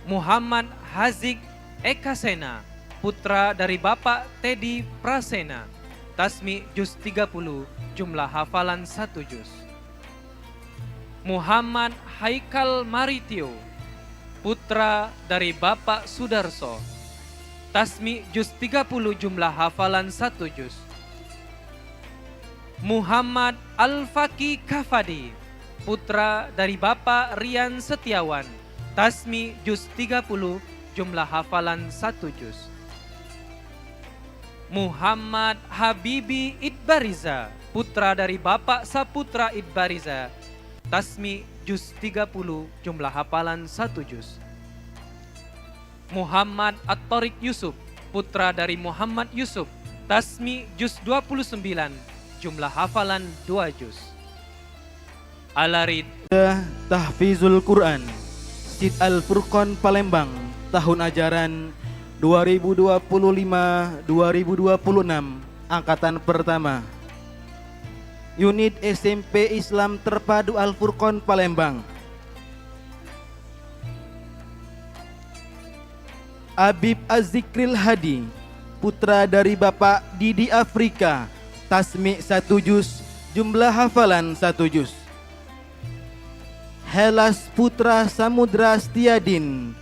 Muhammad Hazik Eka Sena, putra dari Bapak Teddy Prasena. Tasmi juz 30, jumlah hafalan 1 juz. Muhammad Haikal Maritio, putra dari Bapak Sudarso. Tasmi juz 30, jumlah hafalan 1 juz. Muhammad Al-Faqi Kafadi, putra dari Bapak Rian Setiawan. Tasmi juz 30, jumlah hafalan 1 juz. Muhammad Habibi Idbariza, putra dari Bapak Saputra Idbariza. Tasmi juz 30, jumlah hafalan 1 juz. Muhammad At-Tariq Yusuf, putra dari Muhammad Yusuf. Tasmi juz 29, jumlah hafalan 2 juz. Al-Arid Tahfizul Quran Masjid Al-Furqon Palembang, tahun ajaran 2025-2026, angkatan pertama. Unit SMP Islam Terpadu Al-Furqon Palembang. Habib Az-Zikril Hadi, putra dari Bapak Didi Afrika. Tasmi 1 juz, jumlah hafalan 1 juz. Helas Putra Samudra Setiadin,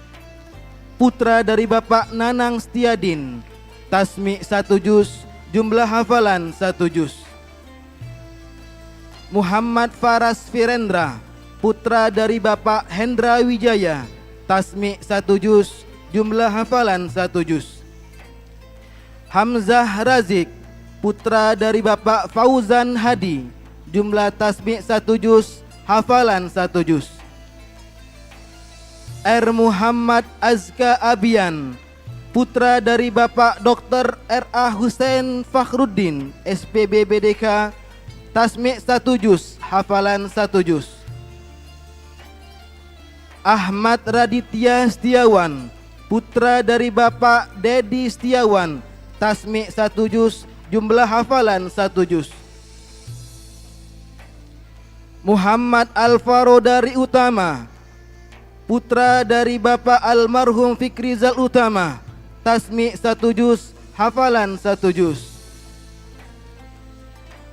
putra dari Bapak Nanang Setiadin, tasmi 1 juz, jumlah hafalan 1 juz. Muhammad Faras Firendra, putra dari Bapak Hendra Wijaya, tasmi 1 juz, jumlah hafalan 1 juz. Hamzah Razik, putra dari Bapak Fauzan Hadi, jumlah tasmi 1 juz, hafalan 1 juz. R. Muhammad Azka Abian, putra dari Bapak Dr. R.A. Hussein Fakhruddin, SPB BDK, tasmi 1 juz, hafalan 1 juz. Ahmad Raditya Setiawan, putra dari Bapak Dedi Setiawan, tasmi 1 juz, jumlah hafalan 1 juz. Muhammad Alvaro dari Utama, putra dari Bapak almarhum Fikri Zal Utama, tasmi 1 juz, hafalan 1 juz.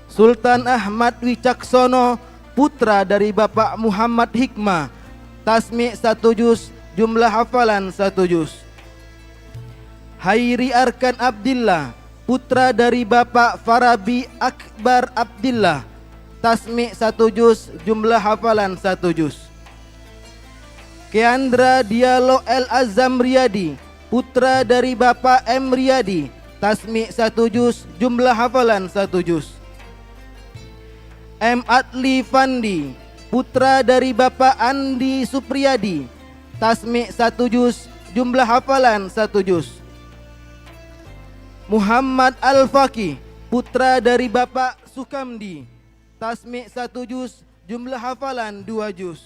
Sultan Ahmad Wicaksono, putra dari Bapak Muhammad Hikmah, tasmi 1 juz, jumlah hafalan 1 juz. Hairi Arkan Abdillah, putra dari Bapak Farabi Akbar Abdillah, tasmi 1 juz, jumlah hafalan 1 juz. Keandra Diallo El Azam Riyadi, putra dari Bapak M Riyadi, tasmi 1 juz, jumlah hafalan 1 juz. M Adli Fandi, putra dari Bapak Andi Supriyadi, tasmi 1 juz, jumlah hafalan 1 juz. Muhammad Al-Faqih, putra dari Bapak Sukamdi, tasmi 1 juz, jumlah hafalan 2 juz.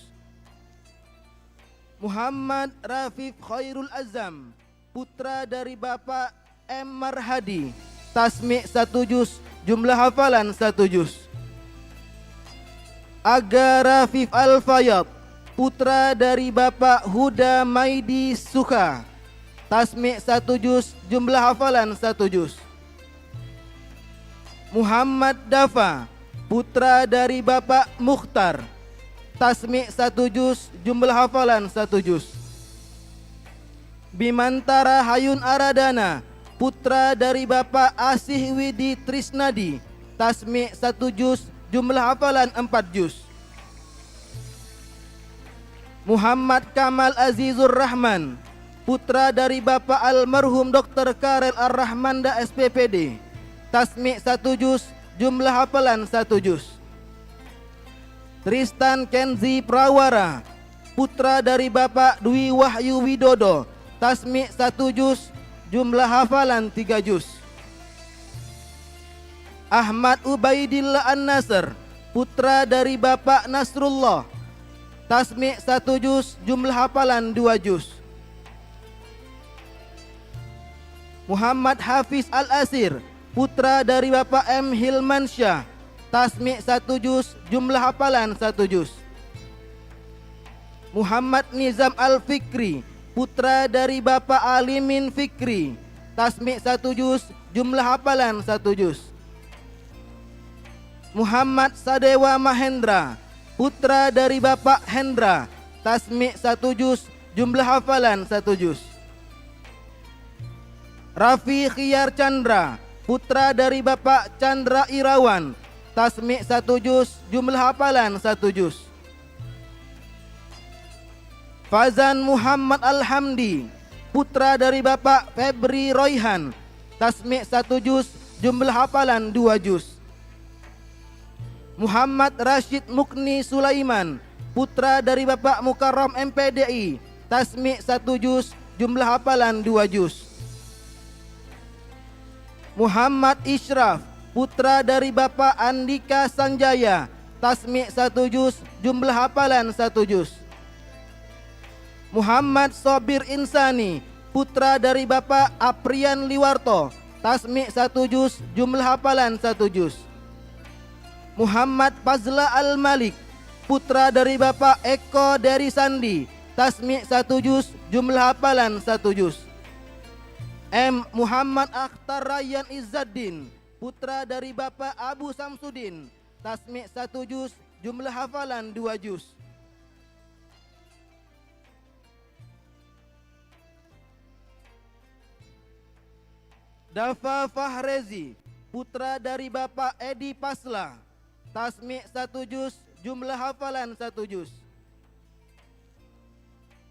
Muhammad Rafif Khairul Azam, putra dari Bapak M Marhadi, tasmi 1 juz, jumlah hafalan 1 juz. Aga Rafif Al-Fayad, putra dari Bapak Huda Maidi Suka, tasmi 1 juz, jumlah hafalan 1 juz. Muhammad Dafa, putra dari Bapak Mukhtar, tasmi 1 juz, jumlah hafalan 1 juz. Bimantara Hayun Aradana, putra dari Bapak Asih Widi Trisnadi, tasmi 1 juz, jumlah hafalan 4 juz. Muhammad Kamal Azizur Rahman, putra dari Bapak almarhum Dr. Karel Ar-Rahmanda SPPD, tasmi 1 juz, jumlah hafalan 1 juz. Tristan Kenzi Prawara, putra dari Bapak Dwi Wahyu Widodo, tasmi 1 juz, jumlah hafalan 3 juz. Ahmad Ubaidillah An-Nasr, putra dari Bapak Nasrullah, tasmi 1 juz, jumlah hafalan 2 juz. Muhammad Hafiz Al-Asir, putra dari Bapak M Hilmansyah, tasmi 1 juz, jumlah hafalan 1 juz. Muhammad Nizam Al-Fikri, putra dari Bapak Alimin Fikri, tasmi 1 juz, jumlah hafalan 1 juz. Muhammad Sadewa Mahendra, putra dari Bapak Hendra, tasmi 1 juz, jumlah hafalan 1 juz. Rafi Khiyar Chandra, putra dari Bapak Chandra Irawan, tasmi 1 juz, jumlah hafalan 1 juz. Fazan Muhammad Alhamdi, putra dari Bapak Febri Royhan, tasmi 1 juz, jumlah hafalan 2 juz. Muhammad Rashid Mukni Sulaiman, putra dari Bapak Mukarram MPDI, tasmi 1 juz, jumlah hafalan 2 juz. Muhammad Ishraf, putra dari Bapak Andika Sanjaya, tasmi 1 juz, jumlah hafalan 1 juz. Muhammad Sobir Insani, putra dari Bapak Aprian Liwarto, tasmi 1 juz, jumlah hafalan 1 juz. Muhammad Fazla Al-Malik, putra dari Bapak Eko Dari Sandi, tasmi 1 juz, jumlah hafalan 1 juz. M. Muhammad Akhtar Rayyan Izzaddin, putra dari Bapak Abu Samsudin, tasmi 1 juz, jumlah hafalan 2 juz. Dafa Fahrezi, putra dari Bapak Edi Pasla, tasmi' 1 juz, jumlah hafalan 1 juz.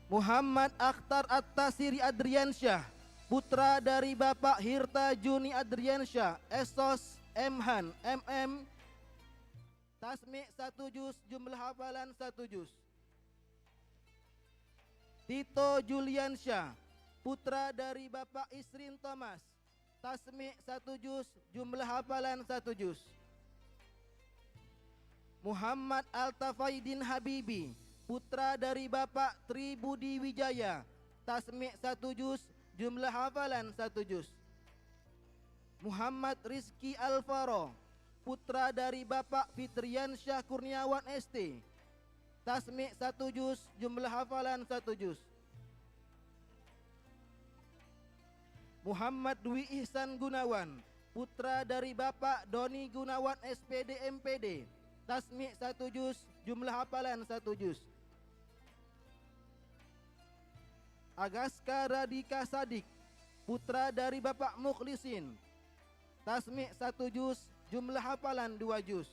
Muhammad Akhtar At-Tasiri Adriansyah, putra dari Bapak Hirta Juni Adriansyah, Esos Emhan MM, tasmi' 1 juz, jumlah hafalan 1 juz. Tito Juliansyah, putra dari Bapak Isrin Thomas, tasmi' 1 juz, jumlah hafalan 1 juz. Muhammad Altafaidin Habibi, putra dari Bapak Tri Budi Wijaya, tasmi' 1 juz, jumlah hafalan 1 juz. Muhammad Rizki Alfaro, putra dari Bapak Fitriansyah Kurniawan ST, tasmi' 1 juz, jumlah hafalan 1 juz. Muhammad Dwi Ihsan Gunawan, putra dari Bapak Doni Gunawan SPD MPD, tasmi' 1 juz, jumlah hafalan 1 juz. Agaska Radika Sadik, putra dari Bapak Mukhlisin, tasmi' 1 juz, jumlah hafalan 2 juz.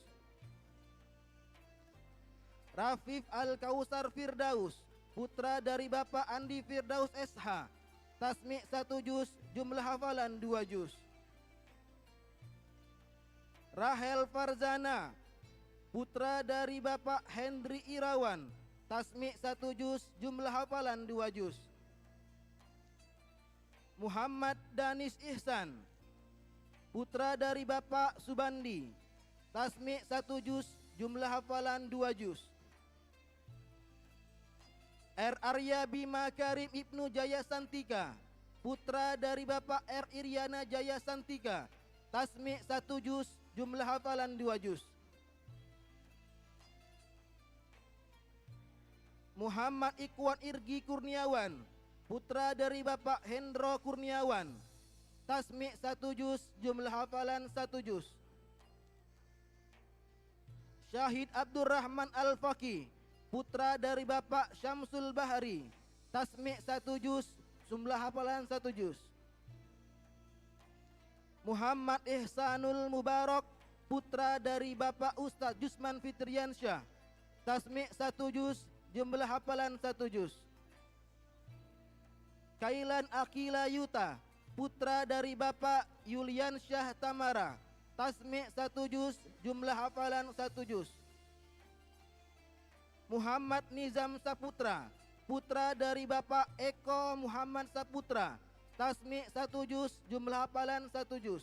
Rafif Al-Kausar Firdaus, putra dari Bapak Andi Firdaus SH, tasmi' 1 juz, jumlah hafalan 2 juz. Rahel Farzana, putra dari Bapak Hendri Irawan, tasmi' 1 juz, jumlah hafalan 2 juz. Muhammad Danis Ihsan, putra dari Bapak Subandi, tasmi' 1 juz, jumlah hafalan 2 juz. R. Arya Bima Karim Ibnu Jaya Santika, putra dari Bapak R. Iryana Jaya Santika, tasmi' 1 juz, jumlah hafalan 2 juz. Muhammad Ikhwan Irgi Kurniawan, putra dari Bapak Hendro Kurniawan, tasmi' 1 juz, jumlah hafalan 1 juz. Syahid Abdurrahman Al-Faqih, putra dari Bapak Syamsul Bahari, tasmi' 1 juz, jumlah hafalan 1 juz. Muhammad Ihsanul Mubarak, putra dari Bapak Ustadz Jusman Fitriansyah, tasmi' 1 juz, jumlah hafalan 1 juz. Kailan Akila Yuta, putra dari Bapak Yulian Syah Tamara, tasmi' 1 juz, jumlah hafalan 1 juz. Muhammad Nizam Saputra, putra dari Bapak Eko Muhammad Saputra, tasmi' 1 juz, jumlah hafalan 1 juz.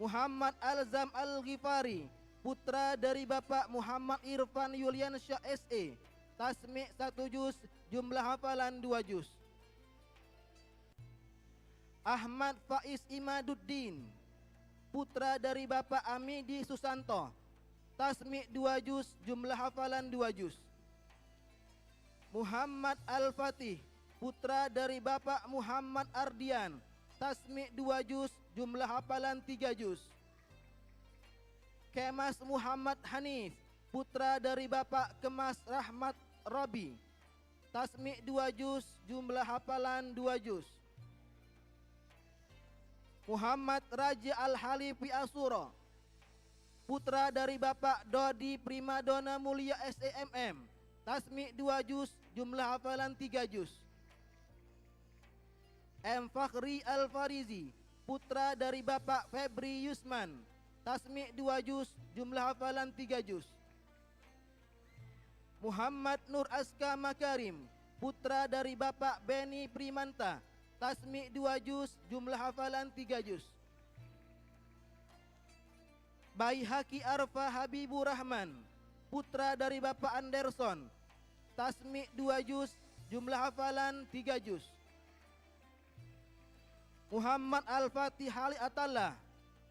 Muhammad Alzam Al-Ghifari, putra dari Bapak Muhammad Irfan Yulian Syah SE, tasmi' 1 juz, jumlah hafalan 2 juz. Ahmad Faiz Imaduddin, putra dari Bapak Amidi Susanto, tasmi' 2 juz, jumlah hafalan 2 juz. Muhammad Al-Fatih, putra dari Bapak Muhammad Ardian, tasmi' 2 juz, jumlah hafalan 3 juz. Kemas Muhammad Hanif, putra dari Bapak Kemas Rahmat Robi, tasmi' 2 juz, jumlah hafalan 2 juz. Muhammad Raja Al-Halifi Asuro, putra dari Bapak Dodi Primadona Mulia SEMM, tasmi' 2 juz, jumlah hafalan 3 juz. M. Fakhri Al-Farizi, putra dari Bapak Febri Yusman, tasmi' 2 juz, jumlah hafalan 3 juz. Muhammad Nur Aska Makarim, putra dari Bapak Beni Primanta, tasmi' 2 juz, jumlah hafalan 3 juz. Baihaqi Arfa Habibur Rahman, putra dari Bapak Anderson, tasmi' 2 juz, jumlah hafalan 3 juz. Muhammad Al-Fatih Ali Atallah,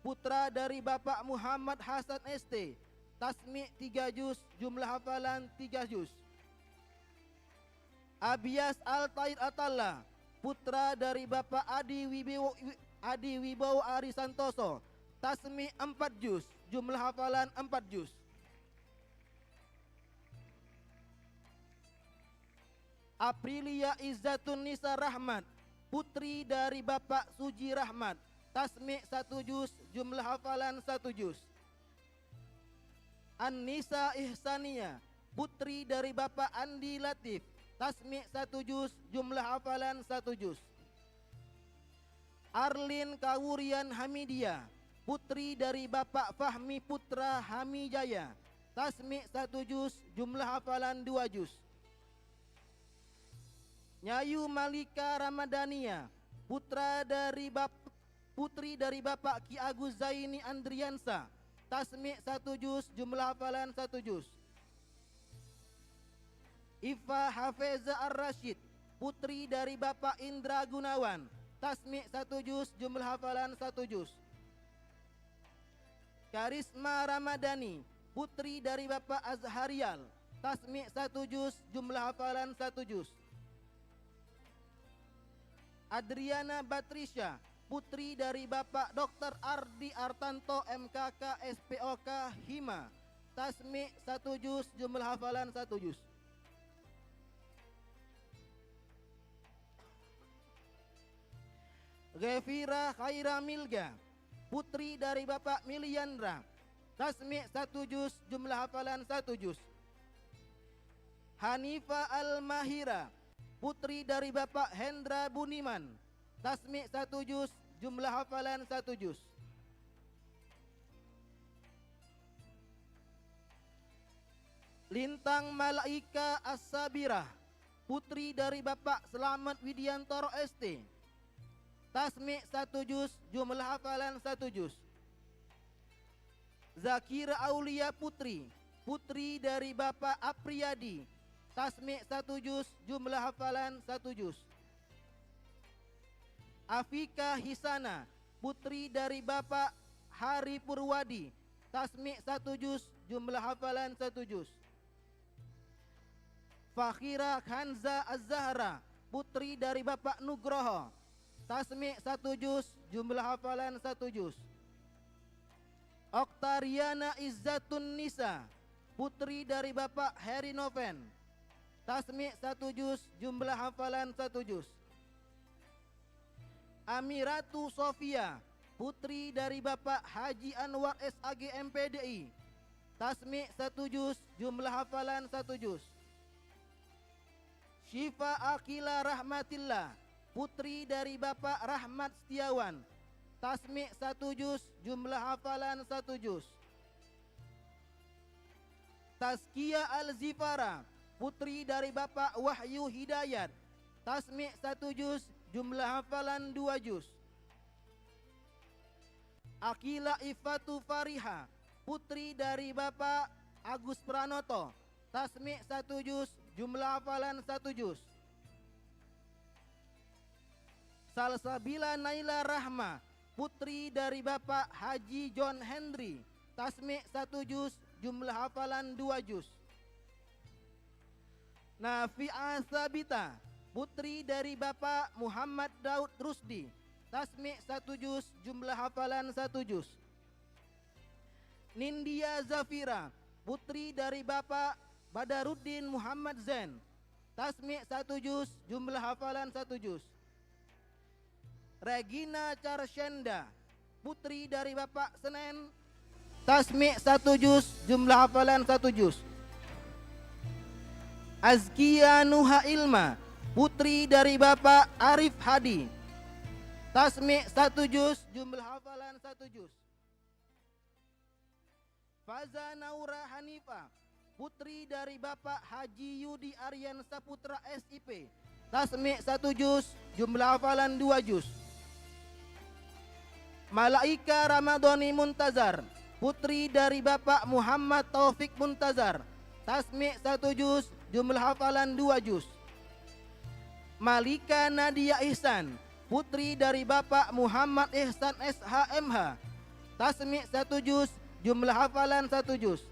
putra dari Bapak Muhammad Hasan ST, tasmi' 3 juz, jumlah hafalan 3 juz. Abias Al-Tair Atallah, putra dari Bapak Adi Wibowo Ari Santoso, tasmi' 4 juz, jumlah hafalan 4 juz. Aprilia Izzatun Nisa Rahmat, putri dari Bapak Suji Rahmat, tasmi' 1 juz, jumlah hafalan 1 juz. An-Nisa Ihsaniyah, putri dari Bapak Andi Latif, tasmi' 1 juz, jumlah hafalan 1 juz. Arlin Kawurian Hamidia, putri dari Bapak Fahmi Putra Hamijaya, tasmi' 1 juz, jumlah hafalan 2 juz. Nyayu Malika Ramadania, putri dari Bapak Ki Agus Zaini Andriansa, tasmi' 1 juz, jumlah hafalan 1 juz. Ifa Hafeza Ar-Rashid, putri dari Bapak Indra Gunawan, tasmi' 1 juz, jumlah hafalan 1 juz. Karisma Ramadhani, putri dari Bapak Azharial, tasmi' 1 juz, jumlah hafalan 1 juz. Adriana Batrisya, putri dari Bapak Dr. Ardi Artanto MKK SPOK Hima, tasmi' 1 juz, jumlah hafalan 1 juz. Ghafira Khaira Milga, putri dari Bapak Miliandra, tasmi' 1 juz, jumlah hafalan 1 juz. Hanifa Al-Mahira, putri dari Bapak Hendra Buniman, tasmi' 1 juz, jumlah hafalan 1 juz. Lintang Malaika As-Sabirah, putri dari Bapak Selamat Widiantoro ST, tasmi' 1 juz, jumlah hafalan 1 juz. Zakira Aulia Putri, putri dari Bapak Apriyadi, tasmi' 1 juz, jumlah hafalan 1 juz. Afika Hisana, putri dari Bapak Hari Purwadi, tasmi' 1 juz, jumlah hafalan 1 juz. Fakhira Khanza Az-Zahra, putri dari Bapak Nugroho, tasmi' 1 juz, jumlah hafalan 1 juz. Oktariana Izzatun Nisa, putri dari Bapak Heri Noven, tasmi' 1 juz, jumlah hafalan 1 juz. Amiratu Sofia, putri dari Bapak Haji Anwar SAG MPDI, tasmi' 1 juz, jumlah hafalan 1 juz. Syifa Akila Rahmatillah, putri dari Bapak Rahmat Setiawan, tasmi' 1 juz, jumlah hafalan 1 juz. Tazkiyah Al-Zifara, putri dari Bapak Wahyu Hidayat, tasmi' 1 juz, jumlah hafalan 2 juz. Akila Ifatu Fariha, putri dari Bapak Agus Pranoto, tasmi' 1 juz, jumlah hafalan 1 juz. Salsabila Naila Rahma, putri dari Bapak Haji John Henry, tasmi' 1 juz, jumlah hafalan 2 juz. Nafi'ah Sabita, putri dari Bapak Muhammad Daud Rusdi, tasmi' 1 juz, jumlah hafalan 1 juz. Nindya Zafira, putri dari Bapak Badaruddin Muhammad Zain, tasmi' 1 juz, jumlah hafalan 1 juz. Regina Charshenda, putri dari Bapak Senen, tasmi' 1 juz, jumlah hafalan 1 juz. Azkia Nuha Ilma, putri dari Bapak Arif Hadi, tasmi' 1 juz, jumlah hafalan 1 juz. Faza Naura Hanifa, putri dari Bapak Haji Yudi Aryan Saputra SIP, tasmi' 1 juz, jumlah hafalan 2 juz. Malaika Ramadhani Muntazar, putri dari Bapak Muhammad Taufik Muntazar, tasmi' 1 juz, jumlah hafalan 2 juz. Malika Nadia Ihsan, putri dari Bapak Muhammad Ihsan SHMH, tasmi' 1 juz, jumlah hafalan 1 juz.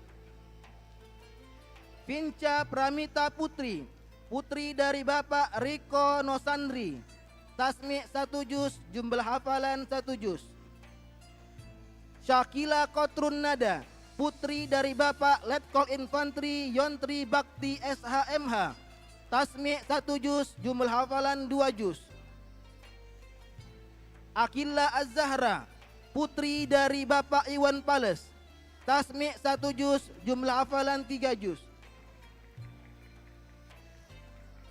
Vinca Pramita Putri, putri dari Bapak Riko Nosandri, tasmi' 1 juz, jumlah hafalan 1 juz. Syakila Kotrun Nada, putri dari Bapak Letkol Infantri Yontri Bakti SHMH, tasmi' 1 juz, jumlah hafalan 2 juz. Akila Az-Zahra, putri dari Bapak Iwan Pales, tasmi' 1 juz, jumlah hafalan 3 juz.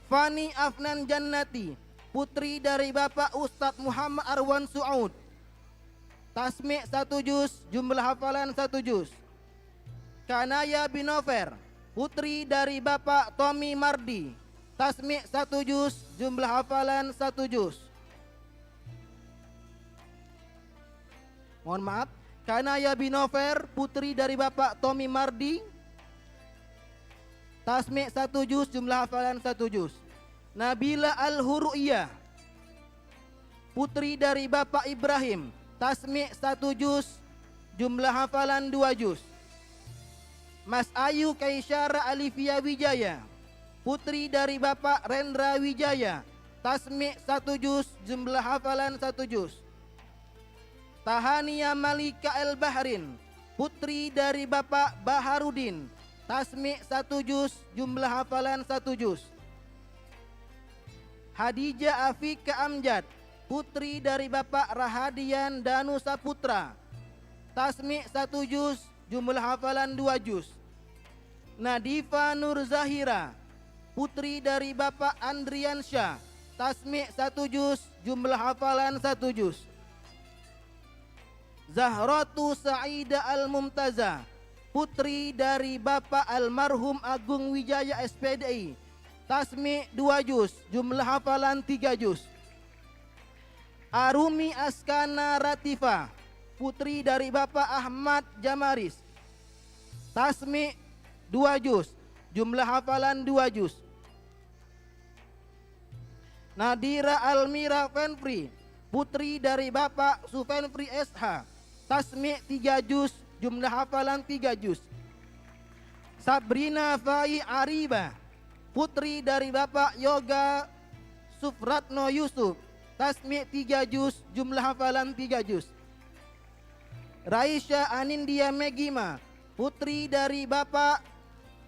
Fani Afnan Jannati, putri dari Bapak Ustadz Muhammad Arwan Su'ud, tasmi' 1 juz, jumlah hafalan 1 juz. Kanaya Binover, putri dari Bapak Tommy Mardi, tasmi' 1 juz, jumlah hafalan 1 juz. Mohon maaf, Kanaya Binover, putri dari Bapak Tommy Mardi, tasmi' 1 juz, jumlah hafalan 1 juz. Nabila Al-Huru'iyah, putri dari Bapak Ibrahim, tasmi' 1 juz, jumlah hafalan 2 juz. Mas Ayu Kaisyara Alifia Wijaya, putri dari Bapak Rendra Wijaya, tasmi' 1 juz, jumlah hafalan 1 juz. Tahania Malika El Bahrin, putri dari Bapak Baharudin, tasmi' 1 juz, jumlah hafalan 1 juz. Hadijah Afika Amjad, putri dari Bapak Rahadian Danu Saputra, tasmi' 1 juz, jumlah hafalan 2 juz. Nadifa Nur Zahira, putri dari Bapak Andrian Syah, tasmi' 1 juz, jumlah hafalan 1 juz. Zahratu Saida Al-Mumtaza, putri dari Bapak Almarhum Agung Wijaya SPDI, tasmi' 2 juz, jumlah hafalan 3 juz. Arumi Askana Ratifa, putri dari Bapak Ahmad Jamaris, tasmi' 2 juz, jumlah hafalan 2 juz. Nadira Almira Fenfri, putri dari Bapak Sufenfri SH, tasmi' 3 juz, jumlah hafalan 3 juz. Sabrina Fai Ariba, putri dari Bapak Yoga Sufratno Yusuf, tasmi' 3 juz, jumlah hafalan 3 juz. Raisya Anindya Megima, putri dari Bapak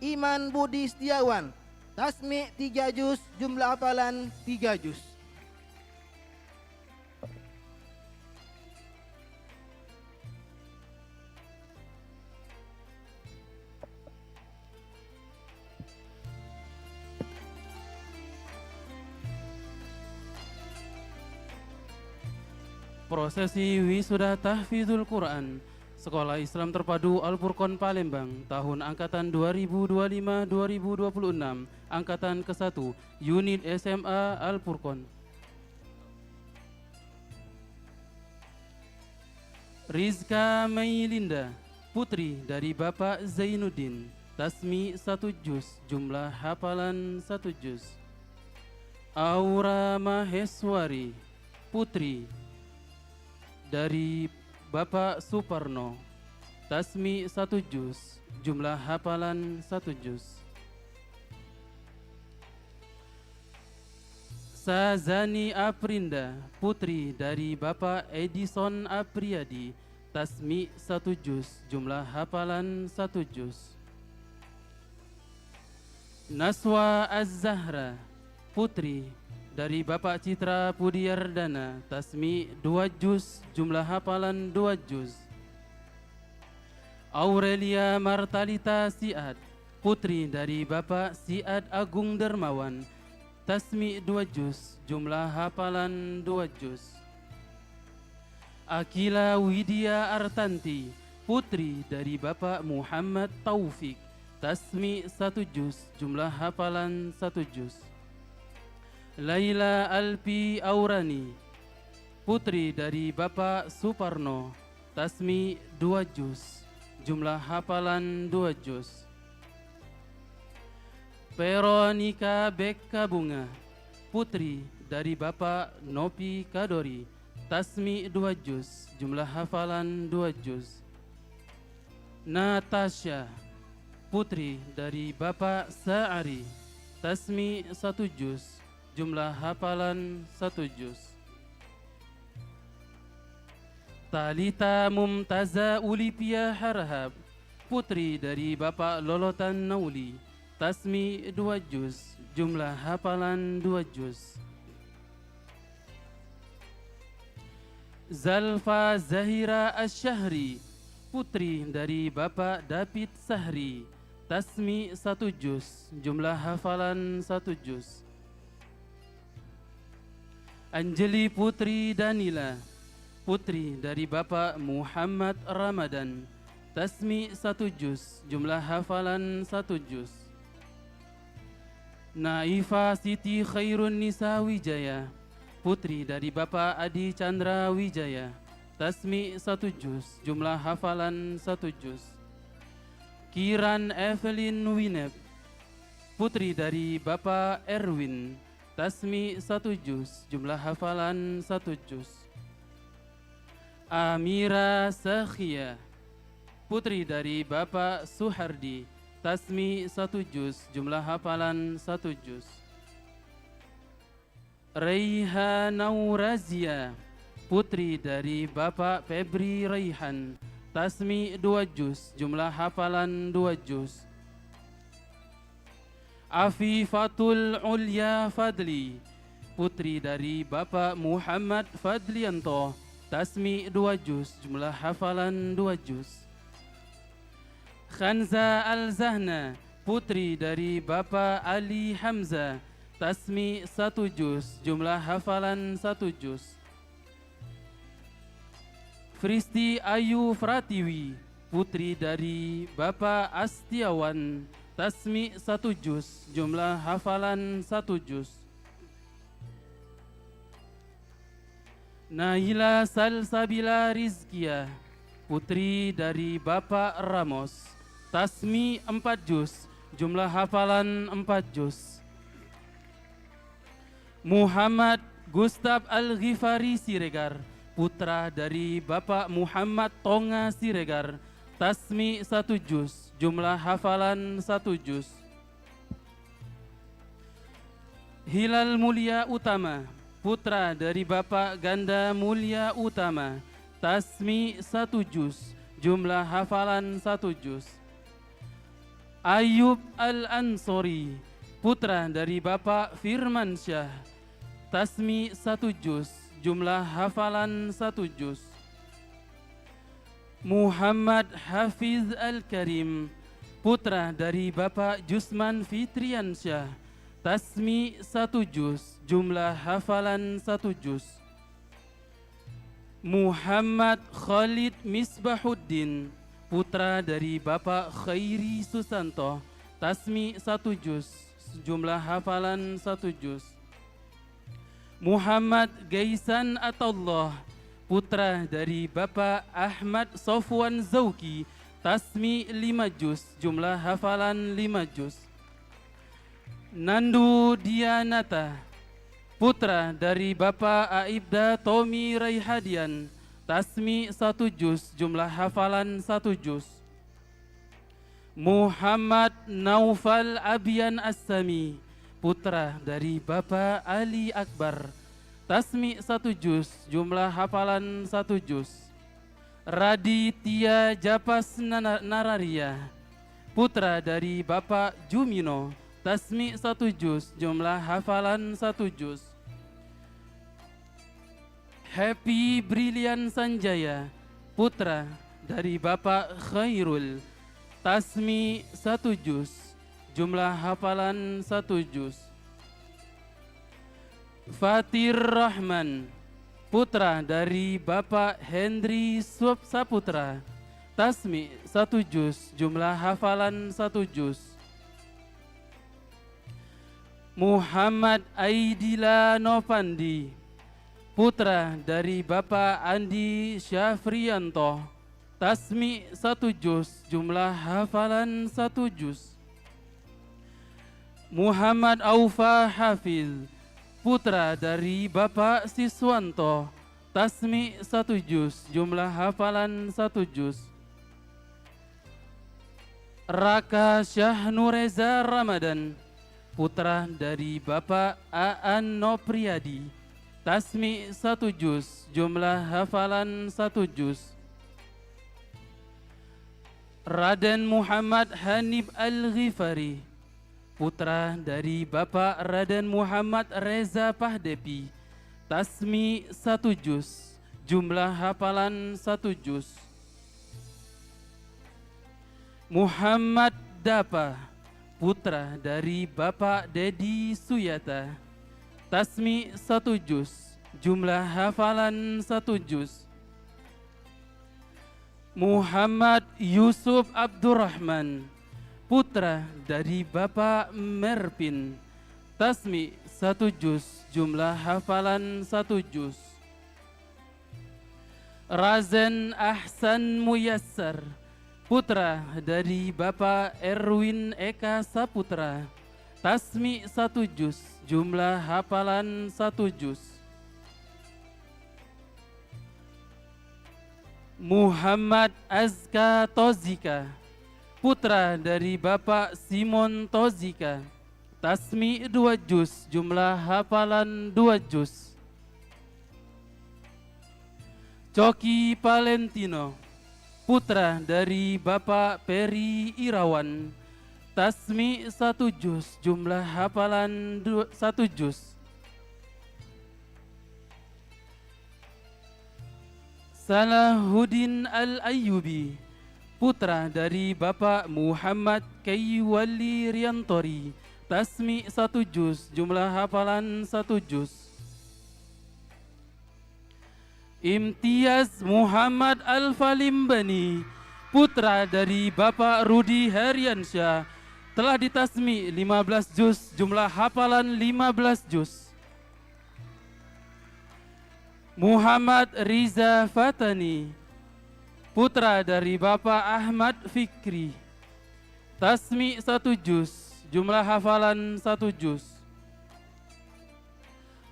Iman Budi Setiawan, tasmi' 3 juz, jumlah hafalan 3 juz. Prosesi wisuda tahfizul Quran Sekolah Islam Terpadu Al-Furqon Palembang tahun angkatan 2025-2026 angkatan ke-1 unit SMA Al-Furqon. Rizka Mailinda, putri dari Bapak Zainuddin, tasmi 1 juz, jumlah hafalan 1 juz. Aura Maheswari, putri dari Bapak Suparno, tasmi 1 juz, jumlah hafalan 1 juz. Sazani Aprinda, putri dari Bapak Edison Apriyadi, tasmi 1 juz, jumlah hafalan 1 juz. Naswa Az-Zahra, putri dari Bapak Citra Pudiardana, tasmi 2 juz, jumlah hafalan 2 juz. Aurelia Martalita Siad, putri dari Bapak Siad Agung Dermawan, tasmi 2 juz, jumlah hafalan 2 juz. Akila Widya Artanti, putri dari Bapak Muhammad Taufik, tasmi 1 juz, jumlah hafalan 1 juz. Laila Alpi Aurani, putri dari Bapak Suparno, tasmi 2 juz, jumlah hafalan 2 juz. Veronica Bekka Bunga, putri dari Bapak Nopi Kadori, tasmi 2 juz, jumlah hafalan 2 juz. Natasha, putri dari Bapak Sa'ari, tasmi 1 juz, jumlah hafalan 1 juz. Talita Mumtaza Ulipia Harhab, putri dari Bapak Lolotan Nauli, tasmi 2 juz, jumlah hafalan 2 juz. Zalfa Zahira Asyahri, putri dari Bapak David Sahri, tasmi 1 juz, jumlah hafalan 1 juz. Anjeli Putri Danila, putri dari Bapak Muhammad Ramadan, tasmi 1 juz, jumlah hafalan 1 juz. Naifa Siti Khairun Nisa Wijaya, putri dari Bapak Adi Chandra Wijaya, tasmi 1 juz, jumlah hafalan 1 juz. Kiran Evelyn Wineb, putri dari Bapak Erwin, tasmi 1 juz, jumlah hafalan 1 juz. Amira Sakhia, putri dari Bapak Suhardi, tasmi 1 juz, jumlah hafalan 1 juz. Raiha Naurazia, putri dari Bapak Febri Raihan, tasmi 2 juz, jumlah hafalan 2 juz. Afifatul Ulya Fadli, putri dari Bapak Muhammad Fadlianto, tasmi 2 juz, jumlah hafalan 2 juz. Khanza Al-Zahna, putri dari Bapak Ali Hamzah, tasmi 1 juz, jumlah hafalan 1 juz. Fristi Ayu Fratiwi, putri dari Bapak Astiawan, tasmi 1 juz, jumlah hafalan 1 juz. Naila Salsabila Rizkia, putri dari Bapak Ramos, tasmi 4 juz, jumlah hafalan 4 juz. Muhammad Gustab Al-Ghifari Siregar, putra dari Bapak Muhammad Tonga Siregar, tasmi 1 juz, jumlah hafalan 1 juz. Hilal Mulia Utama, putra dari Bapak Ganda Mulia Utama, tasmi 1 juz, jumlah hafalan 1 juz. Ayub Al-Ansori, putra dari Bapak Firmansyah, tasmi 1 juz, jumlah hafalan 1 juz. Muhammad Hafiz Al-Karim, putra dari Bapak Jusman Fitriansyah, tasmi 1 juz, jumlah hafalan 1 juz. Muhammad Khalid Misbahuddin, putra dari Bapak Khairi Susanto, tasmi 1 juz, jumlah hafalan 1 juz. Muhammad Gaisan Atullah, putra dari Bapak Ahmad Sofwan Zauki, tasmi 5 juz, jumlah hafalan 5 juz. Nandu Dianata, putra dari Bapak Aibda Tommy Raihadian, tasmi 1 juz, jumlah hafalan 1 juz. Muhammad Naufal Abian As-Sami, putra dari Bapak Ali Akbar, tasmi 1 juz, jumlah hafalan 1 juz. Raditya Japas Nararia, putra dari Bapak Jumino, tasmi 1 juz, jumlah hafalan 1 juz. Happy Brilian Sanjaya, putra dari Bapak Khairul, tasmi 1 juz, jumlah hafalan 1 juz. Fatir Rahman, putra dari Bapak Hendri Saputra, tasmi 1 juz, jumlah hafalan 1 juz. Muhammad Aidila Novandi, putra dari Bapak Andi Syafrianto, tasmi 1 juz, jumlah hafalan 1 juz. Muhammad Aufa Hafiz, putra dari Bapak Siswanto, tasmi 1 juz, jumlah hafalan 1 juz. Raka Syahnureza Ramadan, putra dari Bapak Aan Nopriyadi, tasmi 1 juz, jumlah hafalan 1 juz. Raden Muhammad Hanif Al-Ghifari, putra dari Bapak Raden Muhammad Reza Pahdepi, tasmi 1 juz, jumlah hafalan 1 juz. Muhammad Dapa, putra dari Bapak Dedi Suyata, tasmi 1 juz, jumlah hafalan 1 juz. Muhammad Yusuf Abdurrahman, putra dari Bapak Merpin, tasmi 1 juz, jumlah hafalan 1 juz. Razen Ahsan Muyassar, putra dari Bapak Erwin Eka Saputra, tasmi 1 juz, jumlah hafalan 1 juz. Muhammad Azka Tozika, putra dari Bapak Simon Tozika, tasmi 2 juz, jumlah hafalan 2 juz. Coki Valentino, putra dari Bapak Peri Irawan, tasmi 1 juz, jumlah hafalan 1 juz. Salahuddin Al-Ayyubi, putra dari Bapak Muhammad Kaiwali Riantori, tasmi 1 juz, jumlah hafalan 1 juz. Imtiaz Muhammad Al-Falimbani, putra dari Bapak Rudi Heriansyah, telah ditasmi 15 juz, jumlah hafalan 15 juz. Muhammad Riza Fatani, putra dari Bapak Ahmad Fikri, tasmi 1 juz, jumlah hafalan 1 juz.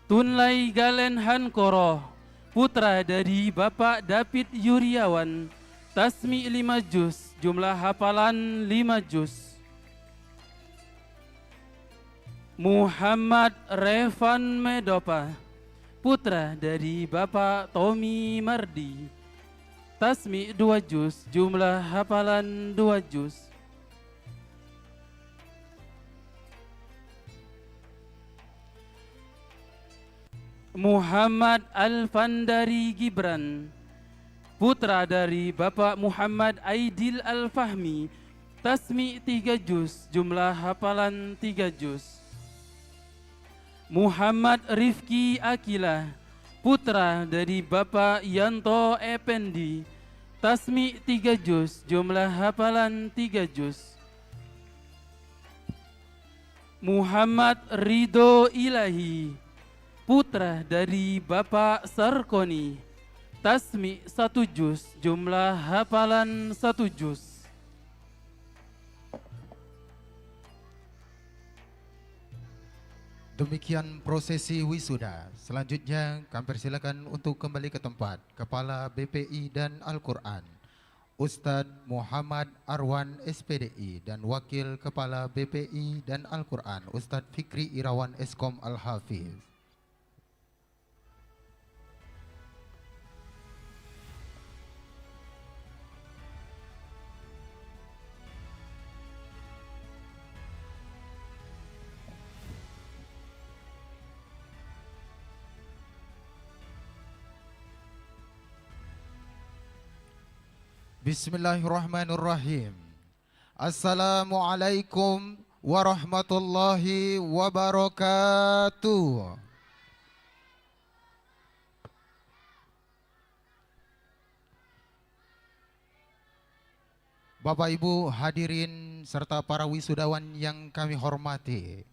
Tunlai Galen Hankoro, putra dari Bapak David Yuriawan, tasmi 5 juz, jumlah hafalan 5 juz. Muhammad Revan Medopa, putra dari Bapak Tommy Mardi, tasmi 2 juz, jumlah hafalan 2 juz. Muhammad Al-Fandari Gibran, putra dari Bapak Muhammad Aidil Al-Fahmi, tasmi 3 juz, jumlah hafalan 3 juz. Muhammad Rifki Akila, putra dari Bapak Yanto Ependi, tasmi 3 juz, jumlah hafalan 3 juz. Muhammad Ridho Ilahi, putra dari Bapak Sarkoni, tasmi 1 juz, jumlah hafalan 1 juz. Demikian prosesi wisuda. Selanjutnya kami persilakan untuk kembali ke tempat Kepala BPI dan Al-Quran, Ustadz Muhammad Arwan SPDI, dan Wakil Kepala BPI dan Al-Quran, Ustadz Fikri Irawan Eskom Al-Hafiz. Bismillahirrahmanirrahim. Assalamualaikum warahmatullahi wabarakatuh. Bapak Ibu hadirin serta para wisudawan yang kami hormati.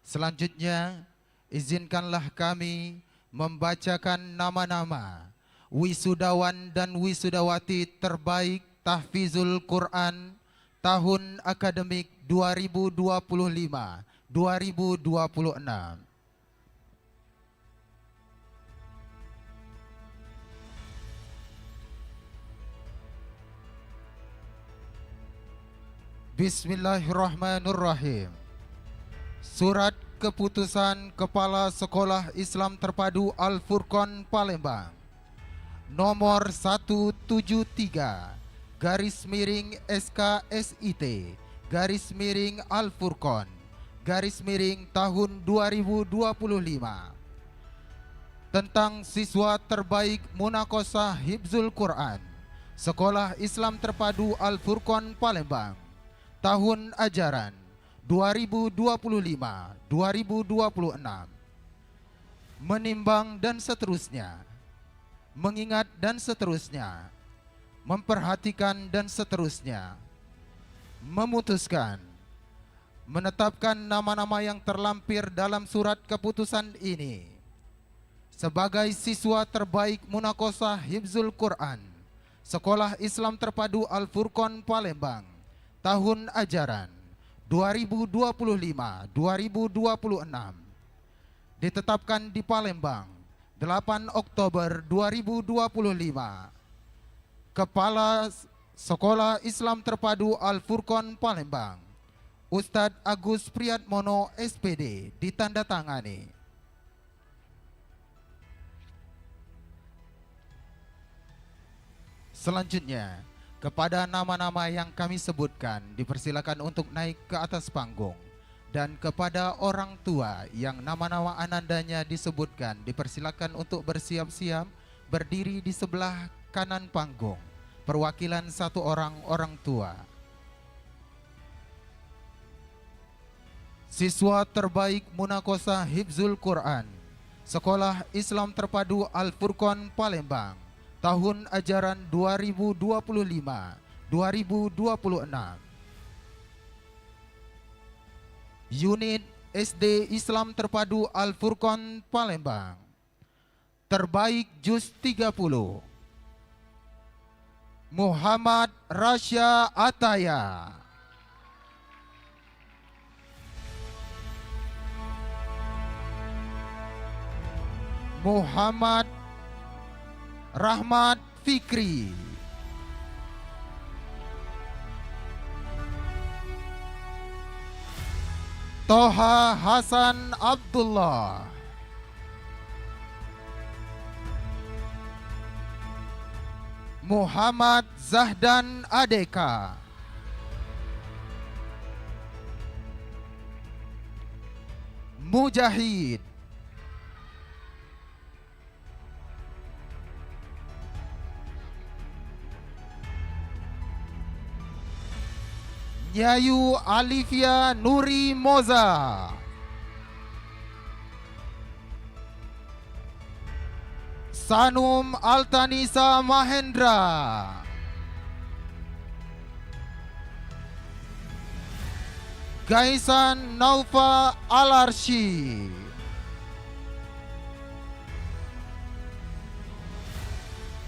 Selanjutnya izinkanlah kami membacakan nama-nama wisudawan dan wisudawati terbaik Tahfizul Quran tahun akademik 2025-2026. Bismillahirrahmanirrahim. Surat Keputusan Kepala Sekolah Islam Terpadu Al-Furqon Palembang nomor 173/SKSIT/Al-Furqon tahun 2025. tentang siswa terbaik Munakosah Hifzul Quran Sekolah Islam Terpadu Al-Furqon Palembang tahun ajaran 2025-2026. Menimbang dan seterusnya, mengingat dan seterusnya, memperhatikan dan seterusnya, memutuskan, menetapkan nama-nama yang terlampir dalam surat keputusan ini sebagai siswa terbaik Munakosah Hifzul Quran Sekolah Islam Terpadu Al-Furqon Palembang tahun ajaran 2025-2026. Ditetapkan di Palembang 8 Oktober 2025. Kepala Sekolah Islam Terpadu Al-Furqon Palembang Ustadz Agus Priyatmono SPD ditandatangani. Selanjutnya, kepada nama-nama yang kami sebutkan dipersilakan untuk naik ke atas panggung. Dan kepada orang tua yang nama-nama anandanya disebutkan dipersilakan untuk bersiap-siap berdiri di sebelah kanan panggung. Perwakilan satu orang tua. Siswa terbaik Munakosah Hifzul Quran Sekolah Islam Terpadu Al-Furqon Palembang tahun ajaran 2025-2026. Unit SD Islam Terpadu Al-Furqon Palembang. Terbaik Juz 30 Muhammad Rasya Ataya. Muhammad Rahmat Fikri. Toha Hasan Abdullah. Muhammad Zahdan Adeka. Mujahid. Nyayu Alivia Nuri Moza. Sanum Altanisa Mahendra. Gaisan Naufa Alarshi.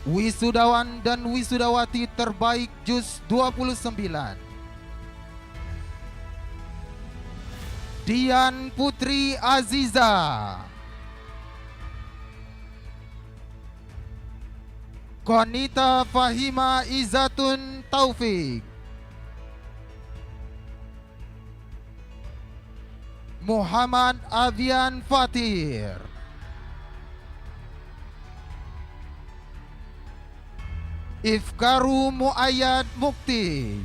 Wisudawan dan wisudawati terbaik Juz 29. Dian Putri Aziza. Konita Fahima Izatun Taufik. Muhammad Avian Fatir. Ifkaru Muayyad Mukti.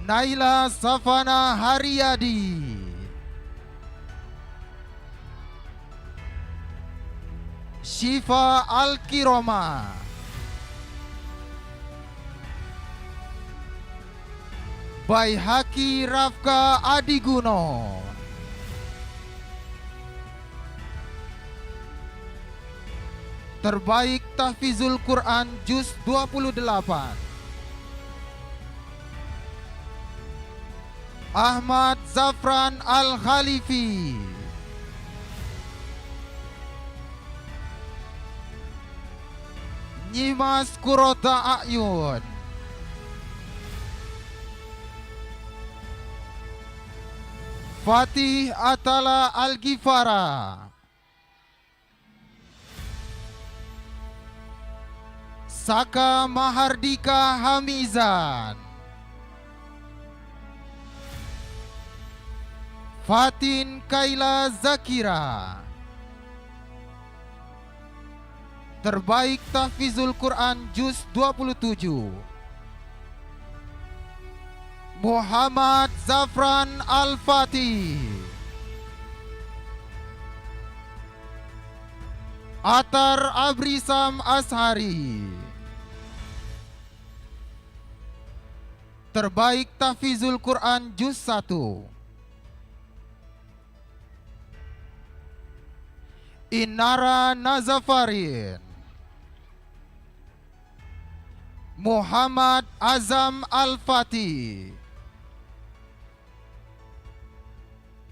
Naila Safana Haryadi. Syifa Al-Kiroma. Baihaki Rafka Adiguno. Terbaik Tahfizul Quran Juz 28. Ahmad Zafran Al-Khalifi. Nyimas Kurota Ayun. Fatih Atala Al-Ghifara. Saka Mahardika Hamizan. Fatin Kaila Zakira. Terbaik Tahfizul Quran Juz 27. Muhammad Zafran Al-Fatih. Atar Abrisam Ashari. Terbaik Tahfizul Quran Juz 1. Inara Nazafarin. Muhammad Azam Al-Fatih.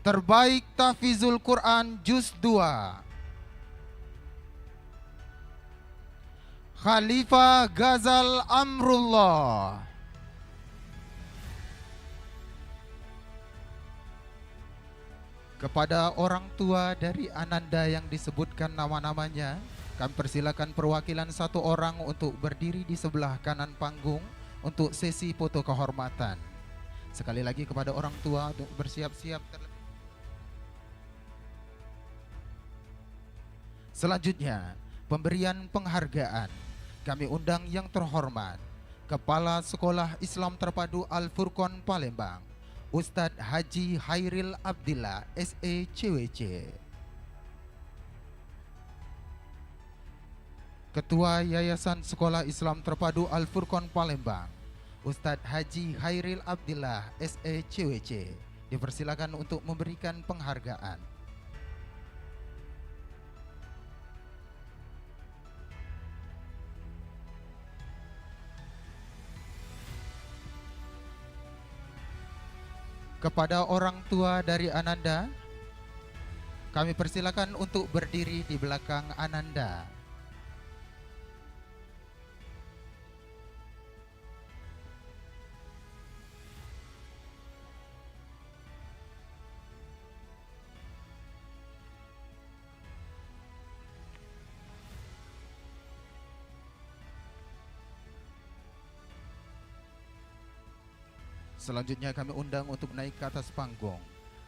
Terbaik Tahfizul Quran Juz 2. Khalifah Ghazal Amrullah. Kepada orang tua dari Ananda yang disebutkan nama-namanya, kami persilakan perwakilan satu orang untuk berdiri di sebelah kanan panggung untuk sesi foto kehormatan. Sekali lagi kepada orang tua untuk bersiap-siap terlebih. Selanjutnya, pemberian penghargaan. Kami undang yang terhormat Kepala Sekolah Islam Terpadu Al-Furqon Palembang, Ustadz Haji Hairil Abdillah SECWC. Ketua Yayasan Sekolah Islam Terpadu Al-Furqon Palembang, Ustadz Haji Hairil Abdillah SECWC, dipersilakan untuk memberikan penghargaan. Kepada orang tua dari Ananda, kami persilakan untuk berdiri di belakang Ananda. Selanjutnya kami undang untuk naik ke atas panggung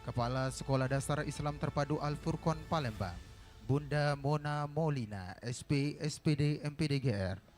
Kepala Sekolah Dasar Islam Terpadu Al-Furqon Palembang, Bunda Mona Molina, SP, SPD, MPDGR.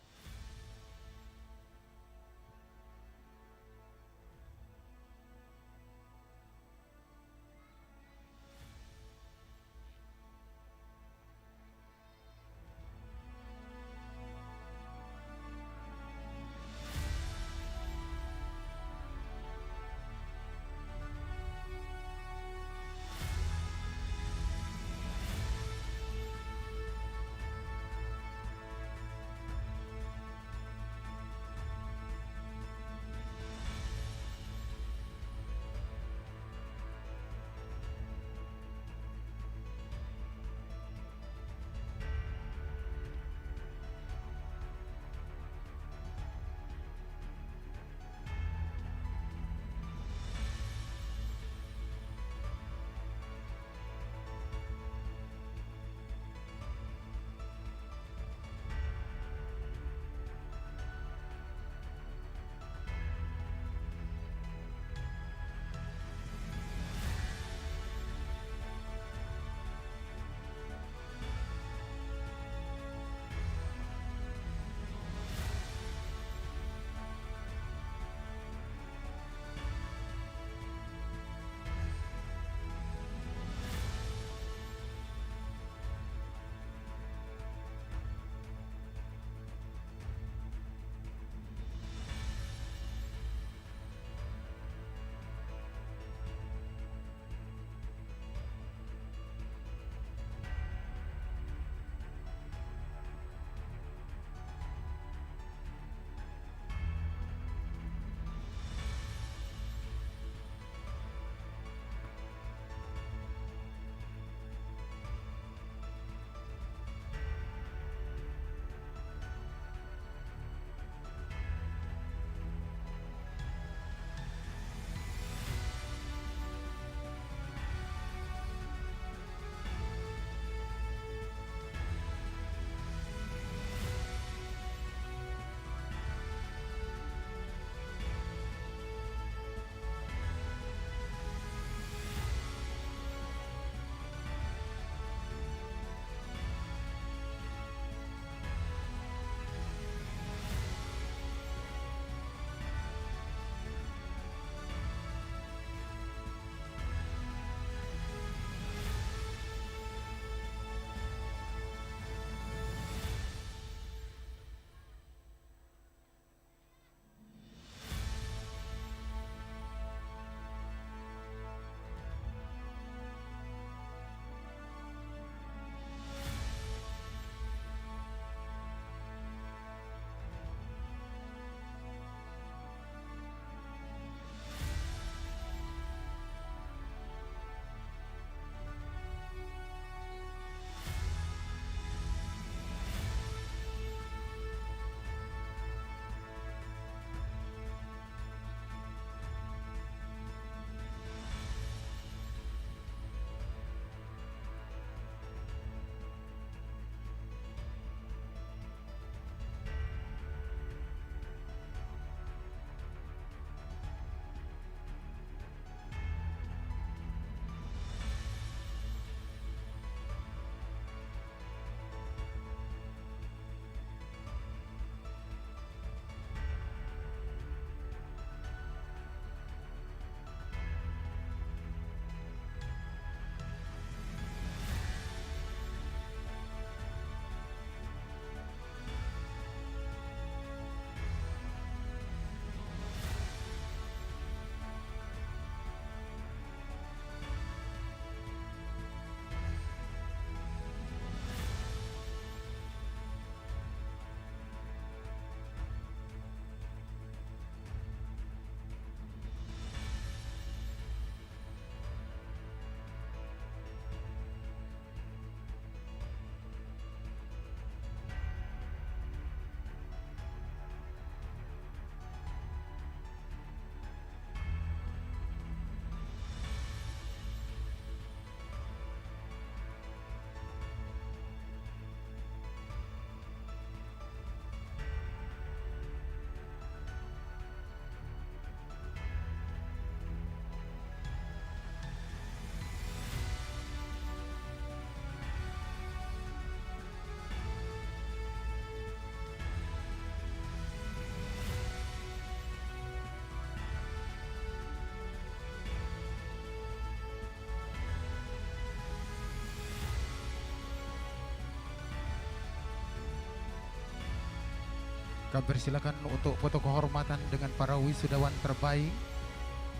Kami persilakan untuk foto kehormatan dengan para wisudawan terbaik,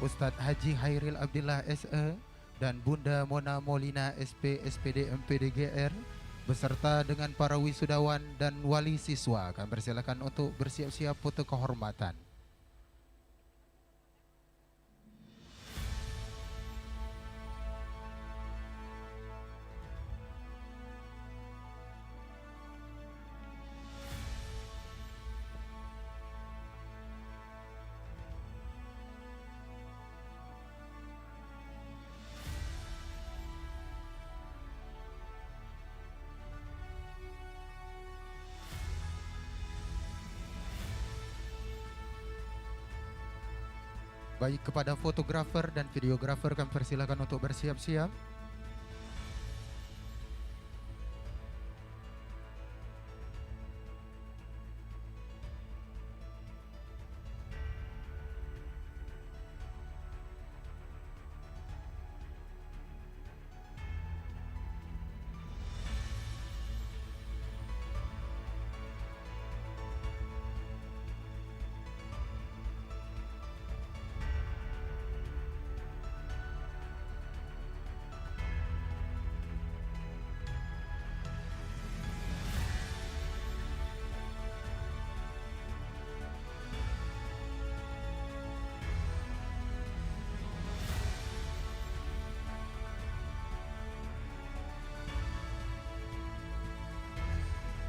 Ustadz Haji Hairil Abdillah SE dan Bunda Mona Molina SP SPD MPD GR beserta dengan para wisudawan dan wali siswa. Kami persilakan untuk bersiap-siap foto kehormatan. Baik, kepada fotografer dan videografer kami persilakan untuk bersiap-siap.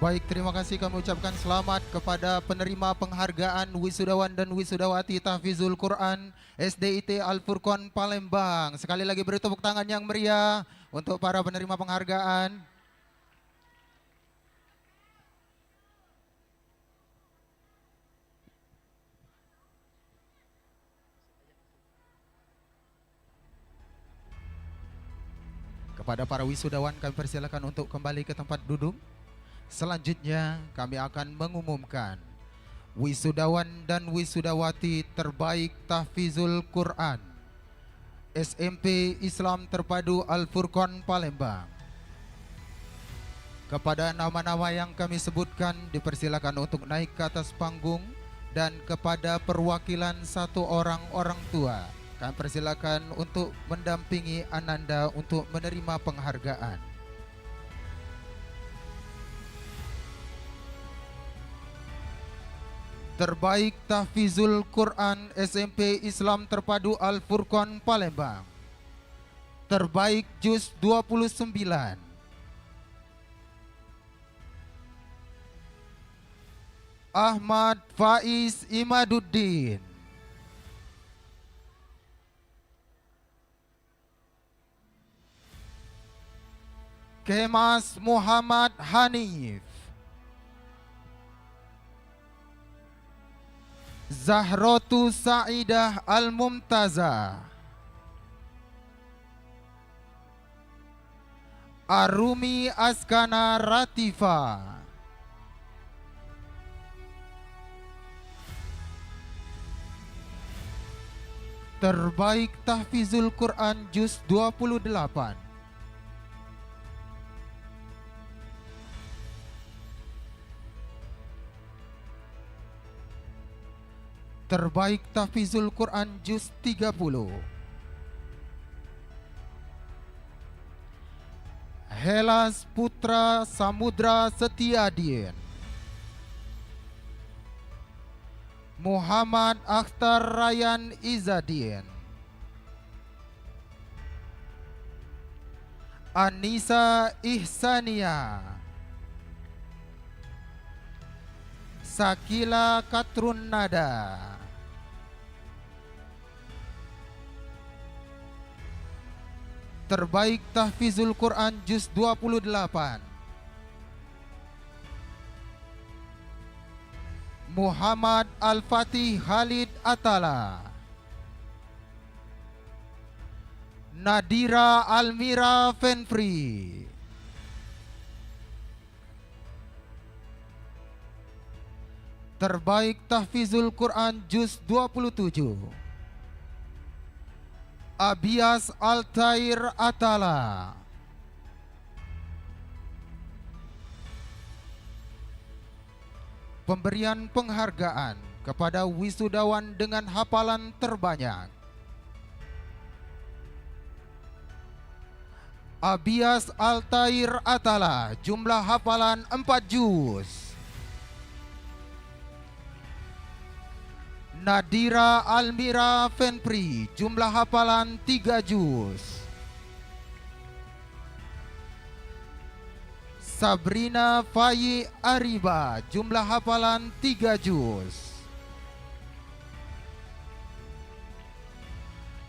Baik, terima kasih kami ucapkan selamat kepada penerima penghargaan wisudawan dan wisudawati Tahfizul Quran SDIT Al-Furqon Palembang. Sekali lagi beri tepuk tangan yang meriah untuk para penerima penghargaan. Kepada para wisudawan kami persilakan untuk kembali ke tempat duduk. Selanjutnya kami akan mengumumkan wisudawan dan wisudawati terbaik Tahfizul Quran SMP Islam Terpadu Al-Furqon Palembang. Kepada nama-nama yang kami sebutkan dipersilakan untuk naik ke atas panggung, dan kepada perwakilan satu orang tua kami persilakan untuk mendampingi Ananda untuk menerima penghargaan. Terbaik Tahfizul Quran SMP Islam Terpadu Al-Furqon Palembang. Terbaik Juz 29. Ahmad Faiz Imaduddin. Kemas Muhammad Hanif. Zahrotu Sa'idah Al-Mumtazah. Arumi Askana Ratifa. Terbaik Tahfizul Quran Juz 28. Terbaik Tahfizul Quran Juz 30. Helas Putra Samudra Setiadin. Muhammad Akhtar Ryan Izadin. Anissa Ihsania. Sakila Katrun Nada. Terbaik Tahfizul Quran Juz 28. Muhammad Al-Fatih Khalid Atala. Nadira Almira Fenfri. Terbaik Tahfizul Quran Juz 27. Abias Altair Atala. pemberian penghargaan kepada wisudawan dengan hafalan terbanyak. Abias Altair Atala, jumlah hafalan 4 juz. Nadira Almira Fenpri, jumlah hafalan 3 juz. Sabrina Fayi Ariba, jumlah hafalan 3 juz.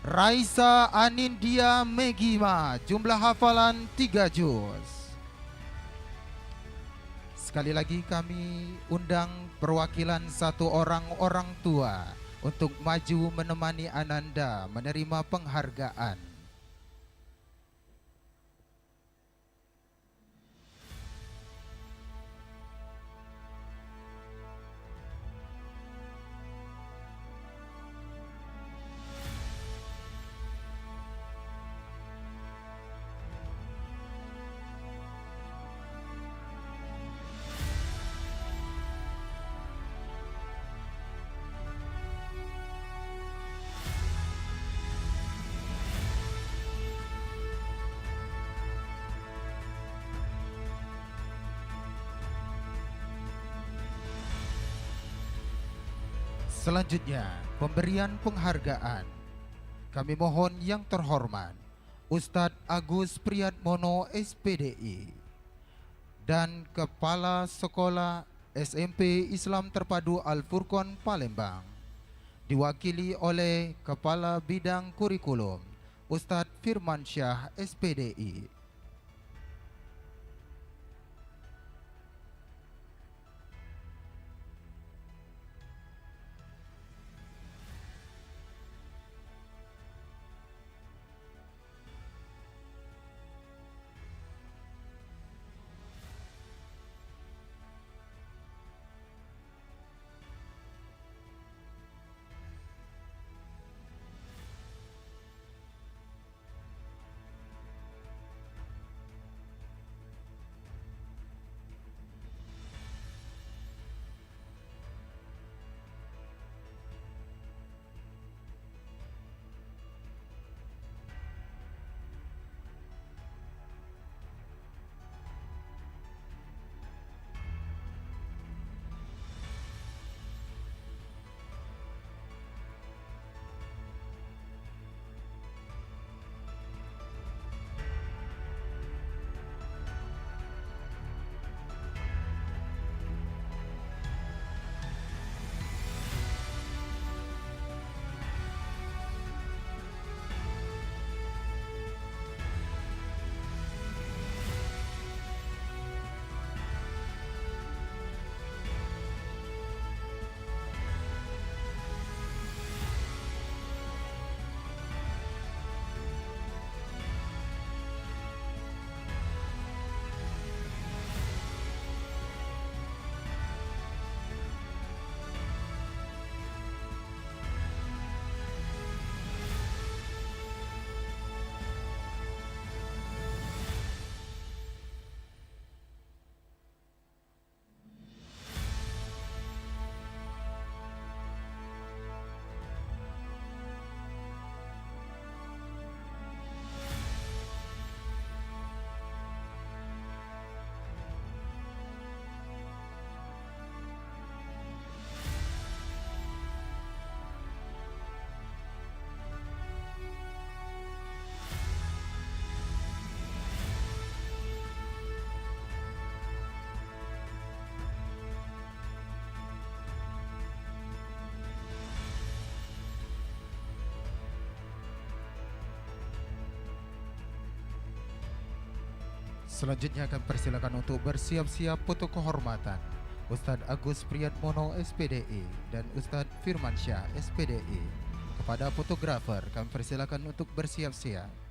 Raisa Anindia Megima, jumlah hafalan 3 juz. Sekali lagi kami undang perwakilan satu orang tua untuk maju menemani Ananda menerima penghargaan. Selanjutnya, pemberian penghargaan. Kami mohon yang terhormat Ustadz Agus Priyatmono SPDI dan Kepala Sekolah SMP Islam Terpadu Al-Furqon Palembang, diwakili oleh Kepala Bidang Kurikulum Ustadz Firmansyah SPDI. Selanjutnya akan persilakan untuk bersiap-siap foto kehormatan Ustadz Agus Priyatmono SPDI dan Ustadz Firmansyah SPDI. Kepada fotografer kami persilakan untuk bersiap-siap.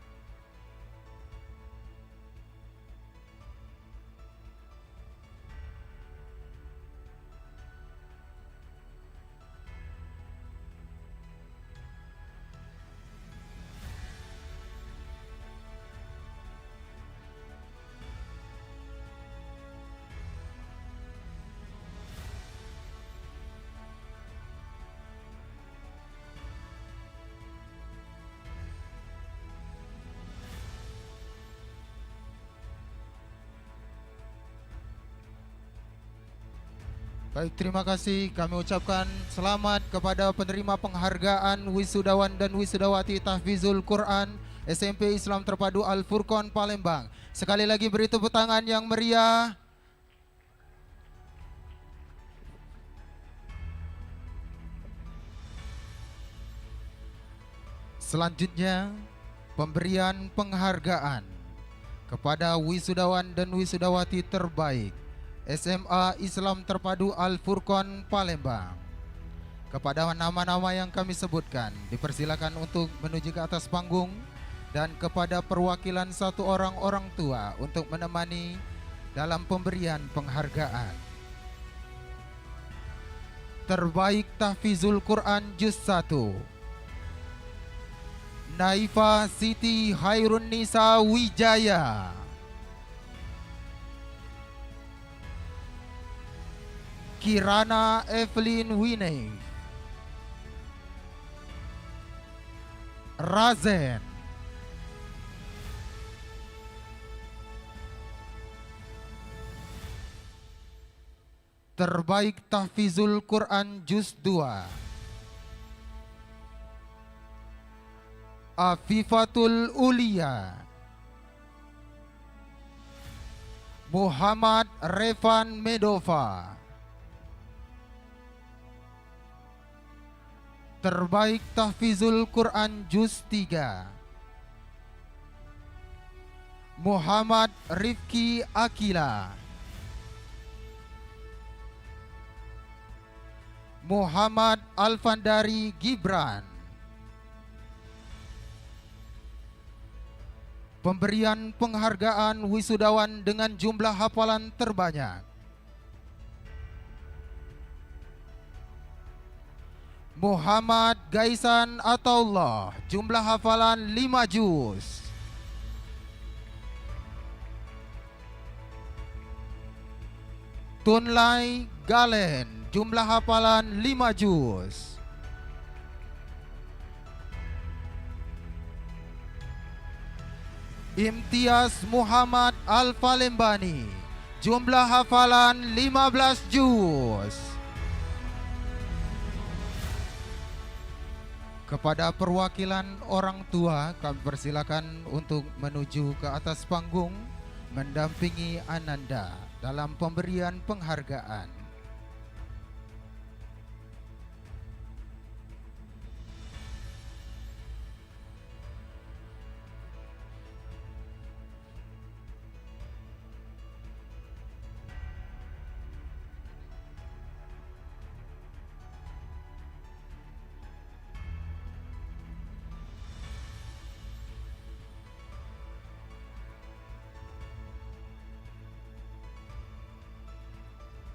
Baik, terima kasih. Kami ucapkan selamat kepada penerima penghargaan wisudawan dan wisudawati Tahfizul Quran SMP Islam Terpadu Al-Furqon Palembang. Sekali lagi beri tepuk tangan yang meriah. Selanjutnya, pemberian penghargaan kepada wisudawan dan wisudawati terbaik SMA Islam Terpadu Al-Furqon Palembang. Kepada nama-nama yang kami sebutkan, dipersilakan untuk menuju ke atas panggung, dan kepada perwakilan satu orang tua untuk menemani dalam pemberian penghargaan. Terbaik Tahfizul Quran Juz 1, Naifa Siti Hairun Nisa Wijaya. Kirana Evelyn Winey. Razen. Terbaik Tahfizul Quran Juz 2, Afifatul Ulia. Muhammad Revan Medova. Terbaik Tahfizul Quran Juz 3, Muhammad Rifki Akila. Muhammad Alfandari Gibran. Pemberian penghargaan wisudawan dengan jumlah hafalan terbanyak, Muhammad Gaisan Ataullah, jumlah hafalan 5 juz. Tunlai Galen, jumlah hafalan 5 juz. Imtiaz Muhammad Al-Falembani, jumlah hafalan 15 juz. Kepada perwakilan orang tua, kami persilakan untuk menuju ke atas panggung mendampingi Ananda dalam pemberian penghargaan.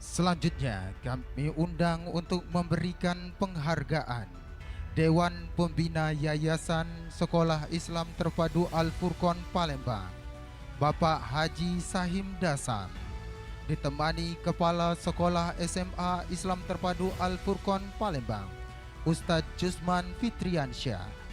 Selanjutnya kami undang untuk memberikan penghargaan Dewan Pembina Yayasan Sekolah Islam Terpadu Al-Furqon Palembang, Bapak Haji Sahim Dasan, ditemani Kepala Sekolah SMA Islam Terpadu Al-Furqon Palembang, Ustadz Jusman Fitriansyah.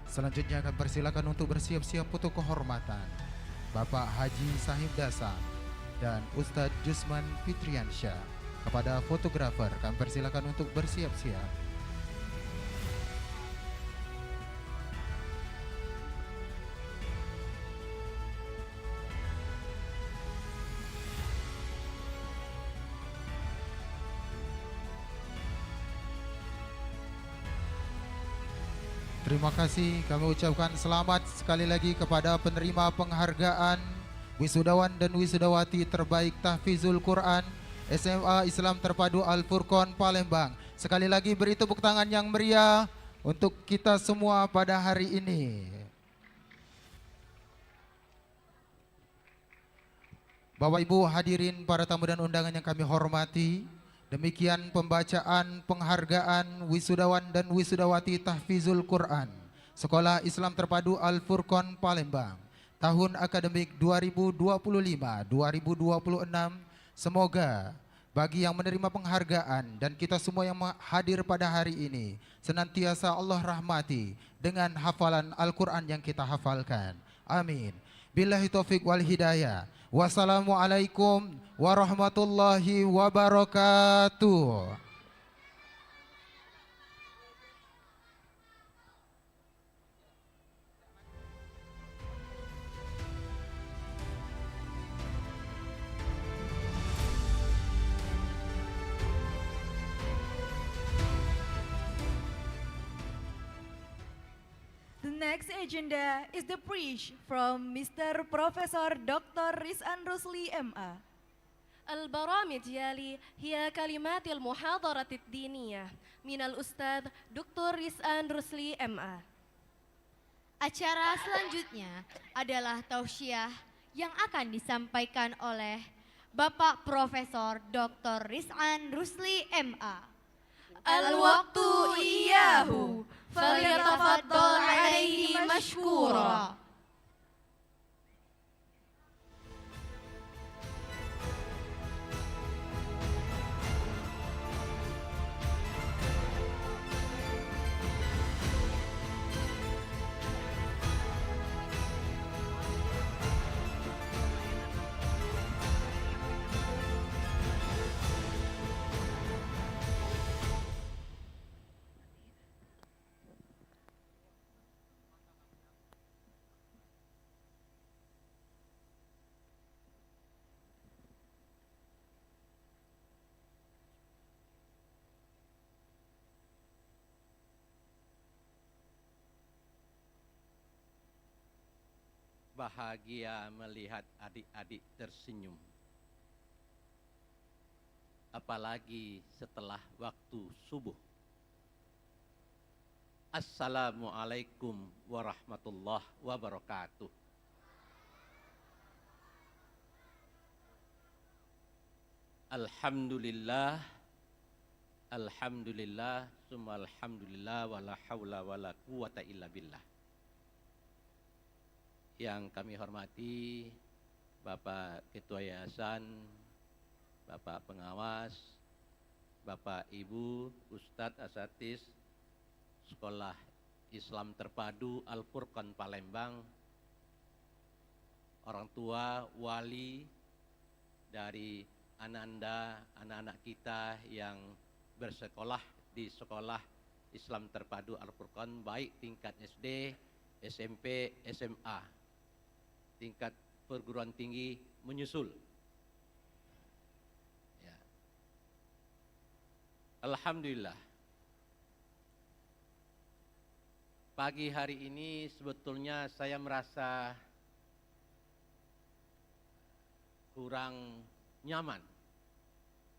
Selanjutnya akan persilakan untuk bersiap-siap foto kehormatan Bapak Haji Sahib Dasam dan Ustadz Jusman Fitriansyah. Kepada fotografer kami persilakan untuk bersiap-siap. Terima kasih, kami ucapkan selamat sekali lagi kepada penerima penghargaan wisudawan dan wisudawati terbaik Tahfizul Quran SMA Islam Terpadu Al-Furqon Palembang. Sekali lagi beri tepuk tangan yang meriah untuk kita semua pada hari ini. Bapak Ibu hadirin para tamu dan undangan yang kami hormati, demikian pembacaan penghargaan wisudawan dan wisudawati Tahfizul Quran Sekolah Islam Terpadu Al-Furqon Palembang tahun akademik 2025-2026. Semoga bagi yang menerima penghargaan dan kita semua yang hadir pada hari ini senantiasa Allah rahmati dengan hafalan Al-Quran yang kita hafalkan. Amin. Billahi taufiq wal hidayah. Wassalamualaikum warahmatullahi wabarakatuh. The next agenda is the preach from Mr. Professor Dr. Rizan Rusli MA. البرامج يلي هي كلمات المحاضرة الدينية من الأستاذ دكتور رزان رسلي MA. Acara selanjutnya adalah tausiah yang akan disampaikan oleh Bapak Profesor Dr. Rizan Rusli MA. Al-waqtu iyahu falyatafaddal alaihi mashkura. Bahagia melihat adik-adik tersenyum, apalagi setelah waktu subuh. Assalamualaikum warahmatullahi wabarakatuh. Alhamdulillah, alhamdulillah, summa alhamdulillah, wala hawla wala quwata illa billah. Yang kami hormati Bapak Ketua Yayasan, Bapak Pengawas, Bapak Ibu, Ustadz Asatidz Sekolah Islam Terpadu Al-Furqon Palembang, orang tua, wali dari anak-anak kita yang bersekolah di Sekolah Islam Terpadu Al-Furqon, baik tingkat SD, SMP, SMA, tingkat perguruan tinggi menyusul. Ya. Alhamdulillah. Pagi hari ini sebetulnya saya merasa kurang nyaman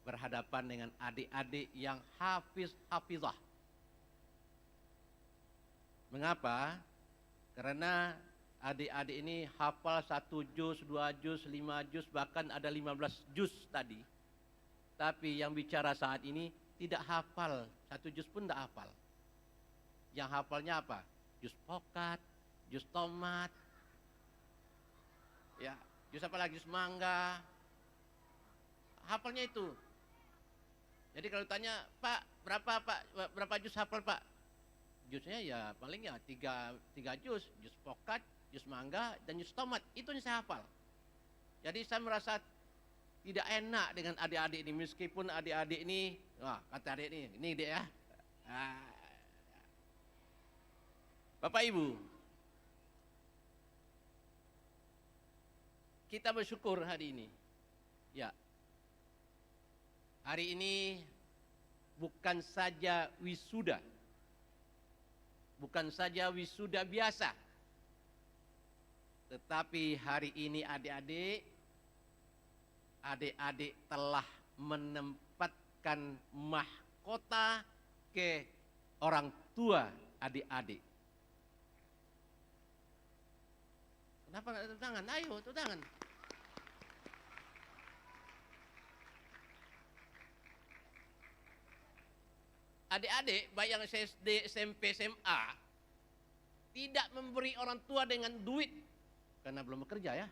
berhadapan dengan adik-adik yang hafizah. Mengapa? Karena adik-adik ini hafal 1 juz, 2 juz, 5 juz, bahkan ada 15 juz tadi. Tapi yang bicara saat ini tidak hafal, 1 juz pun tidak hafal. Yang hafalnya apa? Juz pokat, juz tomat, ya, juz apa lagi, juz mangga. Hafalnya itu. Jadi kalau tanya, Pak, berapa juz hafal, Pak? Jusnya ya paling ya tiga jus pokat, jus mangga, dan jus tomat. Itu yang saya hafal. Jadi saya merasa tidak enak dengan adik-adik ini, meskipun adik-adik ini, wah kata adik ini dia ya. Bapak Ibu, kita bersyukur hari ini. Ya, hari ini bukan saja wisuda, bukan saja wisuda biasa, tetapi hari ini adik-adik telah menempatkan mahkota ke orang tua adik-adik. Kenapa nggak tepuk tangan? Ayo, tepuk tangan. Adik-adik, baik yang SD, SMP, SMA, tidak memberi orang tua dengan duit, karena belum bekerja ya.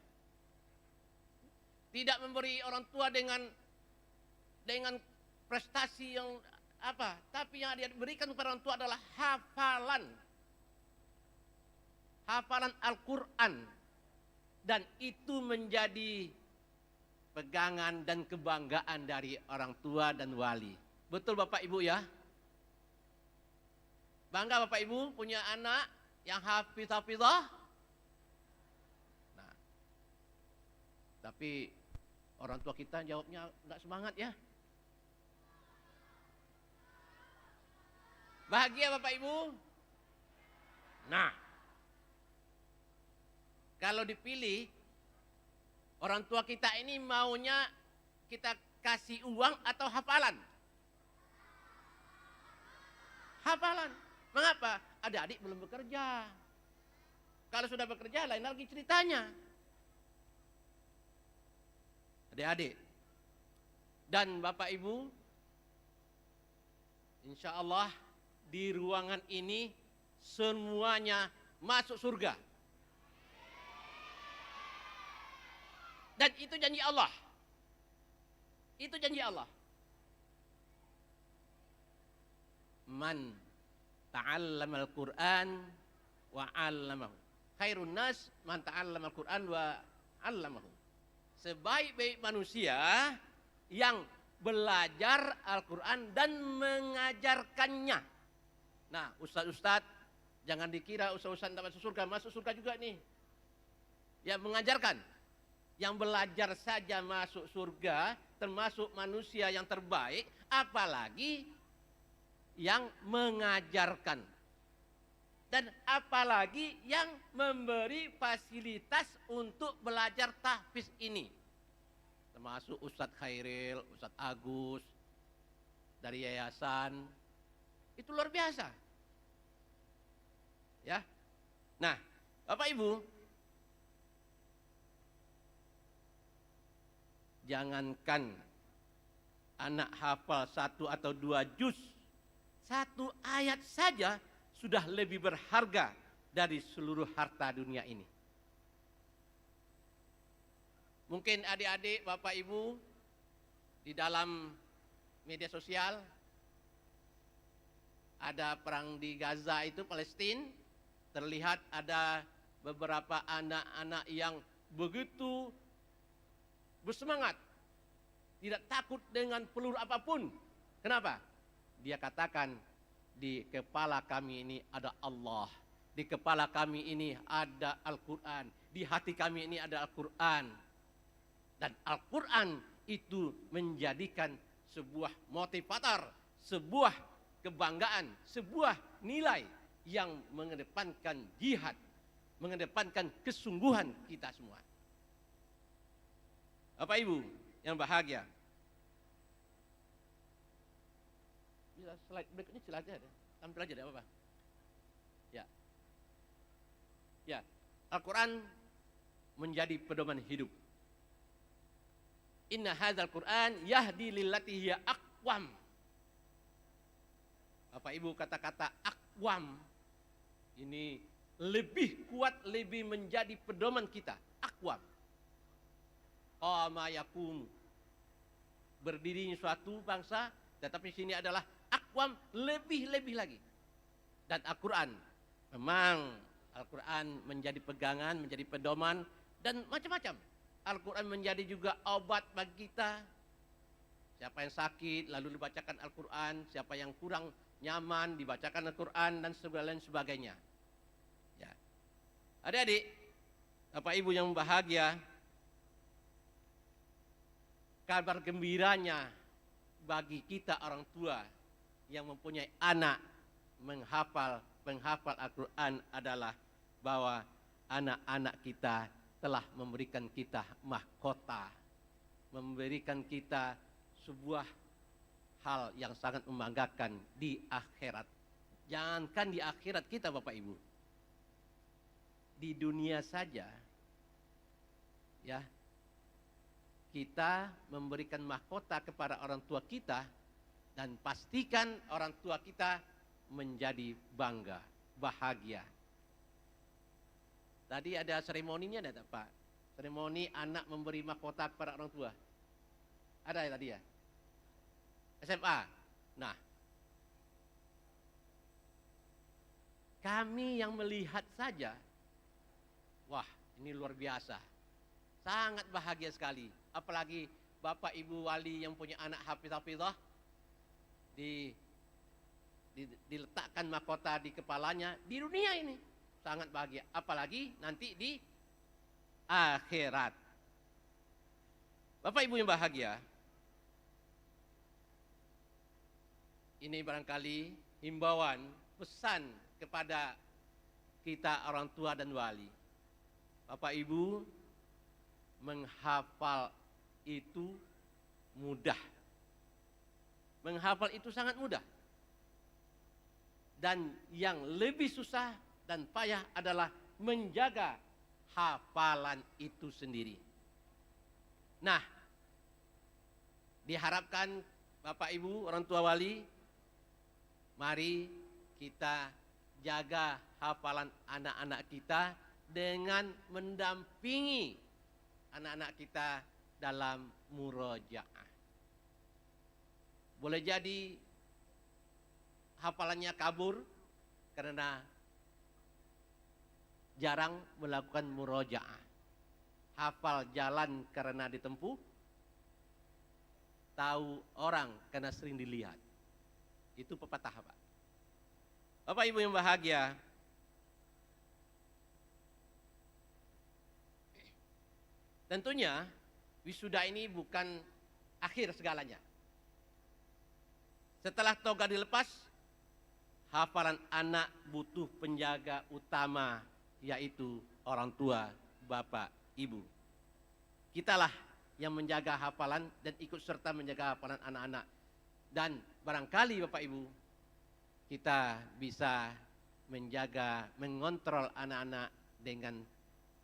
Tidak memberi orang tua dengan prestasi yang apa, tapi yang dia berikan kepada orang tua adalah hafalan Al-Quran, dan itu menjadi pegangan dan kebanggaan dari orang tua dan wali. Betul Bapak Ibu ya? Bangga Bapak Ibu punya anak yang hafizah. Nah, tapi orang tua kita jawabnya nggak semangat ya. Bahagia Bapak Ibu? Nah, kalau dipilih, orang tua kita ini maunya kita kasih uang atau hafalan? Hafalan. Mengapa? Adik-adik belum bekerja. Kalau sudah bekerja lain lagi ceritanya. Adik-adik dan Bapak Ibu, insya Allah di ruangan ini semuanya masuk surga. Dan itu janji Allah. Itu janji Allah. Man ta'allamal Qur'an wa 'allamahu. Khairun nas man ta'allamal Qur'an wa 'allamahu. Sebaik-baik manusia yang belajar Al-Quran dan mengajarkannya. Nah, ustaz-ustaz, jangan dikira ustaz-ustaz tidak masuk surga juga nih. Yang mengajarkan, yang belajar saja masuk surga, termasuk manusia yang terbaik, apalagi yang mengajarkan. Dan apalagi yang memberi fasilitas untuk belajar tahfiz ini. Termasuk Ustadz Khairil, Ustadz Agus, dari yayasan. Itu luar biasa. Ya. Nah, Bapak Ibu, jangankan anak hafal 1 atau 2 juz, 1 ayat saja sudah lebih berharga dari seluruh harta dunia ini. Mungkin adik-adik, Bapak Ibu, di dalam media sosial ada perang di Gaza itu, Palestina, terlihat ada beberapa anak-anak yang begitu bersemangat, tidak takut dengan peluru apapun. Kenapa? Dia katakan, di kepala kami ini ada Allah, di kepala kami ini ada Al-Quran, di hati kami ini ada Al-Quran. Dan Al-Quran itu menjadikan sebuah motivator, sebuah kebanggaan, sebuah nilai yang mengedepankan jihad, mengedepankan kesungguhan kita semua. Bapak Ibu yang bahagia, bisa slide berikutnya silahkan aja, tampil aja deh apa-apa. Ya, ya, Al-Quran menjadi pedoman hidup. Inna hadzal Qur'an yahdi lillati hiya aqwam. Bapak Ibu, kata-kata aqwam ini lebih kuat, lebih menjadi pedoman kita. Aqwam. Qama yakum. Berdirinya suatu bangsa, tetapi sini adalah aqwam, lebih-lebih lagi. dan Al-Quran. Memang Al-Quran menjadi pegangan, menjadi pedoman, dan macam-macam. Al-Quran menjadi juga obat bagi kita. Siapa yang sakit lalu dibacakan Al-Quran, siapa yang kurang nyaman dibacakan Al-Quran, dan sebagainya. Ya. Adik-adik, Bapak Ibu yang bahagia, kabar gembiranya bagi kita orang tua yang mempunyai anak penghafal Al-Quran adalah bahwa anak-anak kita telah memberikan kita mahkota, memberikan kita sebuah hal yang sangat membanggakan di akhirat. Jangankan di akhirat kita Bapak Ibu, di dunia saja ya, kita memberikan mahkota kepada orang tua kita, dan pastikan orang tua kita menjadi bangga, bahagia. Tadi ada seremoninya ada Pak? Seremoni anak memberi mahkota kepada orang tua. Ada ya tadi ya? SMA. Nah, kami yang melihat saja, wah ini luar biasa. Sangat bahagia sekali. Apalagi Bapak Ibu wali yang punya anak hafiz-hafizah, diletakkan mahkota di kepalanya di dunia ini. Sangat bahagia. Apalagi nanti di akhirat. Bapak Ibu yang bahagia, ini barangkali himbauan, pesan kepada kita orang tua dan wali. Bapak Ibu, menghafal itu mudah. Menghafal itu sangat mudah. Dan yang lebih susah dan payah adalah menjaga hafalan itu sendiri. Nah, diharapkan Bapak Ibu, orang tua wali, mari kita jaga hafalan anak-anak kita dengan mendampingi anak-anak kita dalam murojaah. Boleh jadi hafalannya kabur karena jarang melakukan murojaah. Hafal jalan karena ditempuh, tahu orang karena sering dilihat. Itu pepatah Pak. Bapak Ibu yang bahagia, tentunya wisuda ini bukan akhir segalanya. Setelah toga dilepas, hafalan anak butuh penjaga utama, yaitu orang tua, Bapak, Ibu. Kitalah yang menjaga hafalan dan ikut serta menjaga hafalan anak-anak. Dan barangkali Bapak Ibu, kita bisa menjaga, mengontrol anak-anak dengan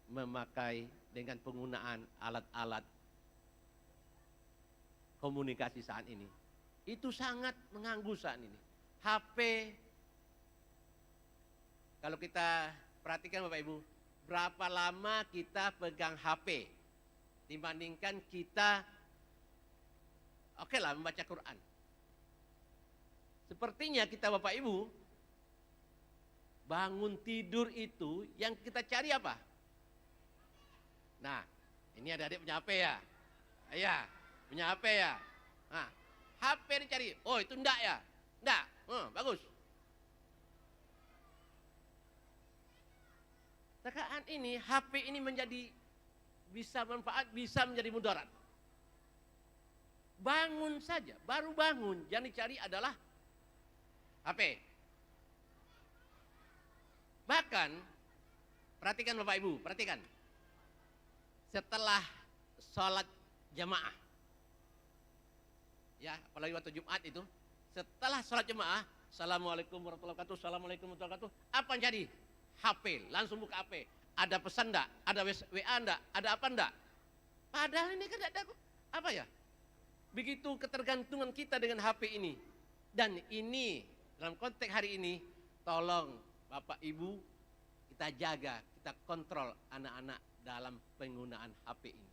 memakai, dengan penggunaan alat-alat komunikasi saat ini. Itu sangat mengganggu saat ini. HP, kalau kita perhatikan Bapak Ibu, berapa lama kita pegang HP dibandingkan kita lah membaca Quran. Sepertinya kita Bapak Ibu bangun tidur itu yang kita cari apa? Nah, ini adik-adik punya HP ya? Iya, punya HP ya? Nah, HP dicari, oh itu enggak ya? Enggak, bagus. Sekarang ini HP ini menjadi bisa manfaat, bisa menjadi mudarat. Bangun saja, baru bangun, yang dicari adalah HP. Bahkan, perhatikan Bapak Ibu, perhatikan. Setelah sholat jamaah, ya apalagi waktu Jumat itu, setelah sholat jamaah, Assalamualaikum warahmatullahi wabarakatuh, Assalamualaikum warahmatullahi wabarakatuh, apa yang jadi? HP, langsung buka HP. Ada pesan enggak? Ada WA enggak? Ada apa enggak? Padahal ini kan ada apa ya? Begitu ketergantungan kita dengan HP ini. Dan ini dalam konteks hari ini, tolong Bapak Ibu kita jaga, kita kontrol anak-anak dalam penggunaan HP ini.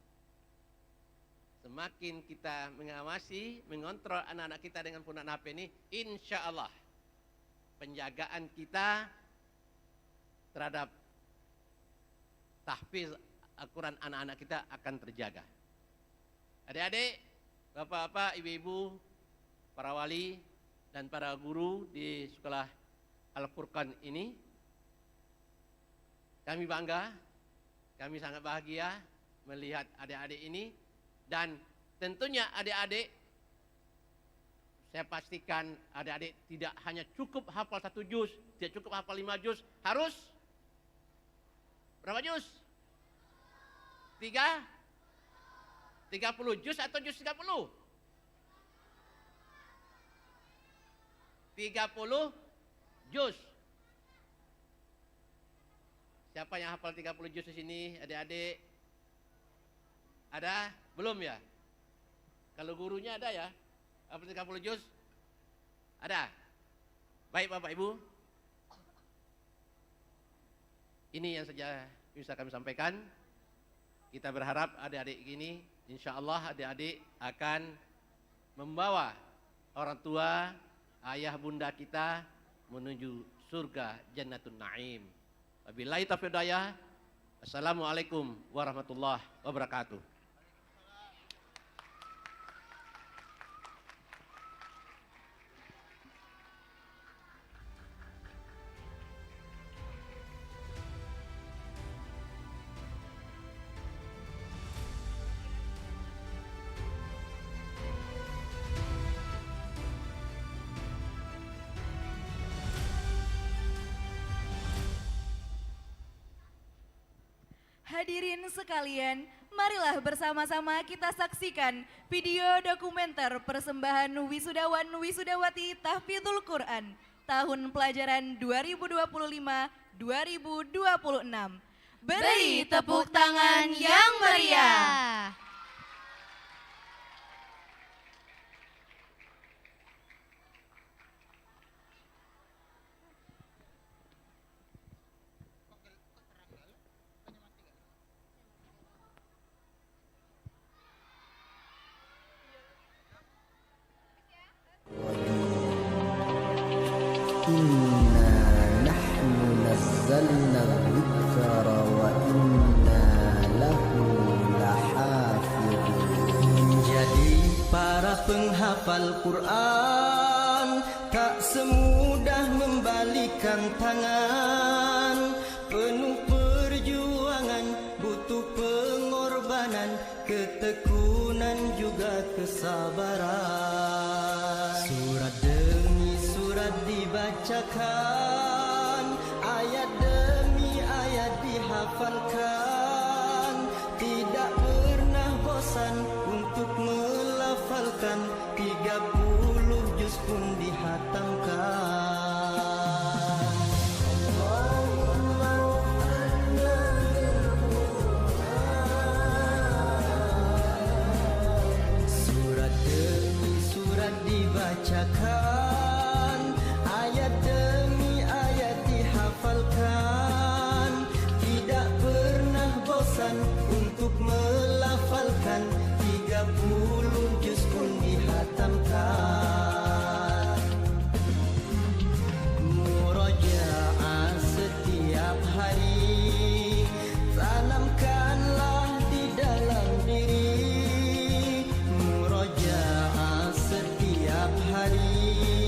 Semakin kita mengawasi, mengontrol anak-anak kita dengan penggunaan HP ini, insya Allah penjagaan kita terhadap tahfiz Al-Quran anak-anak kita akan terjaga. Adik-adik, bapak-bapak, ibu-ibu, para wali, dan para guru di sekolah Al-Furqan ini, kami bangga, kami sangat bahagia melihat adik-adik ini, dan tentunya adik-adik, saya pastikan adik-adik tidak hanya cukup hafal 1 juz, tidak cukup hafal 5 juz, harus berapa juz? 30 juz atau juz 30? 30 juz. Siapa yang hafal 30 juz di sini, adik-adik? Ada? Belum ya? Kalau gurunya ada ya? Hafal 30 juz? Ada? Baik Bapak Ibu. Ini yang saja bisa kami sampaikan. Kita berharap adik-adik ini, insya Allah adik-adik akan membawa orang tua, ayah bunda kita menuju surga Jannatun Naim. Wabillahi taufiq wal hidayah. Assalamualaikum warahmatullahi wabarakatuh. Hadirin sekalian, marilah bersama-sama kita saksikan video dokumenter persembahan wisudawan wisudawati Tahfidzul Quran tahun pelajaran 2025-2026. Beri tepuk tangan yang meriah. Menjadi para penghafal Quran tak semudah membalikan tangan. Penuh perjuangan, butuh pengorbanan, ketekunan juga kesabaran. Surat demi surat dibacakan, ayat demi ayat dihafalkan, tidak pernah bosan untuk melafalkan, 30 juz pun dihatamkan. Surat demi surat dibacakan, ayat demi ayat dihafalkan, tidak pernah bosan untuk melafalkan, 30 juz pun dihatamkan. Murojaah setiap hari, tanamkanlah di dalam diri. Murojaah setiap hari,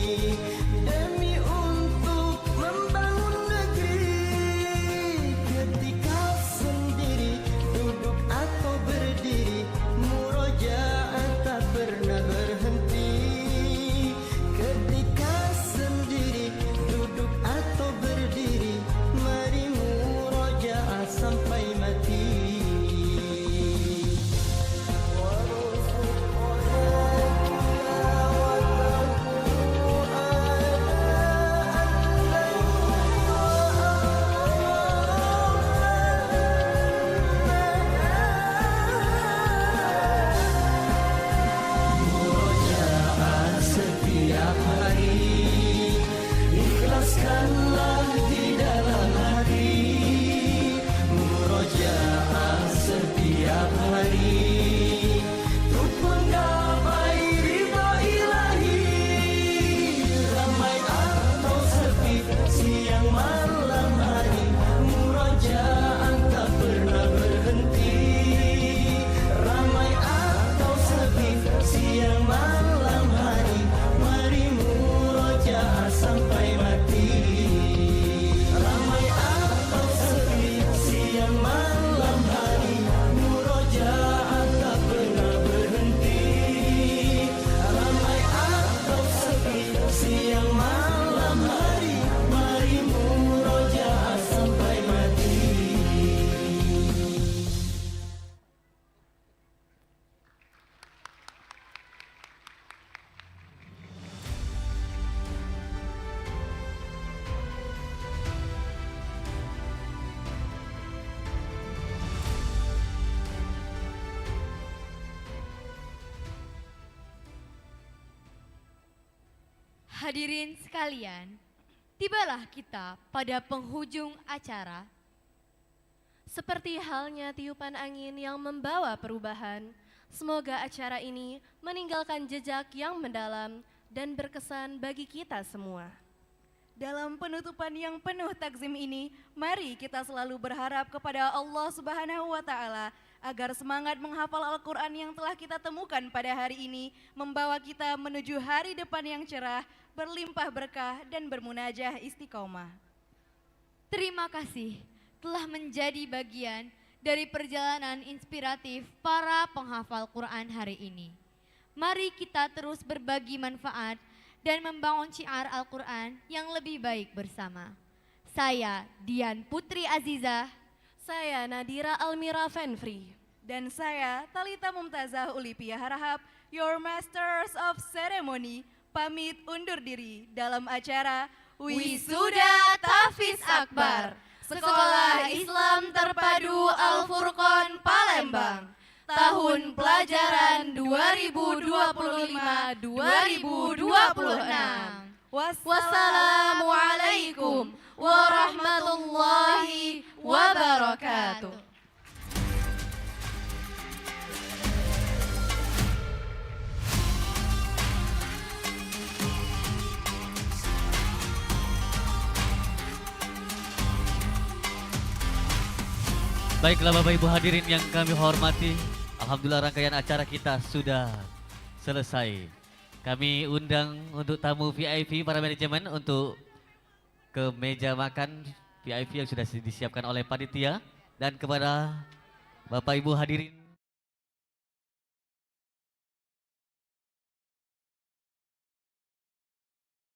Hadirin sekalian, tibalah kita pada penghujung acara. Seperti halnya tiupan angin yang membawa perubahan, semoga acara ini meninggalkan jejak yang mendalam dan berkesan bagi kita semua. Dalam penutupan yang penuh takzim ini, mari kita selalu berharap kepada Allah Subhanahu wa Ta'ala agar semangat menghafal Al-Quran yang telah kita temukan pada hari ini membawa kita menuju hari depan yang cerah, berlimpah berkah dan bermunajah istiqomah. Terima kasih telah menjadi bagian dari perjalanan inspiratif para penghafal Quran hari ini. Mari kita terus berbagi manfaat dan membangun syiar Al-Quran yang lebih baik bersama. Saya Dian Putri Aziza. Saya Nadira Almira Fenfri. Dan saya Talita Mumtazah Ulipia Harahap, your masters of ceremony, pamit undur diri dalam acara Wisuda Tahfiz Akbar, Sekolah Islam Terpadu Al-Furqon Palembang, tahun pelajaran 2025-2026. Wassalamualaikum warahmatullahi wabarakatuh. Baiklah Bapak Ibu hadirin yang kami hormati, alhamdulillah rangkaian acara kita sudah selesai. Kami undang untuk tamu VIP para manajemen untuk ke meja makan VIP yang sudah disiapkan oleh panitia, dan kepada Bapak Ibu hadirin